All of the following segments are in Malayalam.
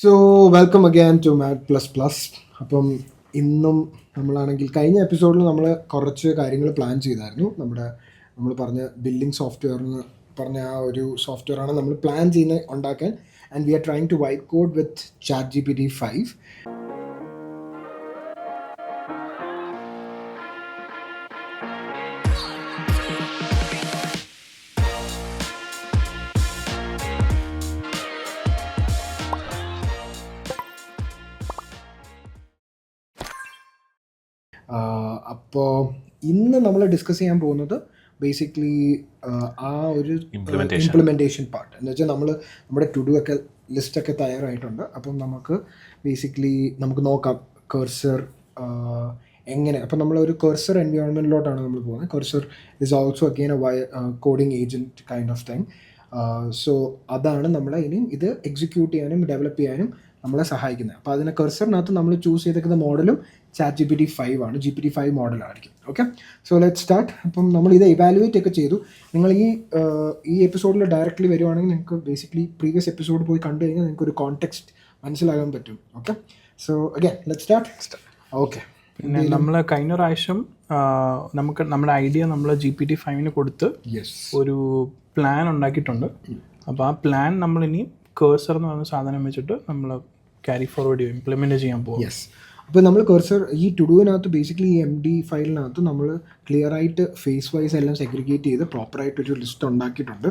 So welcome again to math plus plus. അപ്പം ഇന്നും നമ്മളാണെങ്കിൽ കഴിഞ്ഞ എപ്പിസോഡിൽ നമ്മൾ കുറച്ച് കാര്യങ്ങൾ പ്ലാൻ ചെയ്തായിരുന്നു. നമ്മൾ പറഞ്ഞ ബില്ലിംഗ് സോഫ്റ്റ്വെയറിന് പറഞ്ഞ ആ ഒരു സോഫ്റ്റ്വെയറാണ് നമ്മൾ പ്ലാൻ ചെയ്യുന്നത് ഉണ്ടാക്കാൻ. And we are trying to vibe code with ChatGPT 5. അപ്പോൾ ഇന്ന് നമ്മൾ ഡിസ്കസ് ചെയ്യാൻ പോകുന്നത് ബേസിക്കലി ആ ഒരു ഇംപ്ലിമെൻറ്റേഷൻ പാർട്ട് എന്ന് വെച്ചാൽ നമ്മുടെ ടു ഡു ഒക്കെ ലിസ്റ്റൊക്കെ തയ്യാറായിട്ടുണ്ട്. അപ്പം നമുക്ക് നോക്കാം കർസർ എങ്ങനെ. അപ്പം നമ്മളൊരു കർസർ എൻവയോൺമെൻറ്റിലോട്ടാണ് നമ്മൾ പോകുന്നത്. Cursor is also again coding agent kind of thing. So അതാണ് നമ്മളെ ഇനിയും ഇത് എക്സിക്യൂട്ട് ചെയ്യാനും ഡെവലപ്പ് ചെയ്യാനും നമ്മളെ സഹായിക്കുന്നത്. അപ്പോൾ അതിനെ കർസറിനകത്ത് നമ്മൾ ചൂസ് ചെയ്തേക്കുന്ന മോഡലും ChatGPT 5 ആണ്. GPT 5 മോഡലായിരിക്കും. Okay, so let start. അപ്പം നമ്മളിത് ഇവാലുവേറ്റ് ഒക്കെ ചെയ്തു. നിങ്ങൾ ഈ എപ്പിസോഡിൽ ഡയറക്റ്റ്ലി വരുവാണെങ്കിൽ നിങ്ങൾക്ക് ബേസിക്കലി പ്രീവിയസ് എപ്പിസോഡ് പോയി കണ്ടു കഴിഞ്ഞാൽ നിങ്ങൾക്ക് ഒരു കോണ്ടെക്സ്റ്റ് മനസ്സിലാകാൻ പറ്റും. Okay, so again let start. Okay, പിന്നെ നമ്മൾ കഴിഞ്ഞ പ്രാവശ്യം നമ്മുടെ ഐഡിയ നമ്മൾ GPT 5 കൊടുത്ത് ഒരു പ്ലാൻ ഉണ്ടാക്കിയിട്ടുണ്ട്. അപ്പോൾ ആ പ്ലാൻ നമ്മളിനി കേഴ്സർ എന്ന് പറയുന്ന സാധനം വെച്ചിട്ട് നമ്മൾ ക്യാരി ഫോർവേഡ് ചെയ്യും, ഇംപ്ലിമെൻറ്റ് ചെയ്യാൻ പോകും. യെസ്, അപ്പോൾ നമ്മൾ കർസർ ഈ ടുഡുവിനകത്ത് ബേസിക്കലി ഈ MD ഫയലിനകത്ത് നമ്മൾ ക്ലിയർ ആയിട്ട് ഫേസ് വൈസ് എല്ലാം സെഗ്രിഗേറ്റ് ചെയ്ത് പ്രോപ്പറായിട്ടൊരു ലിസ്റ്റ് ഉണ്ടാക്കിയിട്ടുണ്ട്.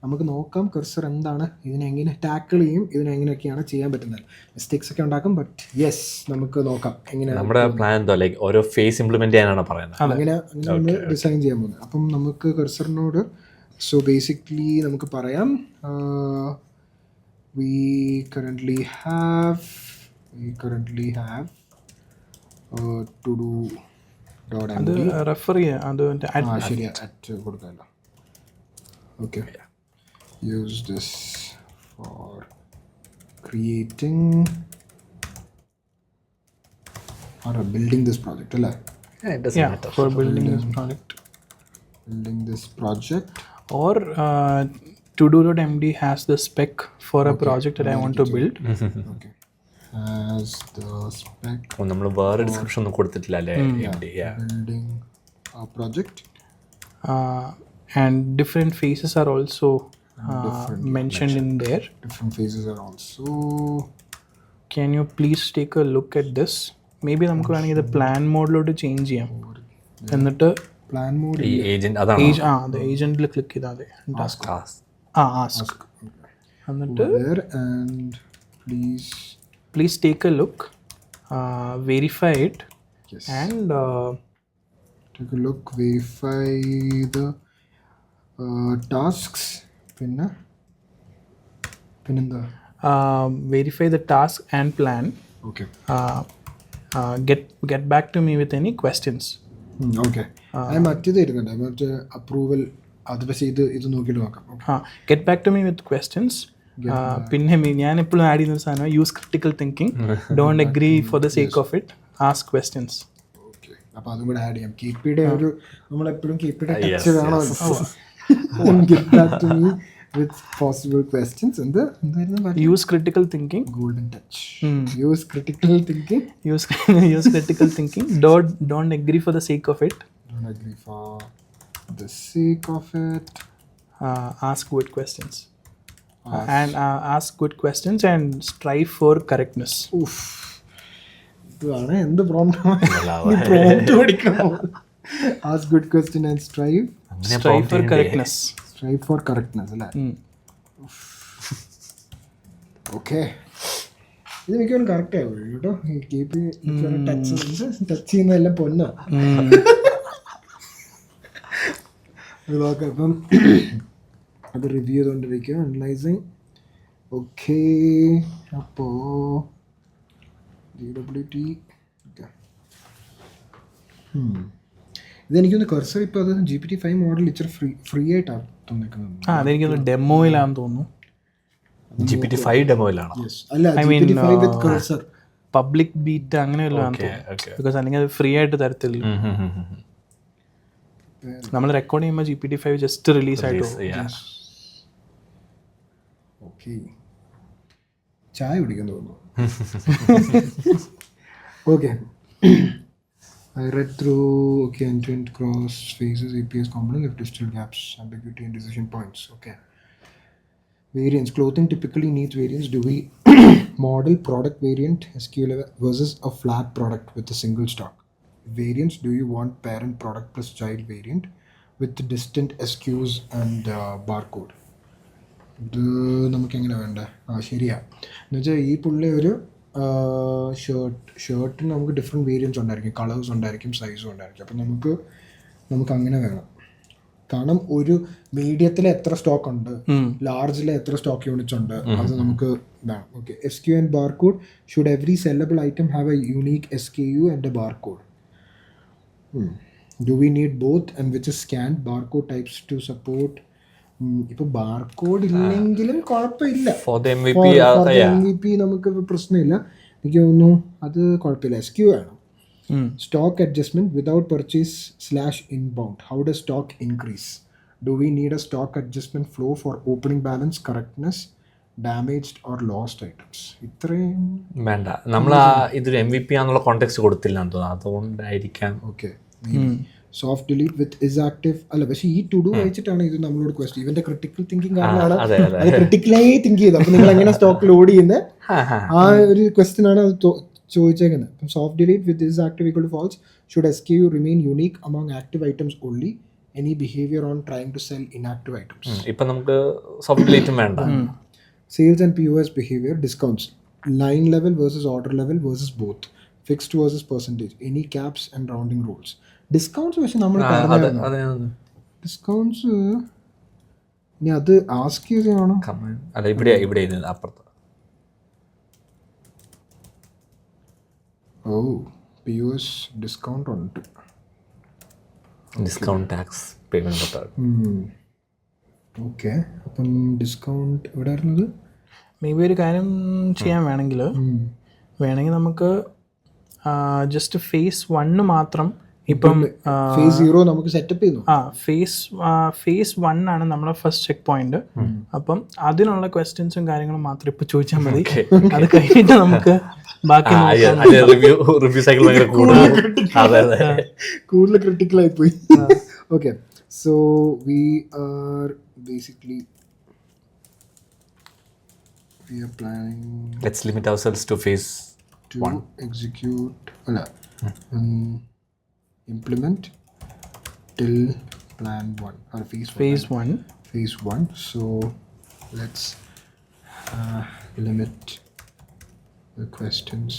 നമുക്ക് നോക്കാം കർസർ എന്താണ്, ഇതിനെങ്ങനെ ടാക്കിൾ ചെയ്യും, ഇതിനെങ്ങനെയൊക്കെയാണ് ചെയ്യാൻ പറ്റുന്നത്. മിസ്റ്റേക്സ് ഒക്കെ ഉണ്ടാക്കും, ബട്ട് യെസ് നമുക്ക് നോക്കാം എങ്ങനെയാണ് നമ്മുടെ പ്ലാൻ എന്തോ ലൈക്ക് ഓരോ ഫേസ് ഇംപ്ലിമെന്റ് ചെയ്യാനാണ് പറയുന്നത്. അങ്ങനെ നമ്മൾ ഡിസൈൻ ചെയ്യാൻ പോകുന്നത്. അപ്പം നമുക്ക് കർസറിനോട് സോ ബേസിക്കലി നമുക്ക് പറയാം we currently have to-do.md. അത് റെഫർ ചെയ്യാം, അത് ശരിയാ അറ്റ് കൊടുക്കാമല്ലോ. Okay, use this for creating or building this project അല്ലേ? for building this project or to-do.md has the spec for a project that I want to build. Okay, has the spec നമ്മൾ വേറെ ഡിസ്ക്രിപ്ഷൻ ഒന്നും കൊടുത്തിട്ടില്ല അല്ലേ? building a project. And different phases are also mentioned in there. Different phases are also. Can you please take a look at this? Maybe നമുക്ക് വേണമെങ്കിൽ ഇത് പ്ലാൻ മോഡിലോട്ട് ചേഞ്ച് ചെയ്യാം. എന്നിട്ട് പ്ലാൻ മോഡ് ഈ ഏജന്റ് അതാണ് ഏജന്റിൽ ക്ലിക്ക് ചെയ്താൽ മതി. ആസ്ക് എന്നിട്ട് and please take a look, verify it. Yes. And take a look, verify the tasks. പിന്നെന്താ verify the task and plan. Okay. Get back to me with any questions. Okay. മറ്റേത് എടുക്കണ്ടേ, മറ്റേ അപ്രൂവൽ അത് പക്ഷേ ഇത് നോക്കിയിട്ട് നോക്കാം. Get back to me with questions. പിന്നെ ഞാൻ എപ്പോഴും ആഡ് ചെയ്യുന്ന സാധനം use critical thinking. Don't agree for the sake of it, ask questions. Okay, അപ്പോൾ അതും കൂടെ ആഡ് ചെയ്യാം. KPയുടെ ഒരു നമ്മളെപ്പോഴും KPയുടെ ടച്ച് വേണമല്ലോ. Get back to me with possible questions. use critical thinking. Golden touch. Use critical thinking. Use critical thinking. Don't agree for the sake of it. Don't agree for the sake of it. Ask good questions. Ask good questions and strive for correctness. ഇതാണ് എന്ത് പ്രോംപ്റ്റ് പഠിക്കണം. Ask good question and strive for correctness. Strive for correctness അല്ലേ? ഓക്കെ, ഇത് മിക്കവാറും കറക്റ്റ് ആവുള്ളൂ കേട്ടോ. ടച്ച് ചെയ്യുന്നതെല്ലാം പൊന്നാ. അത് നോക്കാം. അപ്പം അത് റിവ്യൂ ചെയ്തുകൊണ്ടിരിക്കുക, അനലൈസിങ്. ഓക്കെ, അപ്പോൾ GWT. ഓക്കെ, ഇതെനിക്കൊന്ന് കർസർ ഇപ്പോൾ അത് GPT 5 മോഡൽ ഇച്ചിരി ഫ്രീ ആയിട്ടാണ് തന്നിരിക്കുന്നത്. അതെനിക്കൊന്ന് ഡെമോയിലാണെന്ന് തോന്നുന്നു. GPT 5 ഡെമോയിലാണ്. അല്ല, GPT 5 with cursor. Public beta അങ്ങനെയല്ലോ ബിക്കോസ് അല്ലെങ്കിൽ അത് ഫ്രീ ആയിട്ട് തരത്തില്ല. നമ്മൾ റെക്കോർഡ് ചെയ്യുമ്പോൾ GPT 5 ജസ്റ്റ് റിലീസ് ആയിട്ട്. ഓക്കെ, ചായ കുടിക്കാൻ തോന്നുന്നു. Okay, I read through end-to-end cross phases, APIs components, if digital gaps, ambiguity and decision points. Okay. Variants. Clothing typically needs variants. Do we model product variant SQL versus a flat product with a single stock? Variants. Do you want parent product plus child variant with distinct SKUs and barcode? ഇത് നമുക്ക് എങ്ങനെ വേണ്ടേ? ശരിയാ. എന്നുവെച്ചാൽ ഈ പുള്ളി ഒരു ഷർട്ടിന് നമുക്ക് ഡിഫറെൻറ്റ് വേരിയൻസ് ഉണ്ടായിരിക്കും, കളേഴ്സ് ഉണ്ടായിരിക്കും, സൈസും ഉണ്ടായിരിക്കും. അപ്പം നമുക്ക് അങ്ങനെ വേണം. കാരണം ഒരു മീഡിയത്തിൽ എത്ര സ്റ്റോക്ക് ഉണ്ട്, ലാർജിൽ എത്ര സ്റ്റോക്ക് യൂണിറ്റ്സ് ഉണ്ട്, അത് നമുക്ക് വേണം. Okay, SKU and barcode. Should every sellable item have a unique SKU and a barcode? Do we need both and which is scan barcode types to support? ഇപ്പൊ ബാർകോഡ് ഇല്ലെങ്കിലും കുഴപ്പമില്ല. MVP നമുക്ക് പ്രശ്നമില്ല. എനിക്ക് തോന്നുന്നു അത് കുഴപ്പമില്ല. SKU വേണം. Stock adjustment without purchase /inbound. How does stock increase? Do we need A stock adjustment flow for opening balance, correctness, damaged or lost items? ഇത്രയും വേണ്ട. നമ്മൾ ഇതൊരു MVP ആണെന്നുള്ള കോണ്ടെക്സ്റ്റ് കൊടുത്തില്ല എന്ന് തോന്നുന്നു, അതുകൊണ്ടായിരിക്കാം. Okay, soft delete with is active അല്ല. പക്ഷേ ഈ ടു ഡു വായിച്ചിട്ടാണ് ഇത് നമ്മളോട് ക്വസ്റ്റ്യൻ. ഇവന്റെ ക്രിട്ടിക്കൽ തിങ്കിങ് കാരണമാണ് അത് ക്രിട്ടിക്കലായി തിങ്ക് ചെയ്തത്. അപ്പം നിങ്ങൾ എങ്ങനെ സ്റ്റോക്ക് ലോഡ് ചെയ്യുന്നത്, ആ ഒരു ക്വസ്റ്റ്യൻ ആണ് അത് ചോദിച്ചേക്കുന്നത്. അപ്പം soft delete with is active equal to false. Should SKU remain unique among active items only? Any behavior on trying to sell inactive items? ഇപ്പം നമുക്ക് സോഫ്റ്റ് ഡിലീറ്റും വേണ്ട. Sales and POS behavior, discounts, line level versus order level versus both, fixed versus percentage, any caps and rounding rules. Discounts പക്ഷെ നമ്മൾ ഡിസ്കൗണ്ട്സ് ഇനി അത് ആസ്ക് ചെയ്യണോ? അല്ല, ഇവിടെ അപ്പുറത്ത്. ഓ, POS ഡിസ്കൗണ്ട് ഉണ്ട്. Discount tax payment. ഓക്കെ, അപ്പം ഡിസ്കൗണ്ട് എവിടെ ആയിരുന്നത്? മേ ബി ഒരു കാര്യം ചെയ്യാൻ വേണമെങ്കിൽ നമുക്ക് ജസ്റ്റ് ഫേസ് 1 മാത്രം ഇപ്പം ഫേസ് 0 നമുക്ക് സെറ്റപ്പ് ചെയ്യുന്നു. ഫേസ് 1 ആണ് നമ്മളെ ഫസ്റ്റ് ചെക്ക് പോയിന്റ്. അപ്പം അതിനുള്ള ക്വസ്റ്റ്യൻസും കാര്യങ്ങളും മാത്രം ഇപ്പൊ ചോദിച്ചാൽ മതി. അത് കഴിഞ്ഞിട്ട് നമുക്ക് ബാക്കി റിവ്യൂ സൈക്കിൾ കൂടുതൽ ക്രിട്ടിക്കൽ ആയി പോയി. Okay, so we are basically planning. Let's limit ourselves to phase 1. Execute implement till plan 1 or phase 1. So let's limit the questions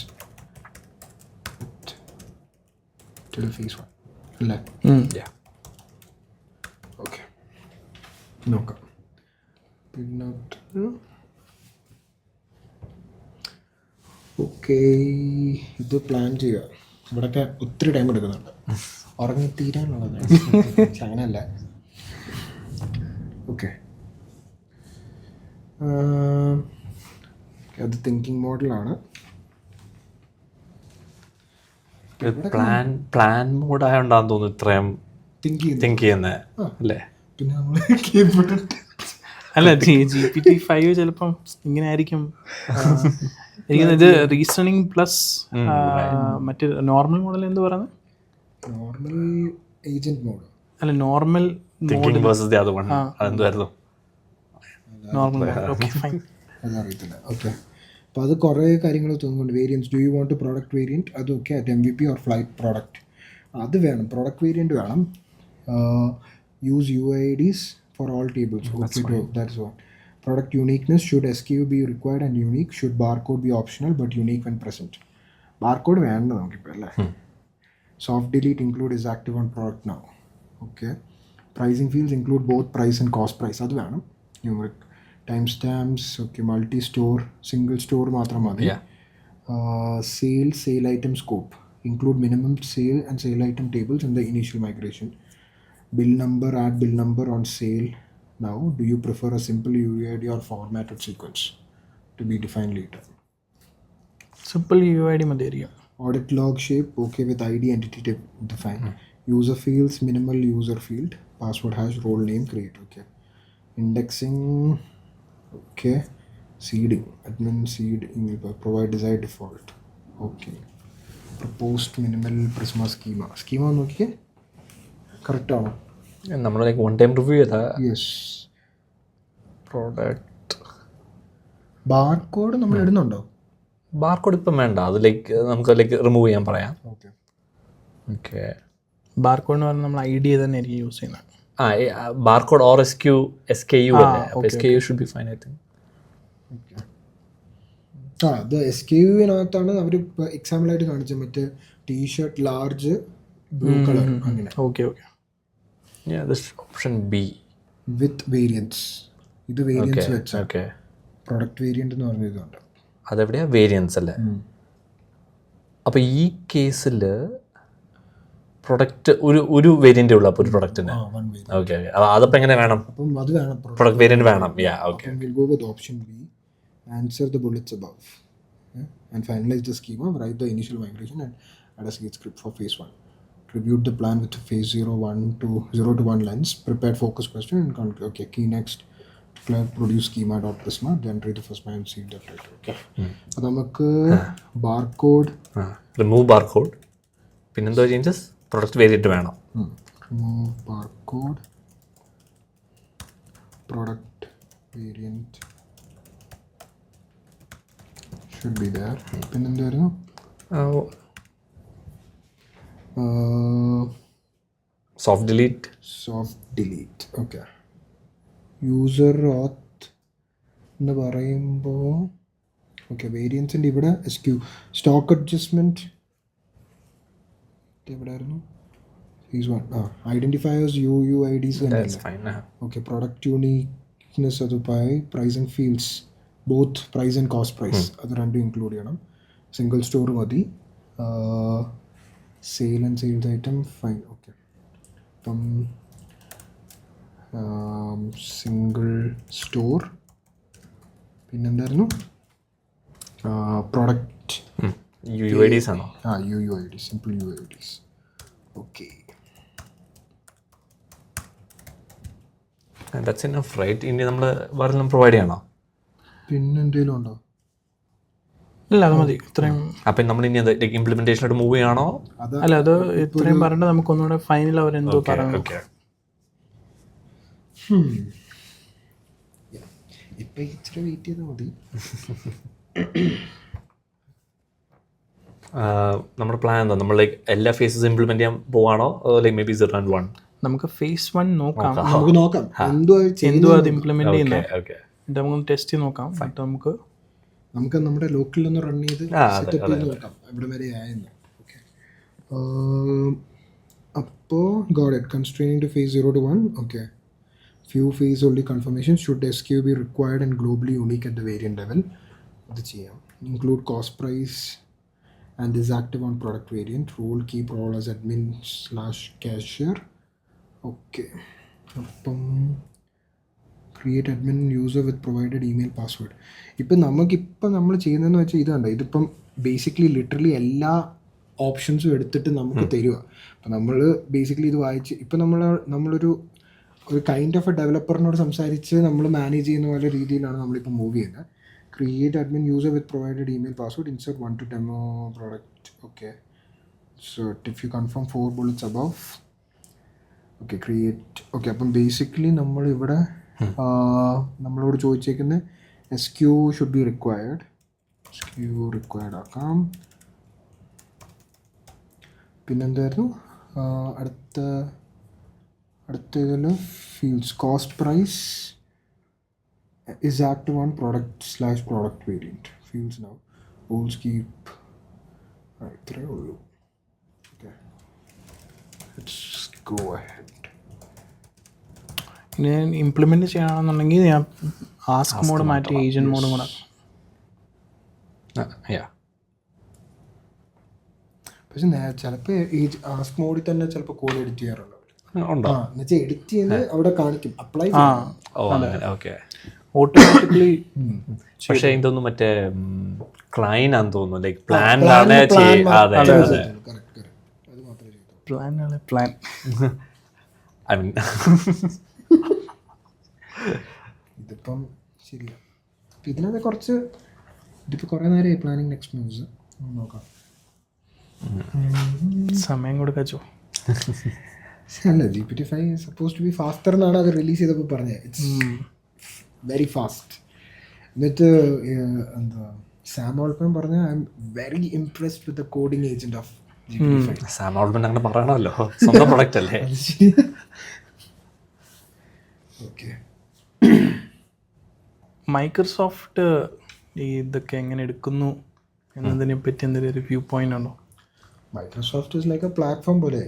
till phase 1. Yeah. Okay. നോക്കാം. പിന്നെ ഓക്കെ, ഇത് പ്ലാൻ ചെയ്യുക. ഇവിടെയൊക്കെ ഒത്തിരി ടൈം എടുക്കുന്നുണ്ട്, ഉറങ്ങി തീരാനുള്ളതാണ്. അങ്ങനെയല്ല. ഓക്കെ, അത് തിങ്കിങ് മോഡലാണ്. പ്ലാൻ മോഡ് ആയോണ്ടാന്ന് തോന്നുന്നു ഇത്രയും തിങ്ക് ചെയ്യുന്നത് അല്ലേ? പിന്നെ നമ്മൾ അല്ല, GPT-5 ചിലപ്പം ഇങ്ങനെ ആയിരിക്കും. ഇത് റീസണിങ് പ്ലസ് മറ്റേ നോർമൽ മോഡൽ എന്ത് പറയുന്നത്? നോർമൽ ഏജന്റ് മോഡ് അല്ല, നോർമൽ അതറിയത്തില്ല. ഓക്കെ, അപ്പോൾ അത് കുറേ കാര്യങ്ങൾ തോന്നുന്നുണ്ട്. Variance, do you want to product variant? അതൊക്കെ at MVP or flight product അത് വേണം. പ്രോഡക്റ്റ് വേരിയൻറ്റ് വേണം. Use UIDs for all tables. That's one. Product uniqueness, should SKU be required and unique? Should barcode be optional but unique when present? Barcode വേണ്ട നമുക്കിപ്പോൾ അല്ലേ. Soft delete include is active on product now. Okay. Pricing fields include both price and cost price. അത് വേണം. Numeric timestamps. Okay. Multi-store, single store മാത്രം മതി. Sale item scope. Include minimum sale and sale item tables in the initial migration. Bill number, add bill number on sale now. Do you prefer a simple UID or formatted sequence to be defined later? Simple UID മതിയായിരിക്കും. Audit log shape, okay with ID entity define. User fields, minimal user field. Password hash, role name, create. Okay. Indexing, okay. Seeding admin seed provide decide default. Okay, proposed minimal Prisma schema നോക്കിയേ കറക്റ്റാണോ? നമ്മൾ ലൈക്ക് വൺ ടൈം റിവ്യൂ ചെയ്താ യെസ്. പ്രോഡക്റ്റ് ബാർകോഡ് നമ്മൾ ഇടുന്നുണ്ടോ? ബാർകോഡ് ഇപ്പം വേണ്ട, അത് ലൈക്ക് നമുക്ക് ലൈക്ക് റിമൂവ് ചെയ്യാൻ പറയാം. ഓക്കെ. ഓക്കെ, ബാർകോഡ് എന്ന് പറഞ്ഞാൽ നമ്മൾ ID തന്നെ ആയിരിക്കും യൂസ് ചെയ്യുന്നത്. ബാർകോഡ് ഓർ SKU അല്ലേ? അപ്പോൾ SKU should be fine I think. അത് SKUവിനകത്താണ് അവർ എക്സാമ്പിളായിട്ട് കാണിച്ചത്, മറ്റേ ടീഷർട്ട് ലാർജ് ബ്ലൂ കളർ അങ്ങനെ. Okay okay. ഓപ്ഷൻ ബി വിത്ത് വേരിയൻസ്. ഇത് വേരിയൻസ് വെച്ച ഓക്കെ. പ്രൊഡക്റ്റ് വേരിയന്റ് എന്ന് പറഞ്ഞ ഇതുണ്ട്. അതെവിടെയാ വേരിയൻസ് അല്ലേ? അപ്പോൾ ഈ കേസിൽ പ്രൊഡക്റ്റ് ഒരു വേരിയൻ്റേ ഉള്ളൂ അപ്പോൾ ഒരു പ്രൊഡക്റ്റിന്. Okay okay. അതപ്പോൾ എങ്ങനെ വേണം? അപ്പം അത് വേണം, പ്രൊഡക്റ്റ് വേരിയൻറ്റ് വേണം. Yeah okay. We'll go with option B. Answer the bullets above. And finalize the schema. Write the initial migration and add a seed script for phase 1. Reviewed the plan with phase 0 to 1 lens. Prepared focus question and conclude. Okay, key next. Declare produce schema.prisma. Generate the first line seed data. Okay. അപ്പോൾ നമുക്ക് ബാർകോഡ് റിമൂവ് ബാർകോഡ്. പിന്നെന്തോ ചേഞ്ചസ്? പ്രൊഡക്റ്റ് വേരിയൻറ്റ് വേണം. remove barcode product variant should be there. പിന്നെന്തായിരുന്നു? Soft delete. Okay. User auth എന്ന് പറയുമ്പോൾ ഓക്കെ വേരിയൻസിൻ്റെ ഇവിടെ സ്റ്റോക്ക് അഡ്ജസ്റ്റ്മെൻറ്റ് എവിടെയായിരുന്നു? ഫേസ് 1 ഐഡൻറ്റിഫയേഴ്സ് UUIDs തന്നെ. ഓക്കെ, പ്രൊഡക്റ്റ് യൂണീക്നെസ് അത് pricing fields both price and cost price അത് രണ്ടും ഇൻക്ലൂഡ് ചെയ്യണം. സിംഗിൾ സ്റ്റോർ മതി. Sale and sales item fine. Okay, അപ്പം സിംഗിൾ സ്റ്റോർ. പിന്നെന്തായിരുന്നു? പ്രൊഡക്റ്റ് UUIDs ആണോ? UUIDs, simple UUIDs. Okay, that's enough right? ഇനി നമ്മൾ വേറെ പ്രൊവൈഡ് ചെയ്യണോ? പിന്നെ എന്തെങ്കിലും ഉണ്ടോ? ഇല്ല, അത് മതി ഇത്രയും. അപ്പം നമ്മൾ ഇനി അത് ഇംപ്ലിമെന്റേഷനായിട്ട് മൂവ് ചെയ്യണോ? അല്ല, അത് ഇത്രയും പറഞ്ഞിട്ട് നമുക്ക് ഒന്നുകൂടെ ഫൈനൽ അവരെന്തോ പറയണം. ഇപ്പം ഇച്ചിരി വെയിറ്റ് ചെയ്താൽ മതി. നമ്മുടെ പ്ലാൻ എന്താ? നമ്മൾ ലൈക്ക് എല്ലാ ഫേസസ് ഇംപ്ലിമെന്റ് ചെയ്യാൻ പോവാണോ? Like may be 0 and 1? നമുക്ക് phase 1 നോക്കാം, നമുക്ക് നോക്കാം എന്തോ അത് ഇംപ്ലിമെന്റ് ചെയ്യുന്നത്. ഓക്കെ, നമുക്ക് ടെസ്റ്റ് ചെയ്ത് നോക്കാം. നമുക്ക് നമ്മുടെ ലോക്കലിൽ ഒന്ന് റൺ ചെയ്ത് സെറ്റപ്പ് ചെയ്ത് നോക്കാം എവിടെ വരെ ആയെന്ന്. ഓക്കെ, അപ്പോൾ got it. Constraining to phase 0 to 1. Okay, few phase only confirmation should SKU be required and globally unique at the variant level. അത് ചെയ്യാം. Include cost price and is active on product variant. Role keep role as admin/cashier. Okay, അപ്പം create admin user with provided email password. ഇപ്പം നമുക്കിപ്പം നമ്മൾ ചെയ്യുന്നതെന്ന് വെച്ചാൽ ഇത് കണ്ടോ, ഇതിപ്പം ബേസിക്കലി ലിറ്ററലി എല്ലാ ഓപ്ഷൻസും എടുത്തിട്ട് നമുക്ക് തരിക. അപ്പം നമ്മൾ ബേസിക്കലി ഇത് വായിച്ച് ഇപ്പം നമ്മളൊരു കൈൻഡ് ഓഫ് എ ഡെവലപ്പറിനോട് സംസാരിച്ച് നമ്മൾ മാനേജ് ചെയ്യുന്ന പോലെ രീതിയിലാണ് നമ്മളിപ്പോൾ മൂവ് ചെയ്യുന്നത്. Create admin user with provided email password. Insert 1 to demo product. Okay, so if you confirm 4 bullets above. Okay, create. Okay, അപ്പം ബേസിക്കലി നമ്മളിവിടെ നമ്മളോട് ചോദിച്ചേക്കുന്ന SKU should be required. SKU required ആക്കാം. പിന്നെന്തായിരുന്നു അടുത്ത ഇതിൽ fields cost price is active on product/product variant. Fields now rules keep. ഇത്രയേ ഉള്ളൂ. Okay, let's go ahead. ഇനി ഇംപ്ലിമെന്റ് ചെയ്യണമെന്നുണ്ടെങ്കിൽ ഞാൻ ആസ്ക് മോഡ് മാറ്റി ഏജന്റ് മോഡും കൂടെ. പക്ഷെ ചിലപ്പോൾ ആസ്ക് മോഡിൽ തന്നെ ചിലപ്പോൾ കോഡ് എഡിറ്റ് ചെയ്യാറുണ്ട്. എന്നുവെച്ചാൽ എഡിറ്റ് ചെയ്യുന്നത് അവിടെ കാണിക്കും, അപ്ലൈ ഓട്ടോമാറ്റിക്കലി. പക്ഷേ ഇതൊന്നും മറ്റേ ക്ലൈൻ ആണെന്ന് തോന്നുന്നു, like plan plan I mean ഇതിപ്പം ശരിയാ. ഇതിനകത്ത് കുറച്ച് ഇതിപ്പോൾ കുറേ നേരമായി പ്ലാനിങ് നെക്സ്റ്റ് മൂവ്സ് നോക്കാം. സമയം കൊടുക്കാച്ചോ. അല്ല GPT-5 suppose to B faster എന്നാണ് അത് റിലീസ് ചെയ്തപ്പോൾ പറഞ്ഞത്. It's very fast. എന്നിട്ട് എന്താ സാം ഓൾട്ട്മാൻ പറഞ്ഞ I am very impressed with the coding agent of GPT-5. Sam Altman അങ്ങനെ പറയണമല്ലോ, സ്വന്തം പ്രൊഡക്റ്റ് അല്ലേ. ഓക്കെ, മൈക്രോസോഫ്റ്റ് ഇതൊക്കെ എങ്ങനെ എടുക്കുന്നു എന്നതിനെ പറ്റി എന്തെങ്കിലും ഒരു വ്യൂ പോയിന്റ് ഉണ്ടോ? Microsoft is like A platform പോലെ,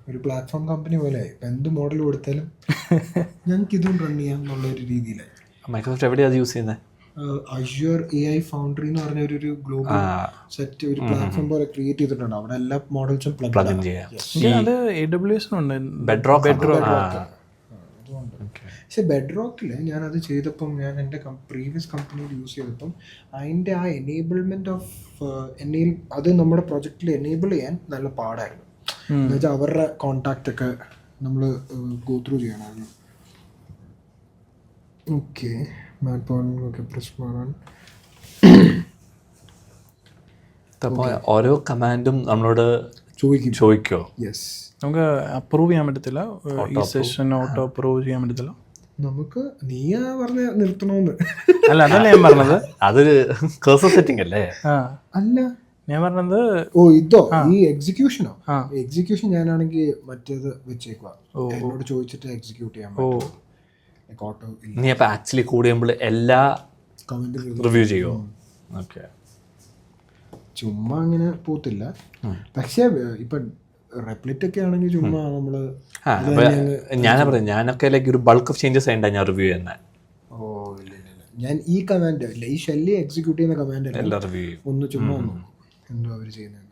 ഒരു പ്ലാറ്റ്ഫോം കമ്പനി പോലെ. ഇപ്പം എന്ത് മോഡൽ കൊടുത്താലും ഞങ്ങൾക്ക് ഇതും റൺ ചെയ്യാം എന്നുള്ള ഒരു രീതിയിലായി. മൈക്രോസോഫ്റ്റ് എവിടെയാണ് യൂസ് ചെയ്യുന്നത്? അഷ്യൂർ AI ഫൗണ്ടറി എന്ന് പറഞ്ഞ ഒരു ഗ്ലോബൽ സെറ്റ് ഒരു പ്ലാറ്റ്ഫോം പോലെ ക്രിയേറ്റ് ചെയ്തിട്ടുണ്ട്. അവിടെ എല്ലാ മോഡൽസും പ്ലഗ് ചെയ്യാം. അത് AWS ഉണ്ട്, ബെഡ്റോക്ക്. പക്ഷെ ബെഡ്റോക്കിൽ ഞാനത് ചെയ്തപ്പം ഞാൻ എൻ്റെ പ്രീവിയസ് കമ്പനിയിൽ യൂസ് ചെയ്തപ്പം അതിൻ്റെ ആ എനേബിൾമെൻറ്റ് ഓഫ് അത് നമ്മുടെ പ്രൊജക്റ്റിൽ എനേബിൾ ചെയ്യാൻ നല്ല പാടായിരുന്നു. എന്നുവെച്ചാൽ അവരുടെ കോണ്ടാക്റ്റ് ഒക്കെ നമ്മൾ ഗോ ത്രൂ ചെയ്യണമായിരുന്നു. ഓക്കെ, അപ്പോൾ ഓരോ കമാൻഡും നമ്മളോട് ചോദിക്കോ? യെസ്, നമുക്ക് അപ്രൂവ് ചെയ്യാൻ പറ്റത്തില്ല. ഈ സെഷൻ ഓട്ടോ അപ്രൂവ് ചെയ്യാൻ പറ്റത്തില്ല. നമുക്ക് നീയാ പറഞ്ഞ നിർത്തണമെന്ന്. അല്ല, അതല്ല ഞാൻ പറഞ്ഞത്. അതൊരു കഴ്സർ സെറ്റിംഗ് അല്ലേ? അല്ല, ഞാൻ പറഞ്ഞത് ഇതോ ഈ എക്സിക്യൂഷനോ? എക്സിക്യൂഷൻ ഞാനാണെങ്കിൽ മറ്റേത് വെച്ചേക്കുക, എന്നോട് ചോദിച്ചിട്ട് എക്സിക്യൂട്ട് ചെയ്യാൻ പറ്റും. ഓട്ടോ നീ അപ്പോൾ ആക്ച്വലി കൂടെ ചെയ്യുമ്പോൾ എല്ലാ കമന്റ് റിവ്യൂ ചെയ്യുമോ? ഓക്കെ, ചുമ്മാ അങ്ങനെ പോത്തില്ല. പക്ഷേ ഇപ്പം റെപ്ലിറ്റ് ഒക്കെ ആണെങ്കിൽ ചുമ്മാ നമ്മള് ഞാനാ പറയാം, ഞാനൊക്കെ ലൈക്ക് ഒരു ബൾക്ക് ഓഫ് ചേഞ്ചസ് ആയിട്ടാണ് ഞാൻ റിവ്യൂ ചെയ്യുന്നത്. ഇല്ല ഞാൻ ഈ കമാൻഡ് അല്ല, ഈ ഷെല്ലി എക്സിക്യൂട്ട് ചെയ്യുന്ന കമാൻഡ് എല്ലാ റിവ്യൂ ഒന്ന് ചുമ്മാ എന്തോ അവർ ചെയ്യുന്നത്.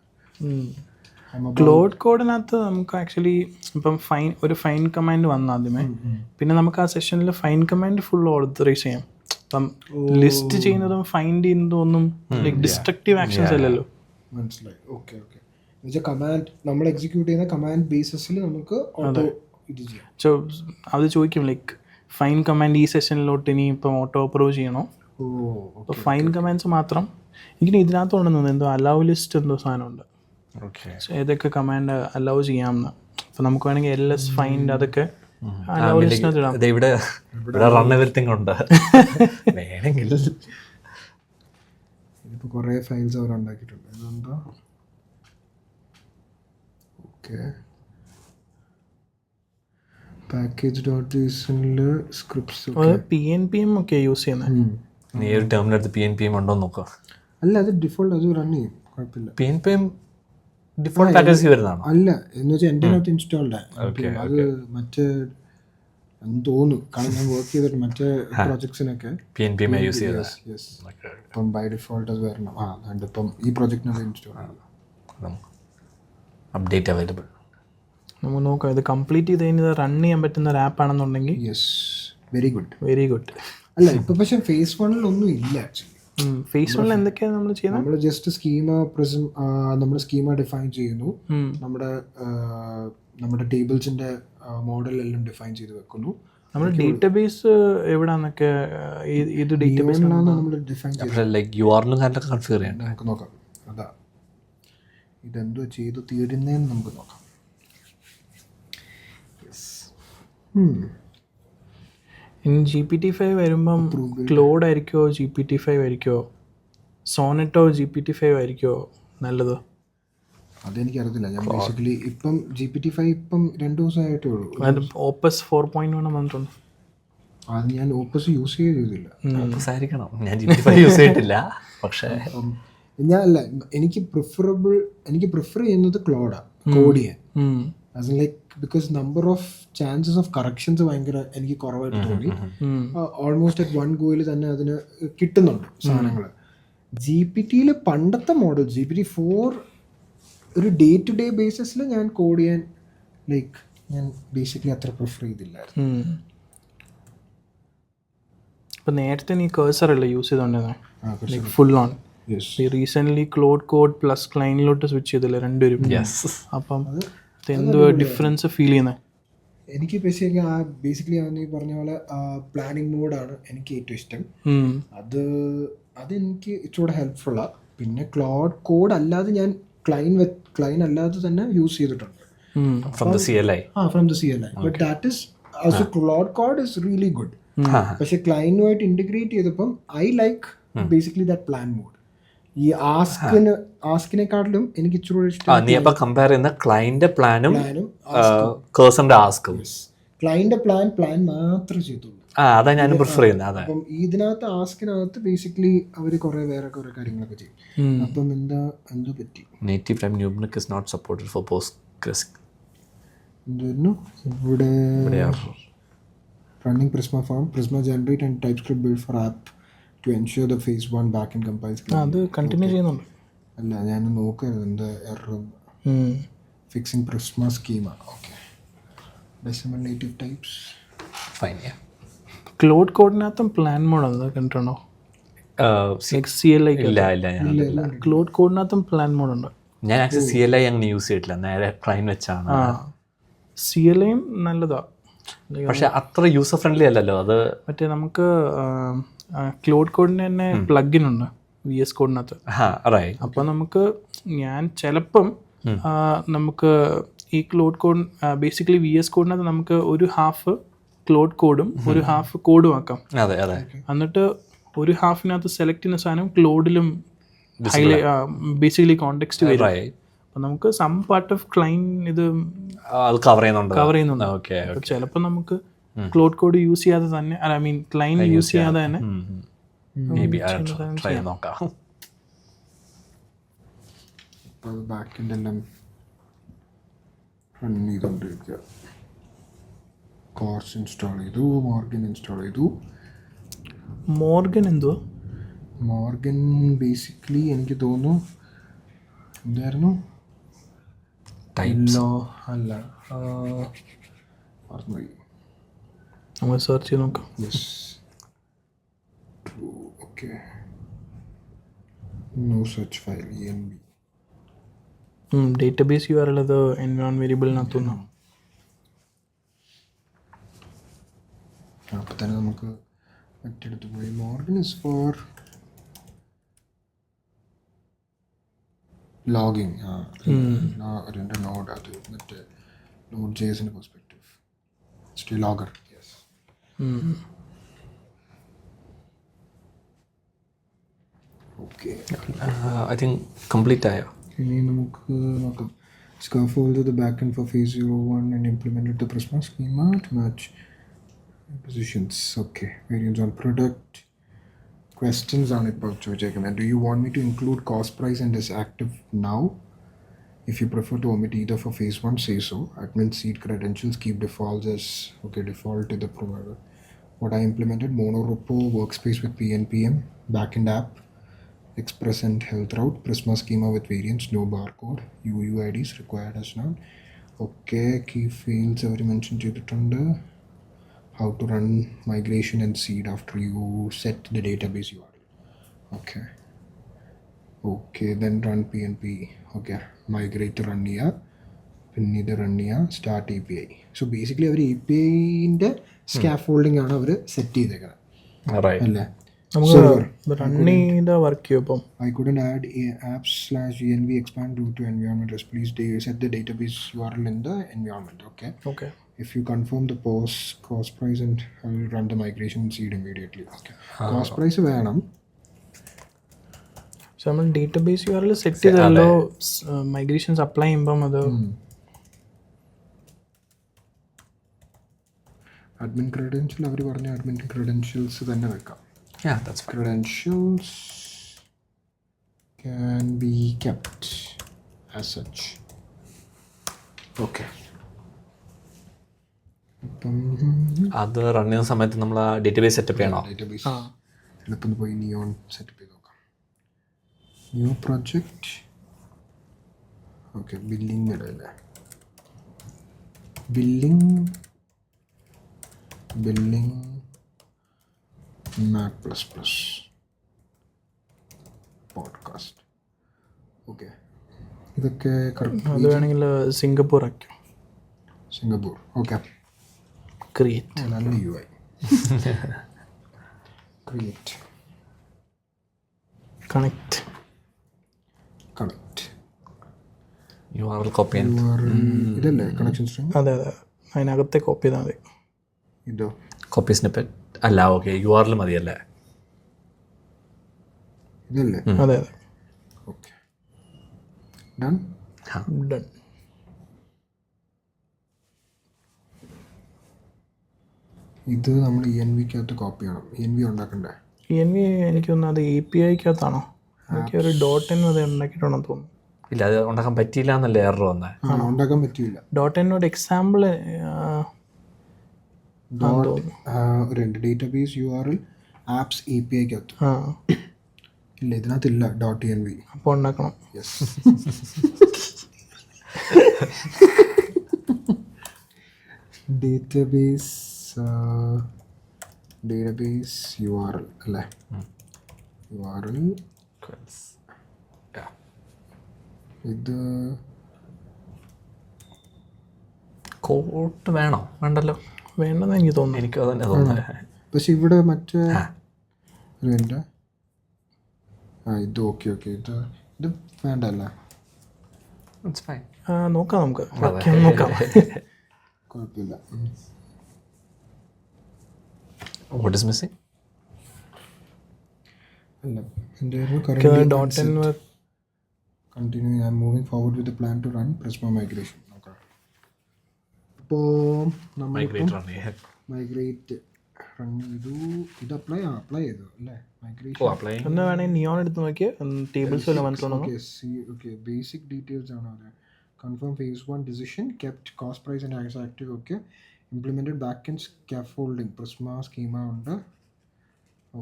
ക്ലോഡ് കോഡിനകത്ത് നമുക്ക് ആക്ച്വലി ഇപ്പം ഒരു ഫൈൻ കമാൻഡ് വന്നു ആദ്യമേ, പിന്നെ നമുക്ക് ആ സെഷനിൽ ഫൈൻ കമാൻഡ് ഫുൾ ഓതറൈസ് ചെയ്യാം. ഇപ്പം ലിസ്റ്റ് ചെയ്യുന്നതും ഫൈൻഡ് ചെയ്യുന്നതും ഒന്നും ലൈക്ക് ഡിസ്ട്രക്റ്റീവ് ആക്ഷൻസ് അല്ലല്ലോ. മനസ്സിലായി. ഓക്കെ ഓക്കെ, എന്നുവെച്ചാൽ കമാൻഡ് നമ്മൾ എക്സിക്യൂട്ട് ചെയ്യുന്ന കമാൻഡ് ബേസിസിൽ നമുക്ക് ഓട്ടോ ഇത് ചെയ്യാം. അത് ചോദിക്കും ലൈക്ക് ഫൈൻ കമാൻഡ് ഈ സെഷനിലോട്ട് ഇനി ഇപ്പം ഓട്ടോ അപ്രൂവ് ചെയ്യണോ? അപ്പോൾ ഫൈൻ കമാൻഡ്സ് മാത്രം. എനിക്ക് ഇതിനകത്തുണ്ടെന്ന് തോന്നുന്നു എന്തോ അലൗ ലിസ്റ്റ് എന്തോ സാധനമുണ്ട്, ഏതൊക്കെ കമാൻഡ് അലൗ ചെയ്യാമെന്ന്. അപ്പോൾ നമുക്ക് വേണമെങ്കിൽ LS ഫൈൻഡ് അതൊക്കെ അലൗ ലിസ്റ്റിനകത്ത് ഇടാം. ഇവിടെ റൺ എവരിത്തിങ് ഉണ്ട് വേണമെങ്കിൽ. ഇതിപ്പോൾ കുറേ ഫയൽസ് അവർ ഉണ്ടാക്കിയിട്ടുണ്ട്. ഇതെന്താ? Okay, package dot JSON scripts PNPM ഒക്കെ യൂസ് ചെയ്യുന്നത്. നീ ഒരു ടെർമിനൽ എടുത്ത് PNPM ഉണ്ടോ എന്ന് നോക്കുക. അല്ല, അത് ഡിഫോൾട്ട് അത് റൺ ചെയ്യും, കുഴപ്പമില്ല. PNPM ഡിഫോൾട്ട് പാക്കേജ് വരുന്നതാണ്. അല്ല, എന്ന് വെച്ചാൽ എൻ്റെ അകത്ത് ഇൻസ്റ്റാൾഡ് അത് മറ്റേ തോന്നുന്നു, കാരണം ഞാൻ വർക്ക് ചെയ്തിട്ട് മറ്റേ പ്രോജക്ട്സിനൊക്കെ PNPM യൂസ് ചെയ്തത്. ഇപ്പം ബൈ ഡിഫോൾട്ട് അത് വരണം. അതുകൊണ്ട് ഇപ്പം ഈ പ്രോജക്റ്റിനത് ഇൻസ്റ്റാൾ ആണ്, അപ്ഡേറ്റ് അവൈലബിൾ. നമുക്ക് നോക്കാം, ഇത് കംപ്ലീറ്റ് ചെയ്ത് കഴിഞ്ഞാൽ റൺ ചെയ്യാൻ പറ്റുന്ന ഒരു ആപ്പ് ആണെന്നുണ്ടെങ്കിൽ yes, very good. Very good. അല്ല, ഇപ്പം പക്ഷേ ഫേസ് 1 ഒന്നും ഇല്ല ആക്ച്വലി. ഫേസ് 1 എന്തൊക്കെയാണ് നമ്മൾ ചെയ്യുന്നത്? നമ്മൾ ജസ്റ്റ് നമ്മൾ സ്കീമ ഡിഫൈൻ ചെയ്യുന്നു, നമ്മുടെ ടേബിൾസിന്റെ മോഡലെല്ലാം ഡിഫൈൻ ചെയ്ത് വെക്കുന്നു. നമ്മുടെ ഡേറ്റാബേസ് എവിടാന്നൊക്കെ ഇത് ഡേറ്റാബേസ് നമ്മൾ ഡിഫൈൻ ചെയ്ത് ലൈക്ക് URL കാര്യങ്ങളൊക്കെ കൺഫിഗർ ചെയ്യണം. നമുക്ക് നോക്കാം. അതാ ഇതെന്തോ ചെയ്തു തീരുന്നതെന്ന് നമുക്ക് നോക്കാം. ഇനി GPT-5 വരുമ്പം ക്ലോഡ് ആയിരിക്കുമോ GPT-5 ആയിരിക്കുമോ സോണറ്റോ GPT-5 ആയിരിക്കുമോ നല്ലത്? അതെനിക്കറിയത്തില്ല. ഞാൻ ബേസിക്കലി ഇപ്പം GPT-5 ഇപ്പം 2 ദിവസമായിട്ടേ ഉള്ളൂ. ഓപ്പസ് 4.1 വന്നിട്ടുണ്ട്. അത് ഞാൻ ഓപ്പസ് യൂസ് ചെയ്തില്ല. ഓപ്പസ് ആയിരിക്കണം, ഞാൻ GPT-5 യൂസ് ചെയ്തിട്ടില്ല. പക്ഷേ എനിക്ക് പ്രിഫർ ചെയ്യുന്നത് ക്ലോഡാണ്, കോഡ് ചെയ്യാൻ. As in like because number of chances of corrections ഭയങ്കര എനിക്ക് കുറവായിട്ട് തോന്നി. ഓൾമോസ്റ്റ് അറ്റ് 1 ഗോയിൽ തന്നെ അതിന് കിട്ടുന്നുണ്ട് സാധനങ്ങൾ. GPT-യിൽ പണ്ടത്തെ മോഡൽ GPT-4 ഒരു ഡേ ടു ഡേ ബേസിസിൽ ഞാൻ കോഡ് ചെയ്യാൻ ഞാൻ ബേസിക്കലി അത്ര പ്രിഫർ ചെയ്തില്ലായിരുന്നു. ഇപ്പം നേരത്തെ നീ കേഴ്സർ അല്ലേ യൂസ് ചെയ്തോണ്ടിരുന്നത് full on? Recently Claude code plus ക്ലൈനിലോട്ട് സ്വിച്ച് ചെയ്തില്ലേ രണ്ടുപേരും? അപ്പം എന്തോ ഡിഫറൻസ് ഫീൽ ചെയ്യുന്നത്? എനിക്ക് ബേസിക്കലി നീ പറഞ്ഞ പോലെ പ്ലാനിങ് മോഡാണ് എനിക്ക് ഏറ്റവും ഇഷ്ടം. അതെനിക്ക് ഇച്ചിരി ഹെൽപ്ഫുള്ളാണ്. പിന്നെ ക്ലൗഡ് കോഡ് അല്ലാതെ ഞാൻ ക്ലൈൻ അല്ലാതെ തന്നെ യൂസ് ചെയ്തിട്ടുണ്ട്. From the CLI. But that is also Claude code is really good. പക്ഷെ ക്ലൈനുമായിട്ട് ഇന്റഗ്രേറ്റ് ചെയ്തപ്പം I like basically that plan mode. ഈ ആസ്കിനെക്കാട്ടിലും എനിക്ക് ഇച്ചിരി ഇഷ്ടം നീ അപ്പൊ കമ്പയർ ചെയ്യുന്ന ക്ലൈന്റ് പ്ലാനും കേഴ്സറിന്റെ ആസ്കും. ക്ലൈന്റ് പ്ലാൻ മാത്രമേ ചെയ്തുള്ളൂ. അതാ ഞാനും പ്രിഫർ ചെയ്യുന്നത്. അതെ, അപ്പം ഇതിനകത്ത് ആസ്കിനകത്ത് ബേസിക്കലി അവർ വേറെ കുറെ കാര്യങ്ങളൊക്കെ ചെയ്യും. അപ്പം എന്തോ പറ്റി native time numeric is not supported for Postgres. എന്തായിരുന്നു ഇവിടെ running Prisma form, Prisma generate and TypeScript build for app to ensure the phase 1 backend compiles. അത് കണ്ടിന്യൂ ചെയ്യുന്നുണ്ട്. അല്ല, ഞാൻ നോക്കരുത് എന്താ error. Fixing Prisma schema. Okay, decimal native types fine. Claude കോഡിനകത്തും പ്ലാൻ മോഡ് അത് കണ്ടിട്ടുണ്ടോ? CLI ഇല്ല. ക്ലോഡ് കോഡിനകത്തും പ്ലാൻ മോഡ് ഉണ്ട്. ഞാൻ ആക്ച്വലി CLI അങ്ങനെ യൂസ് ചെയ്തിട്ടില്ല, നേരെ ക്ലൈൻ വെച്ചാണ്. CLIയും നല്ലതാ, പക്ഷെ അത്ര യൂസർ ഫ്രണ്ട്ലി അല്ലല്ലോ അത്. മറ്റേ നമുക്ക് ക്ലോഡ് കോഡിന് തന്നെ പ്ലഗിൻ ഉണ്ട് VS കോഡിനകത്ത്. അപ്പോൾ നമുക്ക് ഞാൻ ചിലപ്പം നമുക്ക് ഈ ക്ലോഡ് കോഡ് ബേസിക്കലി VS കോഡിനകത്ത് നമുക്ക് ഒരു ഹാഫ് ക്ലോഡ് കോഡും ഒരു ഹാഫ് കോഡും ആക്കാം. അതെ അതെ. എന്നിട്ട് ഒരു ഹാഫിനകത്ത് സെലക്ട് ചെയ്യുന്ന സാധനം ക്ലോഡിലും ബേസിക്കലി കോണ്ടെക്സ്റ്റ് വരും. അപ്പം നമുക്ക് സം പാർട്ട് ഓഫ് ക്ലൈൻ ഇത് കവർ ചെയ്യുന്നുണ്ട്. ചിലപ്പോൾ നമുക്ക് ക്ലോഡ് കോഡ് യൂസ് ചെയ്യാതെ തന്നെ, ഐ മീൻ ക്ലൈൻ യൂസ് ചെയ്യാതെ തന്നെ നോക്കാം. ബാക്കിൻ്റെ എല്ലാം റൺ ചെയ്തുകൊണ്ടിരിക്കുക. കോർസ് ഇൻസ്റ്റാൾ ചെയ്തു, മോർഗൻ ഇൻസ്റ്റാൾ ചെയ്തു. മോർഗൻ ബേസിക്കലി എനിക്ക് തോന്നുന്നു എന്തായിരുന്നു അല്ല മറന്നുപോയി. നമ്മൾ സെർച്ച് ചെയ്ത് നോക്കാം. Yes, okay, no search file ENB. Database URL അത് എൻവയോൺ വേരിയബിളിനകത്തുനിന്നാണ്. അപ്പോൾ തന്നെ നമുക്ക് മറ്റെടുത്ത് പോയി. Morgan is for logging. രണ്ട് നോഡ്, അത് മറ്റേ നോഡ് JSന്റെ perspective. Stay logger. Yes, okay. I think complete ആയോ? ഇനി നമുക്ക് നോക്കാം. Scaffold the backend for phase 01 and implemented the Prisma schema to match positions. Okay, variants on product. Questions on it. Do you want me to include cost price and is active now? If you prefer to omit either for phase 1, say so. Admin seed credentials keep defaults as default to the provider. What I implemented: monorepo workspace with PNPM, backend app, Express and health route, Prisma schema with variants, no barcode, UUIDs required as now. Okay, key fields already mentioned ചെയ്തിട്ടുണ്ട്. How to run migration and seed after you set the database URL. Okay, then run PNP. Okay, migrate run ചെയ്യുക, പിന്നെ ഇത് റൺ ചെയ്യുക, സ്റ്റാർട്ട് API. സോ ബേസിക്കലി അവർ APIൻ്റെ സ്കാഫോൾഡിംഗ് ആണ് അവർ സെറ്റ് ചെയ്തേക്കുന്നത് അല്ലേ? I couldn't add apps/env expand due to environment risk. Please set the database URL in the environment. Okay. If you confirm the cost price and I will run the migration seed immediately. Okay. Cost price വേണം. So നമ്മൾ ഡേറ്റാബേസ് URL സെറ്റ് ചെയ്തല്ലോ, മൈഗ്രേഷൻസ് അപ്ലൈ ചെയ്യുമ്പം അത് അഡ്മിൻ ക്രെഡൻഷ്യൽ അവർ പറഞ്ഞ അഡ്മിൻ ക്രെഡൻഷ്യൽസ് തന്നെ വെക്കാം. Yeah, that's fine. Credentials can be kept as such. Okay. അത് റൺ ചെയ്യുന്ന സമയത്ത് നമ്മൾ ആ ഡേറ്റാബേസ് സെറ്റപ്പ് ചെയ്യണോ? ഡേറ്റാബേസ് എളുപ്പം പോയി നിയോൺ സെറ്റപ്പ് ചെയ്ത് നോക്കാം. New project. ഓക്കെ, ബില്ലിംഗ് ഇടല്ലേ? Billing Mac++ podcast. ഓക്കെ, ഇതൊക്കെ അത് വേണമെങ്കിൽ സിംഗപ്പൂർ ആക്കും. സിംഗപ്പൂർ. ഓക്കെ, ക്രിയേറ്റ് നല്ല UI. Create. Connect. Connect. URL copy ഇതല്ലേ കണക്ഷൻ സ്ട്രിങ്? അതെ അതെ, അതിനകത്തെ കോപ്പി ചെയ്താൽ മതി. ഇതോ കോപ്പി സ്നിപ്പറ്റ് അല്ല, ഓക്കെ URL മതിയല്ലേ? ഇതല്ലേ? അതെ അതെ, ഓക്കെ ഡൺ. ഡൺ. ഇത് നമ്മൾ ENVക്കകത്ത് കോപ്പി ചെയ്യണം. ENV ഉണ്ടാക്കണ്ടേ? ENV എനിക്ക് തോന്നുന്നു അത് APIക്കകത്താണോ? എനിക്ക് ഒരു .n അത് ഉണ്ടാക്കിയിട്ടുണ്ടെന്ന് തോന്നുന്നു. ഇല്ല, അത് ഉണ്ടാക്കാൻ പറ്റിയില്ല എന്നല്ലേ എറർ വന്നേ? ഉണ്ടാക്കാൻ പറ്റിയില്ല. .nനോട് എക്സാമ്പിൾ രണ്ട് ഡേറ്റാബേസ് URL ആപ്സ് APIക്കകത്ത് ആ ഇല്ല, ഇതിനകത്തില്ല .env. അപ്പോൾ ഉണ്ടാക്കണം. യെസ്. ഡേറ്റാബേസ് URL അല്ലേ? URL ഇത് കോട്ട് വേണോ? വേണ്ടല്ലോ. വേണ്ടെന്ന് എനിക്ക് തോന്നുന്നു. എനിക്ക് അതന്നെ തോന്നുന്നത്. പക്ഷെ ഇവിടെ മറ്റേ ഇതിൻ്റെ ഇത് ഓക്കെ ഇത് വേണ്ടല്ലേ? നോക്കാം, നമുക്ക് നോക്കാം. കുഴപ്പമില്ല. What is missing? അല്ല, എൻ്റെ .n continuing, I'm moving forward with the plan to run Prisma migration. Okay. അപ്പോൾ നമ്മൾ മൈഗ്രേറ്റ് റൺ ചെയ്തു. ഇത് അപ്ലൈ ചെയ്തു അല്ലേ? മൈഗ്രേഷൻ ഒന്ന് വേണമെങ്കിൽ നിയോൺ എടുത്ത് നോക്കി ടേബിൾസ് വല്ല മനസ്സിലാണോ? ഓക്കെ ബേസിക് ഡീറ്റെയിൽസ് ആണ് അത്. Confirm phase 1 decision, kept cost price and as active. Okay, implemented back and scaffolding Prisma schema ഉണ്ട്.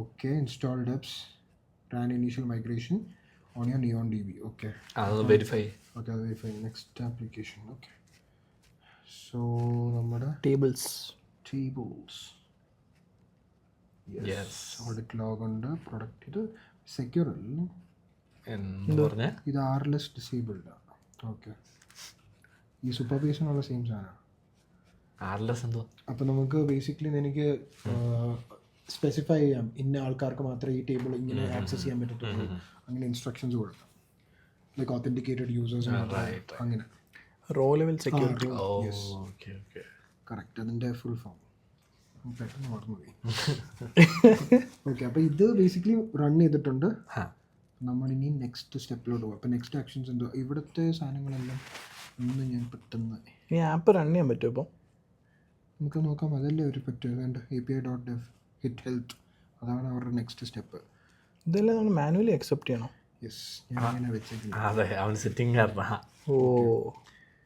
Okay, installed deps, ran initial migration on your Neon DB. Okay. അത് വെരിഫൈ. Okay, അത് verify. Next application. Okay, so നമ്മുടെ ടേബിൾസ് യെസ്. ഓഡിറ്റ് ലോഗ് ഉണ്ട്. പ്രൊഡക്റ്റ് ഇത് സെക്യൂർ അല്ല, എന്ന് പറഞ്ഞാൽ ഇത് RLS ഡിസേബിൾഡ് ആണ്. ഓക്കെ, ഈ സൂപ്പർവൈസനുള്ള സെയിം സാധനമാണ്. RLS എന്തോ? അപ്പോൾ നമുക്ക് ബേസിക്കലി എനിക്ക് സ്പെസിഫൈ ചെയ്യാം ഇന്ന ആൾക്കാർക്ക് മാത്രമേ ഈ ടേബിൾ ഇങ്ങനെ ആക്സസ് ചെയ്യാൻ പറ്റത്തുള്ളൂ, അങ്ങനെ ഇൻസ്ട്രക്ഷൻസ് കൊടുക്കാം. ലൈക്ക് ഓത്തൻറ്റിക്കേറ്റഡ് യൂസേഴ്സ് അങ്ങനെ. Row level security. കറക്റ്റ്, അതിൻ്റെ ഫുൾ ഫോം പെട്ടെന്ന് മറന്നുപോയി. ഓക്കെ, അപ്പോൾ ഇത് ബേസിക്കലി റൺ ചെയ്തിട്ടുണ്ട്. നമ്മളിനി നെക്സ്റ്റ് സ്റ്റെപ്പിലോട്ട് പോകും. അപ്പോൾ നെക്സ്റ്റ് ആക്ഷൻസ് എന്തോ ഇവിടുത്തെ സാധനങ്ങളെല്ലാം ഒന്ന് ഞാൻ പെട്ടെന്ന് ഈ ആപ്പ് റൺ ചെയ്യാൻ പറ്റുമോ? ഇപ്പോൾ നമുക്ക് നോക്കാം. അതല്ലേ ഒരു പറ്റും. API.dev hit health, അതാണ് അവരുടെ നെക്സ്റ്റ് സ്റ്റെപ്പ്. ഇതെല്ലാം നമ്മൾ മാനുവലി അക്സെപ്റ്റ് ചെയ്യണോ? യെസ്, ഞാൻ അങ്ങനെ വെച്ചേക്കുന്നത്. അതെ, അവൻ സെറ്റിംഗ് കാരണം. ഓ,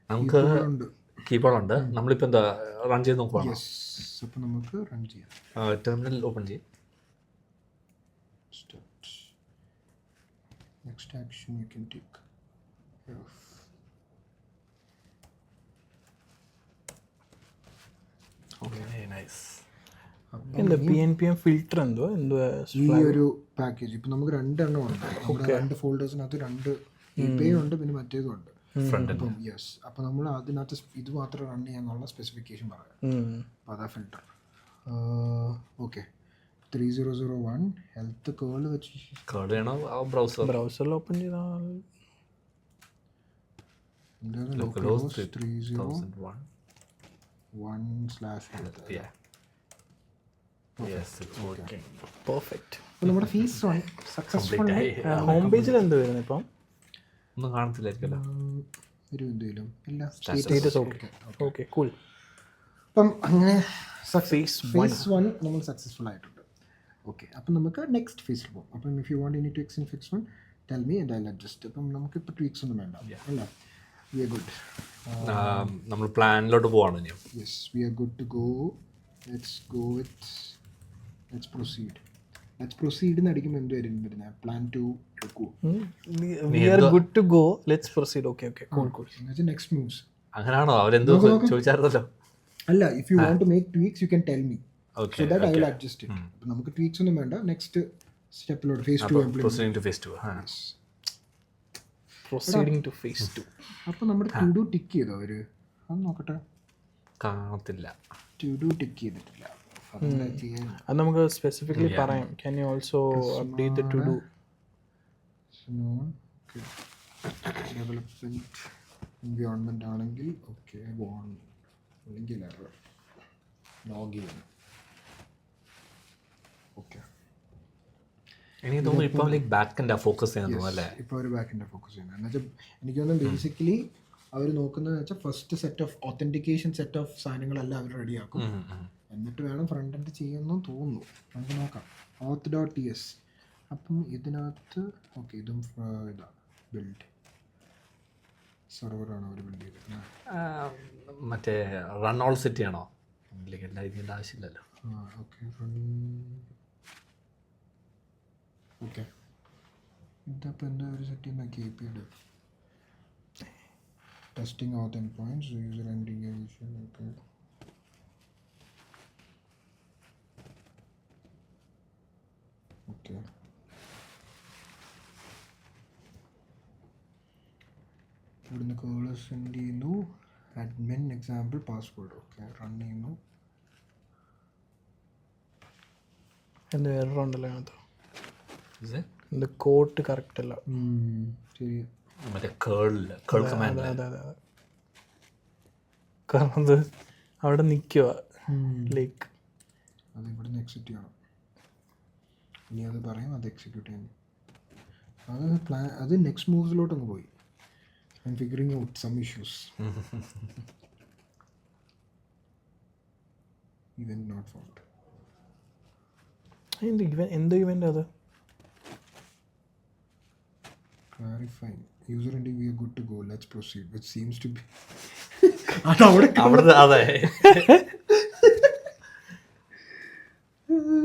നമുക്ക് കീബോർഡ് ഉണ്ട്. നമ്മളിപ്പോൾ എന്താ റൺ ചെയ്ത് നോക്കുവാണ്. യെസ്, അപ്പോൾ നമുക്ക് റൺ ചെയ്യാം. ടെർമിനൽ ഓപ്പൺ ചെയ്യും. Next action you can take. എന്താ PNPM ഫിൽറ്റർ എന്തോ ഈ ഒരു പാക്കേജ് ഇപ്പം നമുക്ക് രണ്ടെണ്ണം ഉണ്ട്. നമ്മുടെ രണ്ട് ഫോൾഡേഴ്സിനകത്ത് രണ്ട് API ഉണ്ട്, പിന്നെ മറ്റേതും ഉണ്ട്. അപ്പം യെസ്, അപ്പോൾ നമ്മൾ അതിനകത്ത് ഇത് മാത്രം റൺ ചെയ്യാന്നുള്ള സ്പെസിഫിക്കേഷൻ പറയാം. അപ്പോൾ അതാ ഫിൽറ്റർ. ഓക്കെ, 3001 ഹെൽത്ത് കേൾ വെച്ച് കേർഡ് ചെയ്യണോ? ബ്രൗസറിൽ ഓപ്പൺ ചെയ്താൽ localhost 301/health. പെർഫെക്റ്റ്. അപ്പോൾ നമ്മുടെ ഫീസ് സക്സസ്ഫുൾ. ഹോം പേജിൽ എന്ത് വരുന്നത് ഇപ്പം? ഒന്നും കാണത്തില്ലായിരിക്കല്ലോ. ഒരു എന്തെങ്കിലും ഇല്ല, സ്റ്റേറ്റസ്. Okay, cool. അപ്പം അങ്ങനെ ഫേസ് 1 നമ്മൾ സക്സസ്ഫുൾ ആയിട്ടുണ്ട്. ഓക്കെ, അപ്പം നമുക്ക് നെക്സ്റ്റ് ഫേസിൽ പോകും. അപ്പം if you want any twigs in phase 1 tell me and I will adjust. അപ്പം നമുക്കിപ്പോൾ ട്വീക്സ് ഒന്നും വേണ്ട അല്ല, വി ആർ ഗുഡ്. നമ്മൾ പ്ലാനിലോട്ട് പോവാണ് ഇനി. Yes, we are good to go. Let's go with let's proceed എന്ന് അടിക്കുമ്പോൾ എന്തായാലും വരുന്നത് പ്ലാൻ ടു എടുക്കുമോ? We are good to go, let's proceed. Okay, cool. എന്നുവെച്ചാൽ നെക്സ്റ്റ് മൂവ്സ്. അങ്ങനെയാണോ? അവരെന്തോ ചോദിച്ചായിരുന്നല്ലോ. അല്ല, if you want to make tweaks you can tell me, so that I will adjust it. അപ്പോൾ നമുക്ക് ട്വീക്സ് ഒന്നും വേണ്ട. നെക്സ്റ്റ് സ്റ്റെപ്പിലോട്ട് phase 2 proceeding to phase 2. Proceeding to phase 2. അപ്പോൾ നമ്മുടെ ടു ഡു ടിക്ക് ചെയ്തോ അവർ? അത് നോക്കട്ടെ. കാണത്തില്ല. ടു ഡു ടിക്ക് ചെയ്തിട്ടില്ല. അതെന്താ ചെയ്യാൻ? അത് നമുക്ക് സ്പെസിഫിക്കലി പറയാം. Can you also update the two do? Development environment ആണെങ്കിൽ ഓക്കെ വോൺ അല്ലെങ്കിൽ എറർ ലോഗ് ചെയ്യണം. ഓക്കെ, എനിക്ക് തോന്നുന്നു ഇപ്പം ലൈക്ക് ബാക്ക് എൻഡാ ഫോക്കസ് ചെയ്യുന്നത് അല്ലേ? ഇപ്പോൾ ഒരു ബാക്കിൻ്റെ ഫോക്കസ് ചെയ്യുന്നത് എന്ന് വെച്ചാൽ എനിക്ക് തോന്നുന്നു ബേസിക്കലി അവർ നോക്കുന്നതെന്ന് വെച്ചാൽ first set of authentication set of സാധനങ്ങളെല്ലാം അവർ റെഡിയാക്കും, എന്നിട്ട് വേണം ഫ്രണ്ട് എൻഡ് ചെയ്യുമെന്ന് തോന്നുന്നു. നമുക്ക് നോക്കാം. auth.ts. അപ്പം ഇതിനകത്ത് ഓക്കെ ഇതും ഇതാ ബിൽഡ് സെർവറാണ് അവർ ബിൽഡ് ചെയ്തിരിക്കുന്നത്. മറ്റേ റൺ ഓൾ സെറ്റ് ചെയ്യണോ? എല്ലാം ഇതിൻ്റെ ആവശ്യമില്ലല്ലോ. ഓക്കെ ഓക്കെ ഇതപ്പോൾ എന്താ ഒരു സെറ്റ് ചെയ്യുന്ന KPയുടെ testing auth endpoints user indication. Okay okay ഇവിടുന്ന് കോള് സെൻഡ് ചെയ്യുന്നു. Admin example password okay run ചെയ്യുന്നു. എന്ത് എറർ ഉണ്ടല്ലോ അതിനകത്ത്? ഇത് കോട്ട് കറക്റ്റ് അല്ല. ശരി, മറ്റേ കേൾ കമാൻഡ്. അതെ അതെ അതെ, കാരണം അത് അവിടെ നിൽക്കുക ലൈക്ക് അത് ഇവിടുന്ന് എക്സിറ്റ് ചെയ്യണം. ഇനി അത് പറയും അത് എക്സിക്യൂട്ട് ചെയ്യുന്നു. അത് നെക്സ്റ്റ് മൂവ്സിലോട്ടങ്ങ് പോയി. I M figuring out some issues. Event not found. എന്ത് ഇവന്റ് അത്? Clarifying. User ID we are good to go. Let's proceed. Which seems to be. അതെ,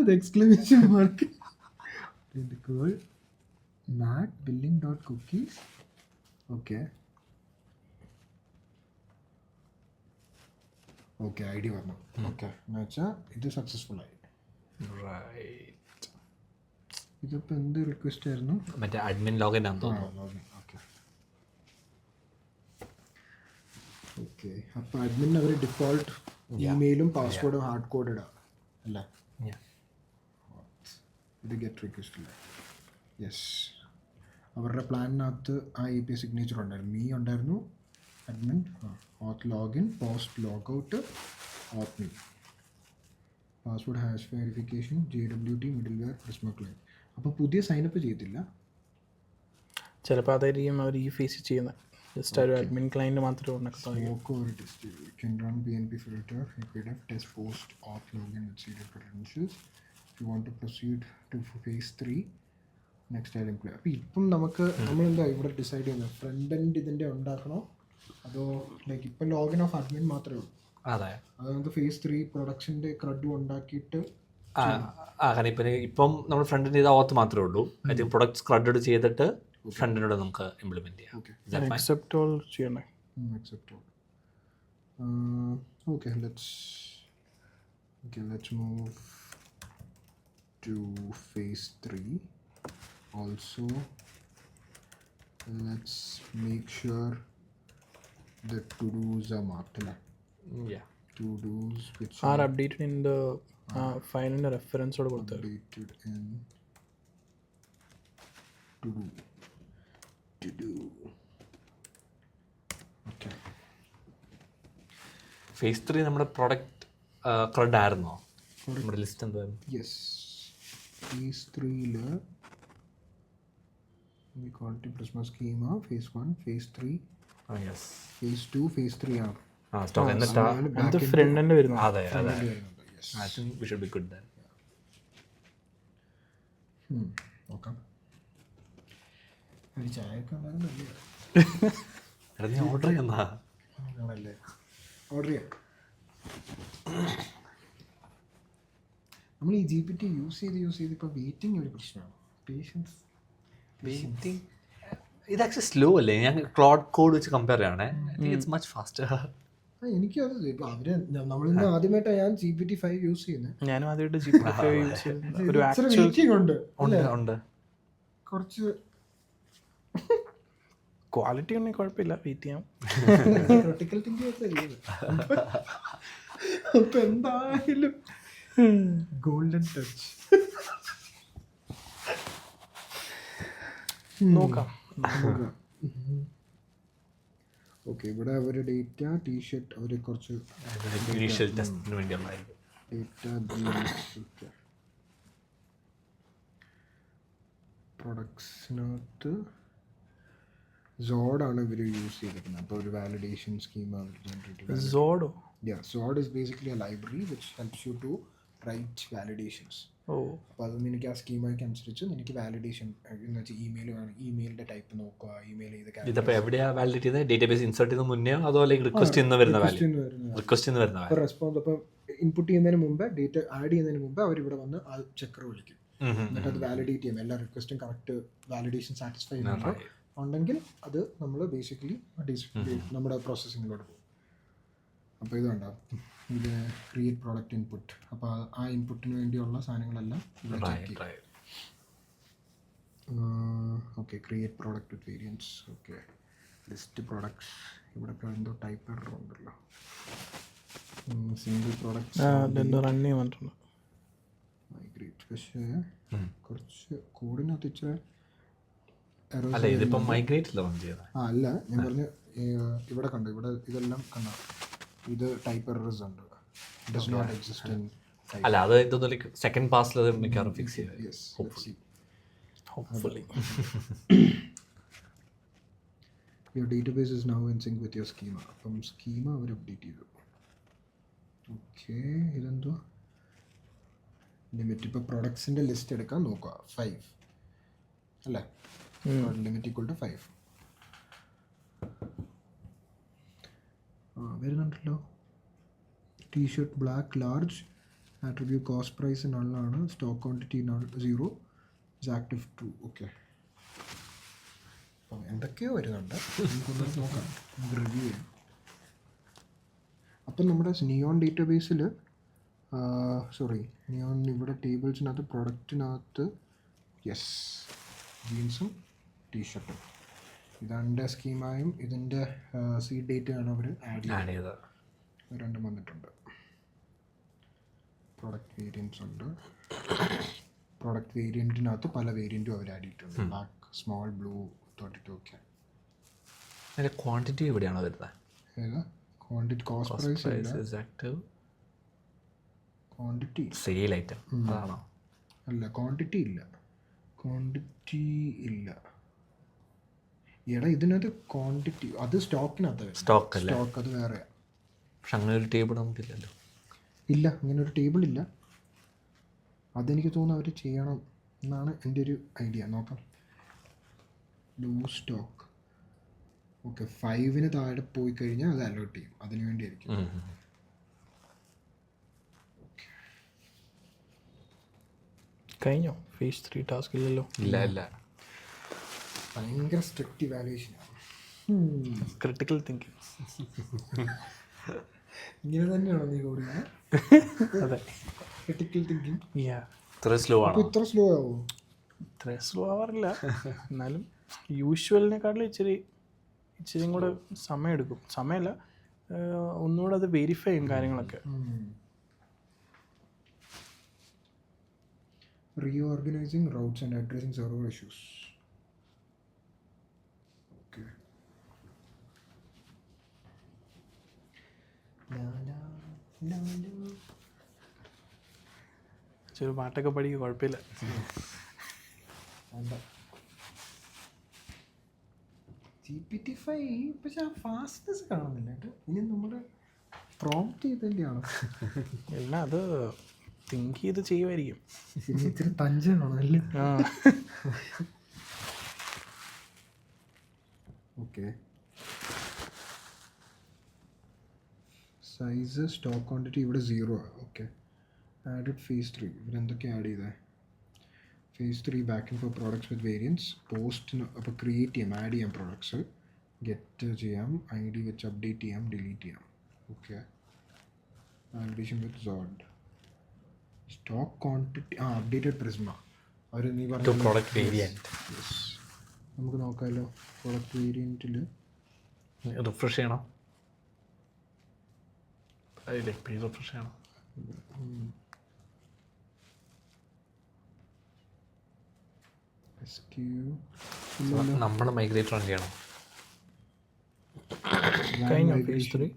The exclamation mark. The call. Mac billing dot cookies. Okay. Okay, ID വന്നു. Okay. എന്നുവെച്ചാൽ ഇത് സക്സസ്ഫുൾ ആയി. റൈറ്റ്. ഇതിപ്പോൾ എന്ത് റിക്വസ്റ്റ് ആയിരുന്നു? മറ്റേ അഡ്മിൻ ലോഗിൻ ആണെന്ന് തോന്നുന്നു. ഓക്കെ ഓക്കെ അപ്പോൾ അഡ്മിൻ അവർ ഡിഫോൾട്ട് ഇമെയിലും പാസ്വേഡും ഹാർഡ് കോഡഡ് അല്ല? ഇത് ഗെറ്റ് റിക്വസ്റ്റ് അല്ല? യെസ്, അവരുടെ പ്ലാനിനകത്ത് ആ API സിഗ്നേച്ചർ ഉണ്ടായിരുന്നു. മീ ഉണ്ടായിരുന്നു, admin, auth login, post logout, auth me, password hash verification, JWT middleware, Prisma client. അപ്പോൾ പുതിയ സൈനപ്പ് ചെയ്തില്ല. ചിലപ്പോൾ അതായിരിക്കും അവർ ഈ ഫേസ് ചെയ്യുന്നത്. ജസ്റ്റ് ഒരു അഡ്മിൻ ക്ലൈൻറ്റ് മാത്രമേ ഉണ്ടാക്കത്തുള്ളൂ. Smoke or test. You can run PNP filter, APDF, test post, auth login with serial credentials. If you want to proceed to phase 3, next item clear. അപ്പോൾ ഇപ്പം നമ്മളെന്താ ഇവിടെ ഡിസൈഡ് ചെയ്യുന്നത്? ഫ്രണ്ട് എൻഡ് ഇതിൻ്റെ ഉണ്ടാക്കണോ അതോ ലൈക്ക് ഇപ്പം ലോഗിൻ ഓഫ് അഡ്മിൻ മാത്രമേ ഉള്ളൂ? അതെ, അത് നമുക്ക് ഫേസ് 3 പ്രൊഡക്ഷൻ്റെ ക്രെഡ് ഉണ്ടാക്കിയിട്ട് കാരണം ഇപ്പം നമ്മൾ ഫ്രണ്ടിൻ്റെ ഇത് ഓത്ത് മാത്രമേ ഉള്ളൂ. ഐ തിങ്ക് പ്രൊഡക്റ്റ് സ്ക്രഡ് ചെയ്തിട്ട് ഫ്രണ്ടിനോട് നമുക്ക് ഇംപ്ലിമെന്റ് ചെയ്യാം. അക്സെപ്റ്റ് ഓൾ ചെയ്യണേ. accept all. Okay, let's move to phase 3. Also, let's make sure the to-dos are marked. To-dos which are updated in the ഫയലിൻ്റെ റെഫറൻസോട് കൊടുത്തത്. updated in to-do. Okay. Face 3 നമ്മുടെ പ്രൊഡക്റ്റ് ക്രെഡ് ആയിരുന്നോ? നമ്മുടെ ലിസ്റ്റ് എന്തായിരുന്നു? Yes. Phase 3 we call it Prisma schema. Phase 1, Phase 3, yes. Phase 2, Phase 3 ആണ്. സ്റ്റോക്ക് എന്നിട്ടാ? അത് ഫ്രണ്ട് എൻഡ് വരുന്നു. അതെ അതെ. I think we should be good then. നോക്കാം. ഒരു ചായയൊക്കെ ഉണ്ടായിരുന്നല്ലേ? എടാ നീ ഓർഡർ ചെയ്യുന്നാ? ആണല്ലേ, ഓർഡർ ചെയ്യാം. നമ്മൾ ഈ GPT യൂസ് ചെയ്ത് ഇപ്പോൾ വെയിറ്റിംഗ് ഒരു പ്രശ്നമാണ്. പേഷ്യൻസ് ഇത് ആക്ച്വലി സ്ലോ അല്ലേ? ഞാൻ ക്ലൗഡ് കോഡ് വെച്ച് കമ്പയർ ചെയ്യണേ. It's much faster. എനിക്കത് ഇപ്പോൾ അവര് നമ്മളിന്ന് ആദ്യമായിട്ടാണ് ഞാൻ GPT-5 യൂസ് ചെയ്യുന്നത്. ഞാനും ആദ്യമായിട്ട് GPT-5 യൂസ് ചെയ്യുന്നത്. ഒരു വെയിറ്റിംഗ് ഉണ്ട് കുറച്ച്. ക്വാളിറ്റി ഉണ്ടെങ്കിൽ കുഴപ്പമില്ല, വെയിറ്റ് ചെയ്യാം. ക്രിട്ടിക്കൽ തിങ്കിങ് ഒക്കെ അപ്പൊ എന്തായാലും ഗോൾഡൻ ടച്ച് നോക്കാം. ഓക്കെ. ഇവിടെ അവർ ഡേറ്റ ടീഷർട്ട് അവർ കുറച്ച് ഇനീഷ്യൽ ടെസ്റ്റിന് വേണ്ടിയുള്ളതായിരിക്കും. ഡേറ്റ പ്രൊഡക്ട്സിനകത്ത് സോഡാണ് ഇവർ യൂസ് ചെയ്തിരിക്കുന്നത്. അപ്പോൾ ഒരു വാലിഡേഷൻ സ്കീം അവർ ജനറേറ്റ്. സോഡോ? Zod is basically a library which helps you to write validations. ഓ, അപ്പോൾ അത് നിനക്ക് ആ സ്കീമൊക്കെ അനുസരിച്ച് നിനക്ക് വാലിഡേഷൻ എന്ന് വെച്ചാൽ ഇമെയിൽ വേണം, ഇമെയിലിൻ്റെ ടൈപ്പ് നോക്കുക, ഇമെയിൽ ചെയ്ത് ഇതിപ്പോൾ എവിടെയാണ് വാലിഡേറ്റ് ചെയ്യുന്നത്? ഡേറ്റാബേസ് ഇൻസേർട്ട് ചെയ്യുന്ന മുന്നേ അതോ അല്ലെങ്കിൽ റിക്വസ്റ്റ് ചെയ്യുന്ന വരുന്ന വാല്യൂ? റിക്വസ്റ്റ് ചെയ്യുന്ന വരുന്ന അപ്പോൾ റെസ്പോൺസ് അപ്പോൾ ഇൻപുട്ട് ചെയ്യുന്നതിന് മുമ്പ് ഡേറ്റ ആഡ് ചെയ്യുന്നതിന് മുമ്പ് അവർ ഇവിടെ വന്ന് ആ ചെക്കർ വിളിക്കും. എന്നിട്ട് അത് വാലിഡേറ്റ് ചെയ്യും. എല്ലാ റിക്വസ്റ്റും കറക്റ്റ് വാലിഡേഷൻ സാറ്റിസ്ഫൈ ഉണ്ടെങ്കിൽ അത് നമ്മൾ ബേസിക്കലി നമ്മുടെ പ്രോസസ്സിങ്ങിലോട്ട് പോകും. അപ്പോൾ ഇതുണ്ടോ, ഇത് ക്രിയേറ്റ് പ്രോഡക്റ്റ് ഇൻപുട്ട്. അപ്പോൾ ആ ഇൻപുട്ടിന് വേണ്ടിയുള്ള സാധനങ്ങളെല്ലാം ഇവിടെ ചെക്ക് ചെയ്യും. Okay, create product with variance. Okay, list products. ഇവിടെ ഇപ്പോൾ എന്തോ ടൈപ്പ് എറർ ഉണ്ടല്ലോ. സിംഗിൾ പ്രോഡക്ട്സ് റൺ ചെയ്യാൻ മൈഗ്രേറ്റ്. പക്ഷേ കുറച്ച് കോഡിനകത്ത് ഇച്ചിരി അല്ല, ഇതിപ്പം മൈഗ്രേറ്റ് ലോൺ ചെയ്തത്. അല്ല, ഞാൻ പറഞ്ഞു ഇവിടെ കണ്ടു, ഇവിടെ ഇതെല്ലാം കണ്ട ഇത് ടൈപ്പ് എറേഴ്സ് ഉണ്ട്. Does not exist in type. അല്ല, അത് ഇതൊന്നും സെക്കൻഡ് പാസിൽ അത് മിക്കവാറും ഫിക്സ് ചെയ്തത്. Yes, hopefully. Your database is now in sync with your schema. അപ്പം സ്കീമ അവർ അപ്ഡേറ്റ് ചെയ്തു. ഓക്കെ, ഇതെന്തോ ലിമിറ്റ്. ഇപ്പോൾ പ്രൊഡക്ട്സിൻ്റെ ലിസ്റ്റ് എടുക്കാൻ നോക്കുക. 5 അല്ലേ? ലിമിറ്റ് ഈക്വൽ ടു 5 വരുന്നുണ്ടല്ലോ. T-shirt black large, attribute cost price നള്ളാണ്, സ്റ്റോക്ക് ക്വാണ്ടിറ്റി 0, ആക്റ്റീവ് 2. ഓക്കെ, അപ്പോൾ എന്തൊക്കെയോ വരുന്നുണ്ട്. നമുക്കൊന്ന് നോക്കാം, നമുക്ക് റിവ്യൂ ചെയ്യാം. അപ്പം നമ്മുടെ നിയോൺ ഡേറ്റാബേസിൽ നിയോൺ ഇവിടെ ടേബിൾസിനകത്ത് പ്രൊഡക്റ്റിനകത്ത് ജീൻസും ടീഷർട്ടും ഇതാണ്ട് സ്കീമായും ഇതിൻ്റെ സീഡ് ഡേറ്റാണ് അവർ ആഡ് ചെയ്തത്. രണ്ടും വന്നിട്ടുണ്ട്. പ്രൊഡക്റ്റ് വേരിയൻസ് ഉണ്ട്. പ്രൊഡക്റ്റ് വേരിയൻറ്റിനകത്ത് പല വേരിയൻറ്റും അവർ ആഡ് ചെയ്തിട്ടുണ്ട്. Black, small, blue, 32. ഒക്കെ അതിൻ്റെ ക്വാണ്ടിറ്റി എവിടെയാണോ വരുന്നത്? ഏതാ quantity? Cost price quantity sale item അതാണോ? അല്ല, ക്വാണ്ടിറ്റി ഇല്ല. എടാ, ഇതിനകത്ത് ക്വാണ്ടിറ്റി അത് സ്റ്റോക്കിനകത്ത് സ്റ്റോക്ക് അല്ലേ? സ്റ്റോക്ക് അത് വേറെയാ. പക്ഷെ അങ്ങനെ ഒരു ടേബിൾ നമുക്കില്ലല്ലോ. ഇല്ല, അങ്ങനെ ഒരു ടേബിൾ ഇല്ല. അതെനിക്ക് തോന്നുന്നു അവർ ചെയ്യണം എന്നാണ് എൻ്റെ ഒരു ഐഡിയ. നോക്കാം. Loose stock. ഓക്കെ, 5 താഴെ പോയി കഴിഞ്ഞാൽ അത് അലേർട്ട് ചെയ്യും. അതിന് വേണ്ടിയായിരിക്കും. കഴിഞ്ഞോ? ഫേസ് 3 ടാസ്ക് ഇല്ലല്ലോ. ഇല്ല. ഭയങ്കര സ്ട്രിക്റ്റ് ഇവാലുവേഷനാണ്. Critical thinking. ഇങ്ങനെ തന്നെയാണോ നീ ഓടുന്നത്? അതെ, ക്രിട്ടിക്കൽ തിങ്കിങ്. ഇത്ര സ്ലോ ആണോ? ഇത്ര സ്ലോ ആവോ? ഇത്ര സ്ലോ ആവാറില്ല, എന്നാലും യൂഷ്വലിനെക്കാട്ടിലും ഇച്ചിരിയും കൂടെ സമയം എടുക്കും. സമയമല്ല, ഒന്നുകൂടെ അത് വെരിഫൈ ചെയ്യും കാര്യങ്ങളൊക്കെ. Reorganizing routes and addressing server issues. Okay. ചെറു പാട്ടൊക്കെ പഠിക്കും, കുഴപ്പമില്ല. GPT-5 പക്ഷെ ആ ഫാസ്റ്റ്നെസ് കാണുന്നില്ല കേട്ടോ. ഇനി നമ്മുടെ പ്രോംപ്റ്റ് ചെയ്തതിൻ്റെയാണോ? എല്ലാം അത് തിങ്ക് ചെയ്ത് ചെയ്യുമായിരിക്കും. പിന്നെ ഇത്തിരി തഞ്ചാണോ അല്ലേ? ഓക്കെ, സൈസ് സ്റ്റോക്ക് ക്വാണ്ടിറ്റി ഇവിടെ 0 ആണ്. Okay, added phase 3. ഇവരെന്തൊക്കെ ആഡ് ചെയ്തേ? phase 3 backend for products with variants. പോസ്റ്റിന് അപ്പോൾ ക്രിയേറ്റ് ചെയ്യാം, ആഡ് ചെയ്യാം പ്രോഡക്ട്സ്, ഗെറ്റ് ചെയ്യാം, ID വെച്ച് അപ്ഡേറ്റ് ചെയ്യാം, ഡിലീറ്റ് ചെയ്യാം. Okay, validation with Zod. Stock quantity updated Prisma. അവർ നീ പറഞ്ഞു പ്രോഡക്റ്റ് വേരിയൻറ്റ്. നമുക്ക് നോക്കാമല്ലോ. പ്രോഡക്റ്റ് വേരിയൻറ്റിൽ റിഫ്രഷ് ചെയ്യണം. പേജ് റിഫ്രഷ് ചെയ്യണം. നമ്മൾ മൈഗ്രേറ്റ് റൺ ചെയ്യണം. കഴിഞ്ഞോ phase 3?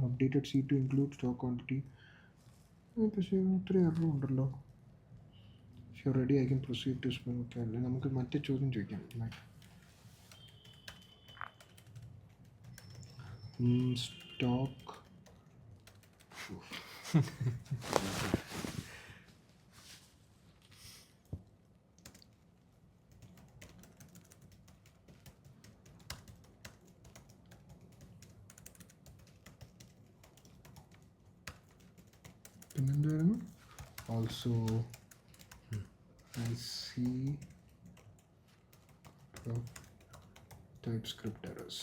Updated C to include stock quantity. പക്ഷേ ഇത്ര എറർ ഉണ്ടല്ലോ. Ready I can proceed to spend. അല്ലേ നമുക്ക് മറ്റേ ചോദ്യം ചോദിക്കാം. സ്റ്റോക്ക് പിന്നെന്തായിരുന്നു? Also I see TypeScript errors.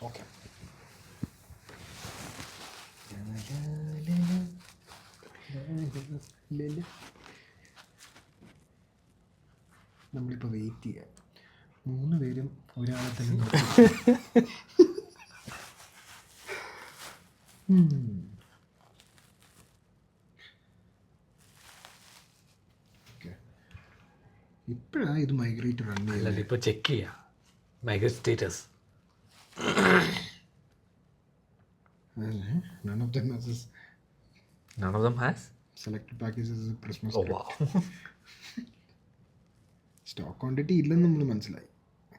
Okay. നമ്മളിപ്പോൾ വെയിറ്റ് ചെയ്യാം. 3 പേരും ഒരാളെ തന്നെ ഇപ്പോഴാണ് ഇത് മൈഗ്രേറ്റ് റൺ ചെയ്യുന്നത്. ഇപ്പോൾ ചെക്ക് ചെയ്യാം migrate status. None of them has selected packages as a Prisma script. Stock quantity ഇല്ലെന്ന് നമ്മൾ മനസ്സിലായി.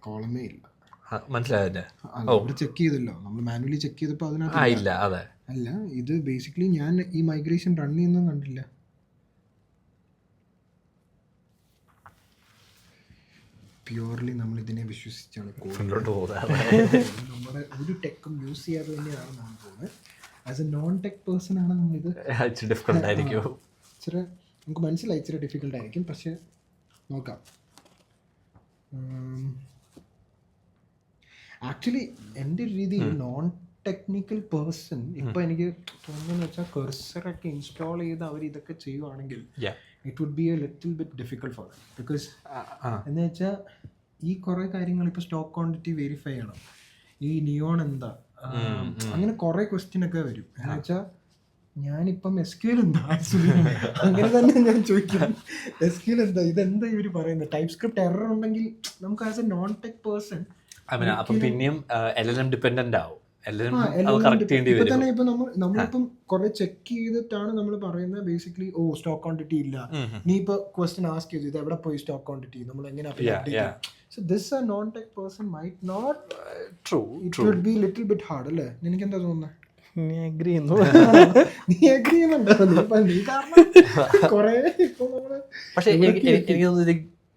കോളമേ ഇല്ല. മനസ്സിലായല്ലേ? അവിടെ ചെക്ക് ചെയ്തല്ലോ, നമ്മൾ മാനുവലി ചെക്ക് ചെയ്തപ്പോൾ അതിനകത്ത് ഇല്ല. അതെ അല്ല, ഇത് ബേസിക്കലി ഞാൻ ഈ മൈഗ്രേഷൻ റൺ ചെയ്യുന്നതും കണ്ടില്ല. പ്യുവർലി നമ്മൾ ഇതിനെ വിശ്വസിച്ചാണ് നമ്മുടെ ഒരു ടെക്കും യൂസ് ചെയ്യാതെ തന്നെയാണ് നമ്മൾ പോകുന്നത്. As A non tech person ആണ് നമ്മളിത് ഡിഫിക്കൽട്ട് ആയിരിക്കും. ഇച്ചിരി നമുക്ക് മനസ്സിലായി ഇച്ചിരി ഡിഫിക്കൽട്ട് ആയിരിക്കും. പക്ഷെ നോക്കാം. ആക്ച്വലി എൻ്റെ ഒരു രീതിയിൽ നോൺ ടെക്നിക്കൽ പേഴ്സൺ ഇപ്പം എനിക്ക് തോന്നുന്നതെന്ന് വെച്ചാൽ കർസറൊക്കെ ഇൻസ്റ്റാൾ ചെയ്ത് അവർ ഇതൊക്കെ ചെയ്യുവാണെങ്കിൽ it would be a little bit difficult for them. Because എന്ന് വെച്ചാൽ ഈ കുറേ കാര്യങ്ങൾ ഇപ്പോൾ സ്റ്റോക്ക് ക്വാണ്ടിറ്റി വെരിഫൈ ചെയ്യണം, ഈ നിയോൺ എന്താ, അങ്ങനെ കുറേ ക്വസ്റ്റ്യൻ ഒക്കെ വരും. എന്ന് വെച്ചാൽ ഞാനിപ്പം SQL എന്താ ആക്ച്വലി അങ്ങനെ തന്നെ ഞാൻ ചോദിക്കും. SQL എന്താ, ഇതെന്താ ഇവർ പറയുന്നത്? TypeScript എറർ ഉണ്ടെങ്കിൽ നമുക്ക് as A non tech person അപ്പം പിന്നെയും LLM ഡിപ്പെൻഡന്റ് ആവും. ഇപ്പൊ തന്നെ ഇപ്പൊ നമ്മളിപ്പം കുറെ ചെക്ക് ചെയ്തിട്ടാണ് നമ്മൾ പറയുന്നത് ബേസിക്കലി സ്റ്റോക്ക് ക്വാണ്ടിറ്റി ഇല്ല. നീ ഇപ്പൊ ക്വസ്റ്റ്യൻ ആസ്ക് ചെയ്തു ഇത് എവിടെ പോയി സ്റ്റോക്ക് ക്വാണ്ടിറ്റി നമ്മൾ എങ്ങനെ. So this a non tech person might not true. It would be little bit hard അല്ലേ? നിനക്ക് എന്താ തോന്നുന്നത്? നീ അഗ്രി ചെയ്യുന്നു? നീ അഗ്രി ചെയ്യുന്നുണ്ടോ? നീ കാരണം കുറെ ഇപ്പൊ നമ്മള് പക്ഷെ എനിക്ക് തോന്നുന്നത്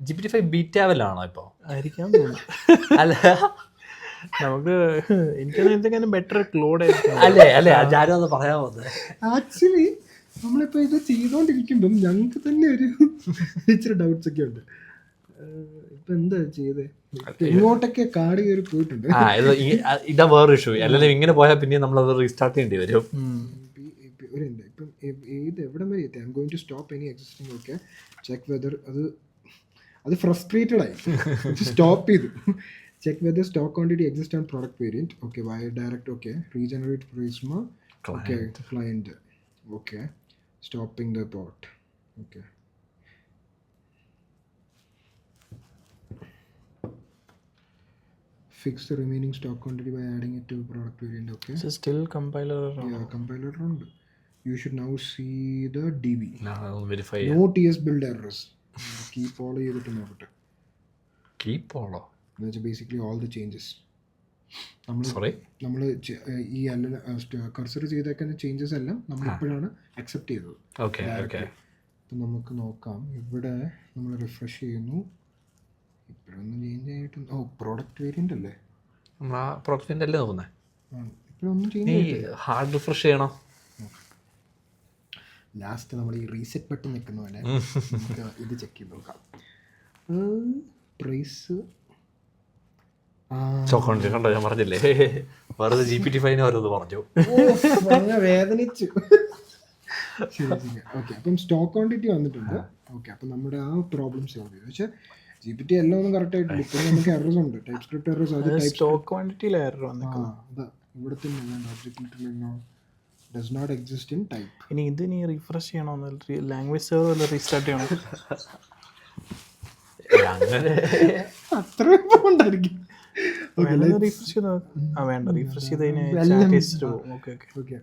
GPT-5 ബീറ്റാവലാണോ ഇപ്പൊ? ആയിരിക്കാൻ തോന്നുന്നു. അല്ല നമുക്ക് എനിക്ക് ബെറ്റർ ക്ലോഡ് അല്ലേ ആരും അത് പറയാൻ പോകുന്നത്. ആക്ച്വലി നമ്മളിപ്പോൾ ഇത് ചെയ്തുകൊണ്ടിരിക്കുമ്പം ഞങ്ങൾക്ക് തന്നെ ഒരു ഇച്ചിരി ഡൗട്ട്സ് ഒക്കെ ഉണ്ട്. ഇപ്പം എന്താ ചെയ്തേ? ഇങ്ങോട്ടൊക്കെ കാട് കയറി പോയിട്ടുണ്ട്. ഇതാ വേറെ ഇഷ്യൂ. അല്ലെങ്കിൽ ഇങ്ങനെ പോയാൽ പിന്നെ നമ്മളത് റീസ്റ്റാർട്ട് ചെയ്യേണ്ടി വരും. ഇപ്പം ഏത് എവിടെ വരെ എത്തി? I'm going to stop any existing. Okay, check whether അത് ഫ്രസ്ട്രേറ്റഡ് ആയി സ്റ്റോപ്പ് ചെയ്തു. Check whether stock quantity exists on product variant. Okay, wire direct. Okay, regenerate Prisma. Okay, client. Okay, stopping the bot. Okay. Fix the remaining stock quantity by adding it to product variant. Okay. So still compiler. Yeah, compiler run. You should now see the DB. I'll verify. No TS build errors. Keep follow ചെയ്തിട്ട് നോക്കട്ടെ. Keep follow. Basically all the changes നമ്മൾ ഈ കർസർ ചെയ്തേക്കുന്ന ചേഞ്ചസ് എല്ലാം നമ്മൾ ഇപ്പോഴാണ് അക്സെപ്റ്റ് ചെയ്തത്. അപ്പം നമുക്ക് നോക്കാം. ഇവിടെ നമ്മൾ റിഫ്രഷ് ചെയ്യുന്നു. ഇപ്പോഴൊന്നും ചേഞ്ച് ആയിട്ട് പ്രോഡക്റ്റ് വേരിയൻ്റ് അല്ലേ? പ്രോഡക്റ്റ് വേരിയൻ്റ് അല്ലേ നോക്കുന്നത്? ഇപ്പോഴൊന്നും ചേഞ്ച് ഹാർഡ് റിഫ്രഷ് ചെയ്യണോ? ലാസ്റ്റ് നമ്മൾ ഈ റീസെറ്റ് ബട്ടൺ നിൽക്കുന്ന പോലെ നമുക്ക് ഇത് ചെക്ക് ചെയ്ത് നോക്കാം. പ്രൈസ് കണ്ടോ? ഞാൻ പറഞ്ഞില്ലേ വെറുതെ GPT-5 ഓരോന്ന് പറഞ്ഞു. വേദനിച്ചു. ശരി ശരി. ഓക്കെ, അപ്പം സ്റ്റോക്ക് ക്വാണ്ടിറ്റി വന്നിട്ടുണ്ട്. ഓക്കെ, അപ്പം നമ്മുടെ ആ പ്രോബ്ലം സോൾവ് ചെയ്തു. പക്ഷേ GPT എല്ലാം ഒന്നും കറക്റ്റ് ആയിട്ടില്ല. ഇപ്പം നമുക്ക് എറേഴ്സ് ഉണ്ട്, TypeScript എറേഴ്സ്. അത് സ്റ്റോക്ക് ക്വാണ്ടിറ്റിയിൽ എറർ വന്നു. അതാ ഇവിടെ തന്നെ വേണ്ട object does not exist in type. ഇനി ഇത് നീ റീഫ്രഷ് ചെയ്യണോ? ലാംഗ്വേജ് സെർവർ വല്ല റീസ്റ്റാർട്ട് ചെയ്യണോ? അങ്ങനെ അത്ര ഉണ്ടായിരിക്കും. റീഫ്രഷ് ചെയ്തോ? വേണ്ട, റീഫ്രഷ് ചെയ്ത് കഴിഞ്ഞാൽ ഓക്കെ ഓക്കെ. ഓക്കെ,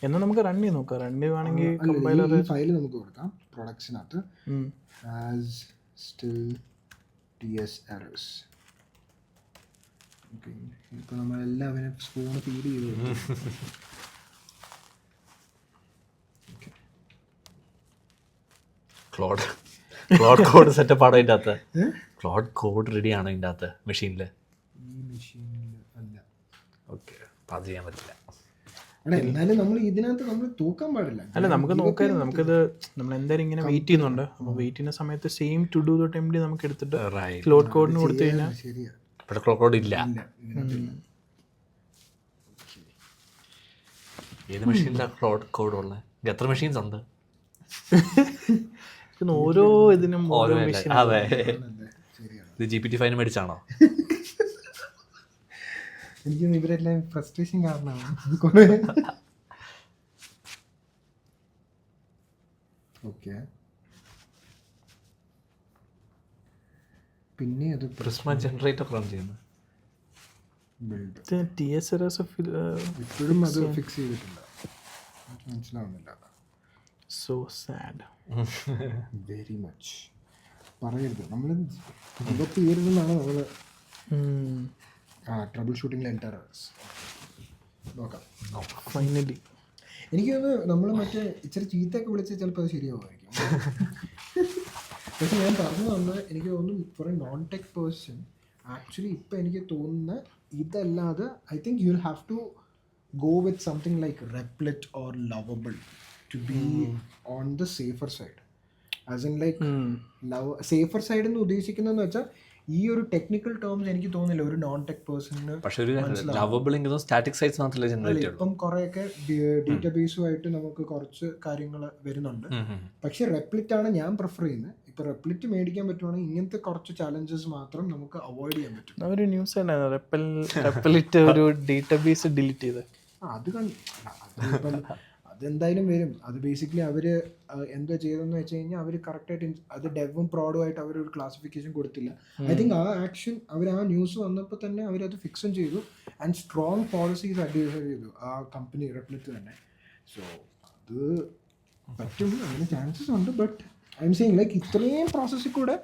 എന്നാൽ നമുക്ക് റൺ ചെയ്ത് നോക്കാം. റൺ ചെയ്യുവാണെങ്കിൽ കമ്പൈലർ ഈ ഫയൽ നമുക്ക് കൊടുക്കാം പ്രൊഡക്ട്സിനകത്ത് as still TS errors. Okay, ഇപ്പോൾ നമ്മളെല്ലാവരും സ്പൂണ് ഫീഡ് ചെയ്തു. ക്ലോഡ് കോഡ് സെറ്റപ്പ് ആണോ ഇതിൻ്റെ അകത്ത്? ക്ലോഡ് കോഡ് റെഡി ആണോ ഇതിൻ്റെ അകത്ത് മെഷീനിൽ? ഈ മെഷീനിൽ അല്ല. ഓക്കെ, അത് ചെയ്യാൻ പറ്റില്ല. എന്നാലും നമ്മൾ ഇതിനകത്ത് നമ്മൾ തൂക്കാൻ പാടില്ല. അല്ല, നമുക്ക് നോക്കായിരുന്നു. നമുക്കിത് നമ്മൾ എന്തായാലും ഇങ്ങനെ വെയിറ്റ് ചെയ്യുന്നുണ്ട്. അപ്പോൾ വെയിറ്റ് ചെയ്യുന്ന സമയത്ത് same todo dot MD നമുക്ക് എടുത്തിട്ട് ക്ലോഡ് കോഡിന് കൊടുത്തു കഴിഞ്ഞാൽ ശരിയാ. ഇവിടെ ക്ലോഡ് കോഡ് ഇല്ല. ഏത് മെഷീനിലാണ് ക്ലോഡ് കോഡ് ഉള്ളത്? എത്ര മെഷീൻസ് ഉണ്ട്? ഓരോ ഇതിനും ഓരോ മെഷീൻ. അതെ, ശരിയാണ്. ഇത് GPT-5 മേടിച്ചാണോ? എനിക്ക് ഇവരെല്ലാം ഫ്രസ്ട്രേഷൻ കാരണമാണ് കുറേ. ഓക്കെ, പിന്നെ അത് പ്രിസ്മ ജനറേറ്റർ റൺ ചെയ്യുന്നു. ബിൽഡ് TS errors ഇപ്പോഴും അത് ഫിക്സ് ചെയ്തിട്ടില്ല. മനസ്സിലാവുന്നില്ല. So sad, very much. പറയരുത്, നമ്മൾ ഡെവലപ്പ് ചെയ്യരുതെന്നാണ് നമ്മൾ ട്രബിൾ ഷൂട്ടിംഗ് എൻറ്ററേഴ്സ് നോക്കാം. ഫൈനലി എനിക്ക് തോന്നുന്നു നമ്മൾ മറ്റേ ഇച്ചിരി ചീത്തയൊക്കെ വിളിച്ചാൽ ചിലപ്പോൾ അത് ശരിയാവുമായിരിക്കും. പക്ഷെ ഞാൻ പറഞ്ഞു തന്നത് എനിക്ക് തോന്നുന്നു for a non tech person actually ഇപ്പം എനിക്ക് തോന്നുന്ന ഇതല്ലാതെ I think you will have to go with something like Replit or Lovable to be on the safer side. As in like safer side എന്ന് ഉദ്ദേശിക്കുന്നതെന്ന് വെച്ചാൽ ഈ ഒരു ടെക്നിക്കൽ ടേംസ് എനിക്ക് തോന്നുന്നില്ല ഒരു നോൺ ടെക് പേഴ്സണിന്. പക്ഷേ ഒരു ലവബിൾ എങ്കിലും സ്റ്റാറ്റിക് സൈറ്റ്സ് മാത്രമല്ല ജനറേറ്റ് ചെയ്യുള്ളൂ. ഇപ്പം കുറേയൊക്കെ ഡേറ്റാബേസുമായിട്ട് നമുക്ക് കുറച്ച് കാര്യങ്ങൾ വരുന്നുണ്ട്. പക്ഷെ റെപ്ലിറ്റ് ആണ് ഞാൻ പ്രിഫർ ചെയ്യുന്നത്. ഇപ്പൊ റെപ്ലിറ്റ് മേടിക്കാൻ പറ്റുവാണെങ്കിൽ ഇങ്ങനത്തെ കുറച്ച് ചാലഞ്ചസ് മാത്രം നമുക്ക് അവോയ്ഡ് ചെയ്യാൻ പറ്റും. ഒരു ന്യൂസ് ഉണ്ടായിരുന്നു, റെപ്പലിറ്റ് ഒരു ഡേറ്റാബേസ് ഡിലീറ്റ് ചെയ്ത്. അത് അതെന്തായാലും വരും. അത് ബേസിക്കലി അവർ എന്താ ചെയ്തതെന്ന് വെച്ച് കഴിഞ്ഞാൽ അവർ കറക്റ്റായിട്ട് അത് ഡെവും പ്രോഡുമായിട്ട് അവരൊരു ക്ലാസിഫിക്കേഷൻ കൊടുത്തില്ല. ഐ തിങ്ക് ആ ആക്ഷൻ അവർ ആ ന്യൂസ് വന്നപ്പോൾ തന്നെ അവരത് ഫിക്സും ചെയ്തു ആൻഡ് സ്ട്രോങ് പോളിസീസ് അഡ്വൈസ് ചെയ്തു ആ കമ്പനി റെപ്ലിറ്റ് തന്നെ. സോ അത് പറ്റും, അങ്ങനെ ചാൻസസ് ഉണ്ട്. But I am saying like ഇത്രയും പ്രോസസ്സിൽ കൂടെ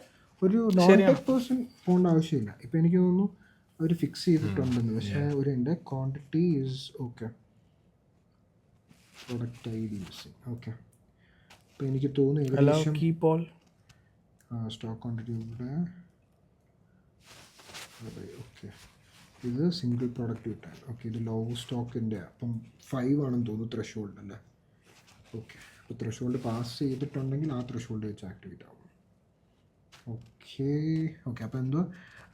ഒരു നോൺ ടെക് പേഴ്സൺ പോകേണ്ട ആവശ്യമില്ല. ഇപ്പം എനിക്ക് തോന്നുന്നു അവർ ഫിക്സ് ചെയ്തിട്ടുണ്ടെന്ന്. പക്ഷേ ഒരു എൻ്റെ quantity is okay, product ID missing. Okay, അപ്പോൾ എനിക്ക് തോന്നുന്നു ഏകദേശം സ്റ്റോക്ക് ക്വാണ്ടിറ്റി ഇവിടെ. ഓക്കെ, ഇത് സിംഗിൾ പ്രൊഡക്റ്റ് കിട്ടാൻ. ഓക്കെ, ഇത് ലോ സ്റ്റോക്കിൻ്റെ അപ്പം 5 ആണെന്ന് തോന്നുന്നു ത്രഷോൾഡ് അല്ലേ. ഓക്കെ, അപ്പോൾ ത്രഷോൾഡ് പാസ് ചെയ്തിട്ടുണ്ടെങ്കിൽ ആ ത്രഷോൾഡ് വെച്ച് ആക്ടിവേറ്റ് ആവും. ഓക്കെ ഓക്കെ, അപ്പോൾ എന്തോ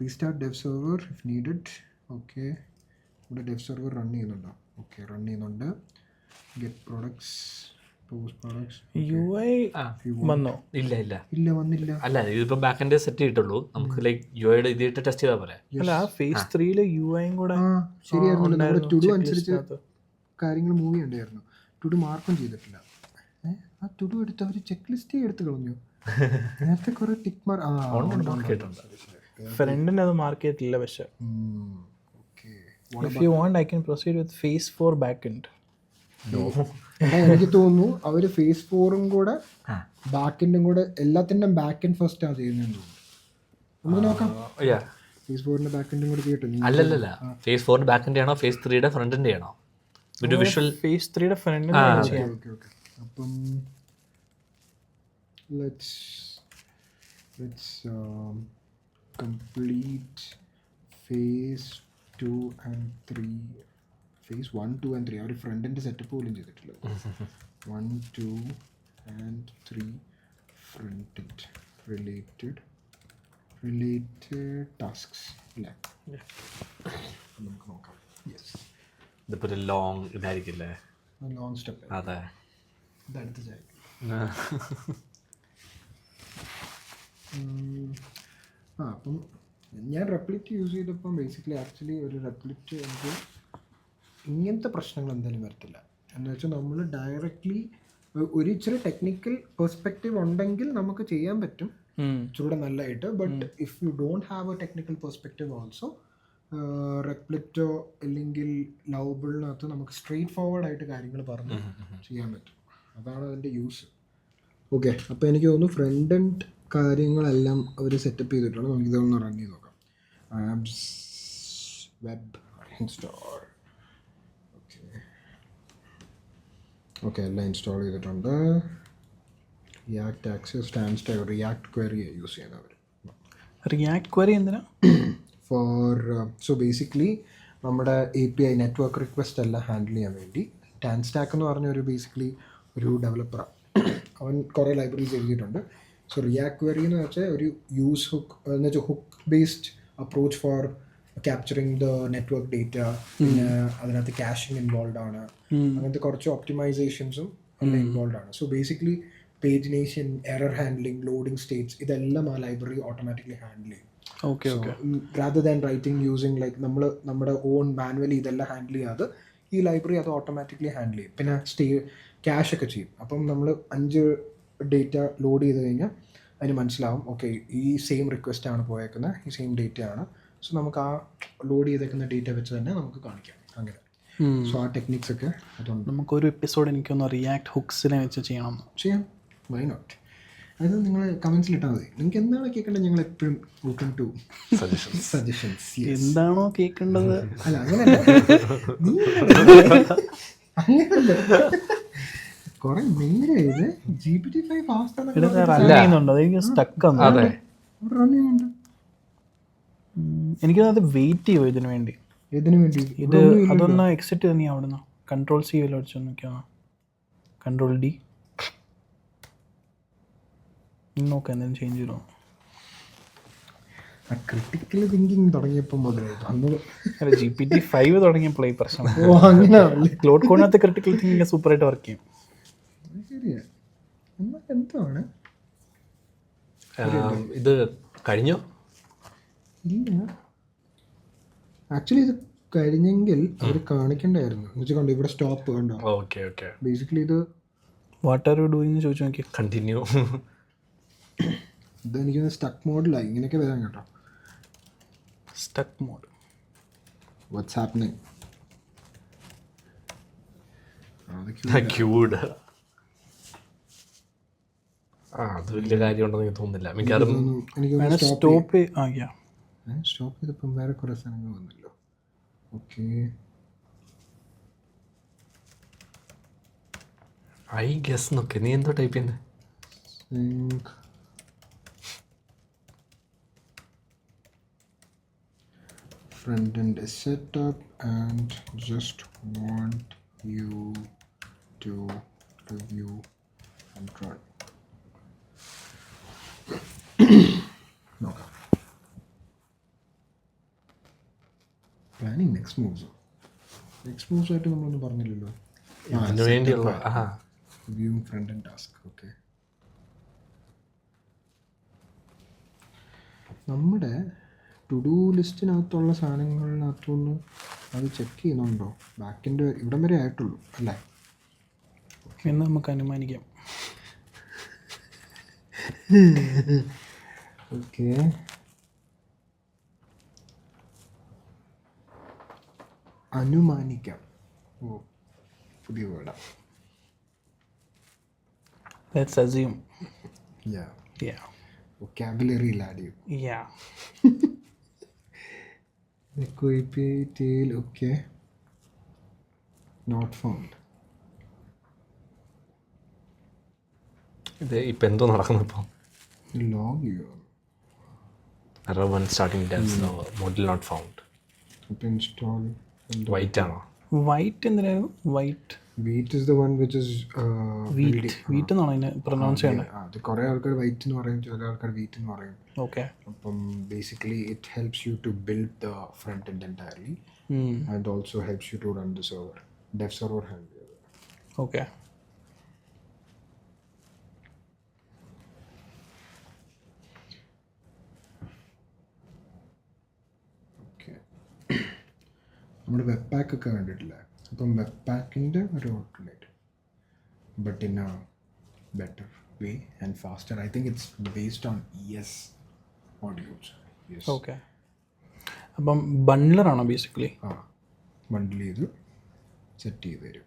restart dev server if needed. Okay, ഇവിടെ ഡെവ് സെർവർ റൺ ചെയ്യുന്നുണ്ടോ? ഓക്കെ, റൺ ചെയ്യുന്നുണ്ട്. Get products, post products. UI വന്നോ? ഇല്ല വന്നില്ല. അല്ല, ഇതിപ്പോ ബാക്ക് എൻഡ് സെറ്റ് ചെയ്തിട്ടുള്ളൂ. നമുക്ക് ലൈക്ക് യുഐയുടെ ഇതിട്ട് ടെസ്റ്റ് ചെയ്താൽ പോലെ. അല്ല, ആ ഫേസ് 3 UI കൂടെ ശരിയായിരുന്നു. നമ്മുടെ ടുഡു അനുസരിച്ച് കാര്യങ്ങൾ മൂവ് ചെയ്യണ്ടായിരുന്നു. ടുഡു മാർക്കും ചെയ്തിട്ടില്ല. ആ ടുഡു എടുത്ത് അവർ ചെക്ക് ലിസ്റ്റ് എടുത്ത് കളഞ്ഞു. നേരത്തെ കുറെ ടിക്ക് മാർക്ക് ഫ്രണ്ടിന് അത് മാർക്ക് ചെയ്തിട്ടില്ല. പക്ഷേ if you want I can proceed with phase 4 backend. എനിക്ക് തോന്നുന്നു അവർ ഫേസ് 4ഉം കൂടെ ബാക്കെൻഡും കൂടെ എല്ലാത്തിൻ്റെയും ബാക്കെൻഡ് ഫസ്റ്റ് ആണ് ചെയ്യുന്നതെന്ന് തോന്നുന്നു. നമുക്ക് നോക്കാം. ഫേസ് 4ന്റെ ബാക്കെൻഡും കൂടെ ചെയ്യട്ടെ. അല്ലല്ല, ഫേസ് 4 ബാക്കെൻഡ് ആണോ ഫേസ് 3യുടെ ഫ്രണ്ടിൻ്റെ ആണോ? ഒരു വിഷ്വൽ ഫേസ് 3യുടെ ഫ്രണ്ടിന് ചെയ്യാം. ഓക്കെ, അപ്പം let's complete phase 2 and 3. phase 1, 2 and 3 അവർ ഫ്രണ്ടിൻ്റെ സെറ്റപ്പ് പോലും ചെയ്തിട്ടില്ല. 1, 2 and 3 ഫ്രണ്ട് റിലേറ്റഡ് ടാസ്ക്സ് അല്ലേ. നമുക്ക് നോക്കാം. യെസ്, ഇതിപ്പോൾ ഒരു ലോങ് ഇതായിരിക്കില്ലേ? Long step. അതെ, ഇതടുത്ത് ചായ. അപ്പം ഞാൻ റെപ്ലിറ്റ് യൂസ് ചെയ്തപ്പോൾ ബേസിക്കലി ആക്ച്വലി ഒരു റെപ്ലിറ്റ് എനിക്ക് ഇങ്ങനത്തെ പ്രശ്നങ്ങൾ എന്തായാലും വരത്തില്ല. എന്ന് വെച്ചാൽ നമ്മൾ ഡയറക്റ്റ്ലി ഒരു ഇച്ചിരി ടെക്നിക്കൽ പെർസ്പെക്റ്റീവ് ഉണ്ടെങ്കിൽ നമുക്ക് ചെയ്യാൻ പറ്റും ഇച്ചിരൂടെ നല്ലതായിട്ട്. But if you don't have a technical perspective also റെപ്ലിറ്റോ അല്ലെങ്കിൽ ലവബിളിനകത്ത് നമുക്ക് സ്ട്രെയിറ്റ് ഫോർവേഡ് ആയിട്ട് കാര്യങ്ങൾ പറഞ്ഞ് ചെയ്യാൻ പറ്റും. അതാണ് അതിൻ്റെ യൂസ്. ഓക്കെ, അപ്പോൾ എനിക്ക് തോന്നുന്നു ഫ്രണ്ട് എൻഡ് കാര്യങ്ങളെല്ലാം അവർ സെറ്റപ്പ് ചെയ്തിട്ടുണ്ട്. നമുക്കിതൊന്ന് റൺ ചെയ്ത് നോക്കാം. Apps web install. Okay okay, എല്ലാം ഇൻസ്റ്റാൾ ചെയ്തിട്ടുണ്ട്. React axios Zustand React query use ചെയ്യുന്നവർ. റിയാക്ട് ക്വയറി എന്തിനാ? സോ ബേസിക്കലി നമ്മുടെ API നെറ്റ്വർക്ക് റിക്വസ്റ്റ് എല്ലാം ഹാൻഡിൽ ചെയ്യാൻ വേണ്ടി ടാൻസ്റ്റാക്ക് എന്ന് പറഞ്ഞ ഒരു ബേസിക്കലി ഒരു ഡെവലപ്പറാണ്. അവൻ കുറേ ലൈബ്രറീസ് എഴുതിയിട്ടുണ്ട്. സോ റിയാക്ട് ക്വയറി എന്ന് വെച്ചാൽ ഒരു യൂസ് ഹുക്ക് എന്ന് വെച്ചാൽ hook based approach four capturing the network data. പിന്നെ അതിനകത്ത് ക്യാഷിങ് ഇൻവോൾവ് ആണ്, അങ്ങനത്തെ കുറച്ച് ഒപ്റ്റിമൈസേഷൻസും എല്ലാം ഇൻവോൾവ് ആണ്. So basically pagination, error handling, loading states ഇതെല്ലാം ആ ലൈബ്രറി ഓട്ടോമാറ്റിക്കലി ഹാൻഡിൽ ചെയ്യും. Okay okay. Rather than writing using like നമ്മൾ നമ്മുടെ ഓൺ മാനുവലി ഇതെല്ലാം ഹാൻഡിൽ ചെയ്യാതെ ഈ ലൈബ്രറി അത് ഓട്ടോമാറ്റിക്കലി ഹാൻഡിൽ ചെയ്യും. പിന്നെ ക്യാഷ് ഒക്കെ ചെയ്യും. അപ്പം നമ്മൾ 5 ഡേറ്റ ലോഡ് ചെയ്ത് കഴിഞ്ഞാൽ അതിന് മനസ്സിലാവും ഓക്കെ ഈ സെയിം റിക്വസ്റ്റ് ആണ് പോയേക്കുന്നത്, ഈ സെയിം ഡേറ്റ ആണ്. സോ നമുക്ക് ആ ലോഡ് ചെയ്തേക്കുന്ന ഡേറ്റ വെച്ച് തന്നെ നമുക്ക് കാണിക്കാം. അങ്ങനെ സോ ആ ടെക്നിക്സ് ഒക്കെ അതുകൊണ്ട് നമുക്കൊരു എപ്പിസോഡ് എനിക്കൊന്ന് റിയാക്ട് ഹുക്സിനെ വെച്ച് ചെയ്യാം. Why not? അത് നിങ്ങൾ കമൻസിൽ ഇട്ടാൽ മതി. നിങ്ങൾക്ക് എന്താണ് കേൾക്കേണ്ടത്, ഞങ്ങൾ എപ്പോഴും ഓപ്പൺ ടു സജഷൻസ്. എന്താണോ കേൾക്കേണ്ടത്. അല്ല അങ്ങനെയല്ല, അങ്ങനല്ല. കുറെ നേരെ ഇത് GPT-5 ഫാസ്റ്റ് റൺ ചെയ്യുന്നുണ്ട്. എനിക്കത് വെയിറ്റ് ചെയ്യുമോ ഇതിനു വേണ്ടി? ഇതിനു വേണ്ടി ഇത് അതൊന്ന് എക്സിറ്റ് തന്നെ അവിടുന്ന് Ctrl+C അടിച്ചു നോക്കിയാൽ Ctrl+D നോക്കാം എന്തെങ്കിലും ചേഞ്ച് ചെയ്തോ. ക്രിട്ടിക്കൽ തിങ്കിങ് തുടങ്ങിയപ്പോൾ മുതലേ അല്ല GPT-5 തുടങ്ങിയപ്പോൾ ഈ പ്രശ്നം. അങ്ങനെയാണല്ലേ. ക്ലൗഡ് കോഡിനകത്ത് ക്രിട്ടിക്കൽ തിങ്കിങ് സൂപ്പറായിട്ട് വർക്ക് ചെയ്യും. ശരിയാ. എന്നാൽ എന്താണ് ഇത് കഴിഞ്ഞോ? ഇല്ല, ആക്ച്വലി ഇത് കഴിഞ്ഞെങ്കിൽ അവർ കാണിക്കണ്ടായിരുന്നു. എന്ന് വെച്ചാൽ കണ്ടോ ഇവിടെ സ്റ്റോപ്പ് കണ്ടോ. Okay okay. ബേസിക്കലി ഇത് വാട്ട് ആർ യു ഡൂയിങ് ചോദിച്ചു നോക്കി. കണ്ടിന്യൂ. ഇതെനിക്ക് സ്റ്റക്ക് മോഡിലായി. ഇങ്ങനെയൊക്കെ വരാൻ കേട്ടോ. Stuck mode. What's happening? Queued. അത് വലിയ കാര്യം ഉണ്ടെന്ന് എനിക്ക് തോന്നുന്നില്ല. മിക്കവാറും എനിക്ക് സ്റ്റോപ്പ് സ്റ്റോപ്പ് ചെയ്തപ്പം വേറെ കുറേ സാധനങ്ങൾ വന്നല്ലോ. ഓക്കെ, ഐ ഗസ് നോക്കെ. നീ എന്തോ ടൈപ്പ് ചെയ്യുന്നത്? front end is set up and just want you to review and run. നോക്കാം. പ്ലാനിങ് നെക്സ്റ്റ് മൂവ്സ് ആയിട്ട് നമ്മളൊന്നും പറഞ്ഞില്ലല്ലോ. അതിന് വേണ്ടിയുള്ള reviewing front end task. Okay, നമ്മുടെ ടു ഡു ലിസ്റ്റിനകത്തുള്ള സാധനങ്ങളിനകത്തുനിന്ന് അത് ചെക്ക് ചെയ്യുന്നുണ്ടോ? ബാക്കിൻ്റെ ഇവിടം വരെ ആയിട്ടുള്ളൂ അല്ലേ എന്ന് നമുക്ക് അനുമാനിക്കാം. ഓക്കെ, അനുമാനിക്കാം. ഓ, പുതിയ വേർഡാ. Let's assume. വൊക്കാബുലറിയിൽ ആഡ് ചെയ്യും. tail. Okay, not found. ഇത് ഇപ്പം എന്തോ നടക്കുന്നു? ഇപ്പം ലോഗ് ചെയ്യുക. error when starting devs model not found. ഇപ്പം ഇൻസ്റ്റാൾ. വൈറ്റ് ആണോ? വൈറ്റ് എന്തിനായിരുന്നു? White is the one which is wheat എന്നാണ് അതിനെ പ്രൊനൗൺസ് ചെയ്യേണ്ടത്. അത് കുറേ ആൾക്കാർ വൈറ്റ് എന്ന് പറയും, ചില ആൾക്കാർ വീറ്റ് എന്ന് പറയും. ഓക്കെ, അപ്പം basically it helps you to build the front end entirely and also helps you to run the server. Dev server handle ചെയ്തത്. ഓക്കെ, ഓക്കെ, നമ്മുടെ വെബ് പാക്ക് ഒക്കെ കണ്ടിട്ടില്ലേ? അപ്പം വെബ് പാക്കിൻ്റെ ഒരു alternative, but in a better way and faster. I think it's based on ES modules. Yes. Okay, അപ്പം ബണ്ട്ലറാണോ ബേസിക്കലി? ആ, ബണ്ടിൽ ചെയ്ത് സെറ്റ് ചെയ്ത് തരും.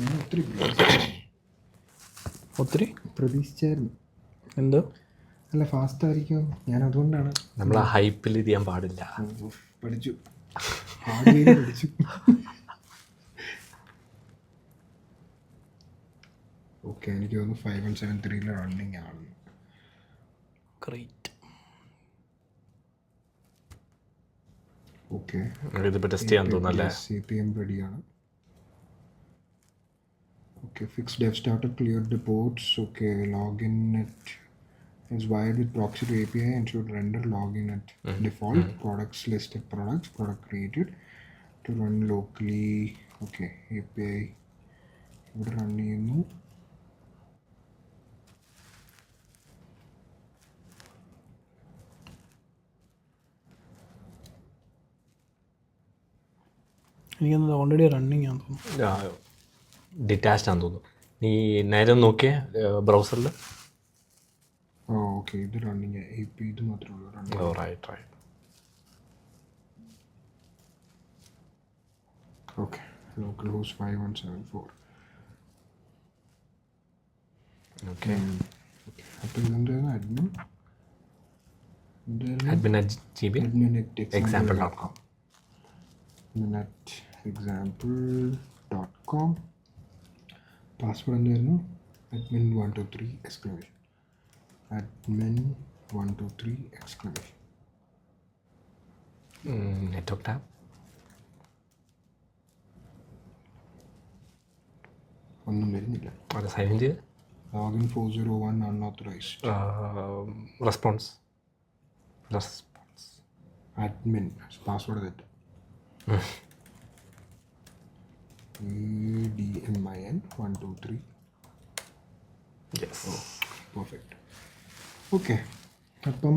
ഞാൻ ഒത്തിരി പ്രതീക്ഷിച്ചായിരുന്നു. എന്തോ അല്ല, ഫാസ്റ്റ് ആയിരിക്കും, ഞാൻ അതുകൊണ്ടാണ്. നമ്മൾ ആ ഹൈപ്പിൽ ഇത് ചെയ്യാൻ പാടില്ല. പഠിച്ചു, ഹാർഡ്വെയർ പഠിച്ചു. ഓക്കെ, എനിക്ക് തോന്നുന്നു 5173 റണ്ണിങ് ആണ്. ഗ്രേറ്റ്. ഓക്കെ, ഇതിപ്പോൾ ടെസ്റ്റ് ചെയ്യാൻ തോന്നുന്നല്ലേ? CPM റെഡിയാണ്. Okay, fix dev starter, clear the ports. Okay, login net is wired with proxy to API and should render login at default. Products listed products, product created to run locally. Okay, API ഇവിടെ റൺ ചെയ്യുന്നു. എനിക്കൊന്നത് ഓൾറെഡി റണ്ണിങ് ആണെന്ന് തോന്നുന്നു. ഡിറ്റാച്ച്ഡ് ആണെന്ന് തോന്നുന്നു. നീ നേരെ നോക്കിയേ ബ്രൗസറിൽ. ഓക്കെ, ഇത് റണ്ണിങ് API, ഇത് മാത്രമേ ഉള്ളൂ running. Right. Okay, localhost 5174. Okay, അപ്പോൾ ഇതെന്തായിരുന്നു? admin@gb example.com. example.com. പാസ്വേഡ് എന്തായിരുന്നു? admin123 exclamation. admin123 exclamation. Network tab ഒന്നും വരുന്നില്ല. അത് സൈൻ ഇൻ ചെയ്ത് login 401 unauthorized. Response admin password തെറ്റ്. admin123. യെസ്. പെർഫെക്റ്റ്. ഓക്കെ, അപ്പം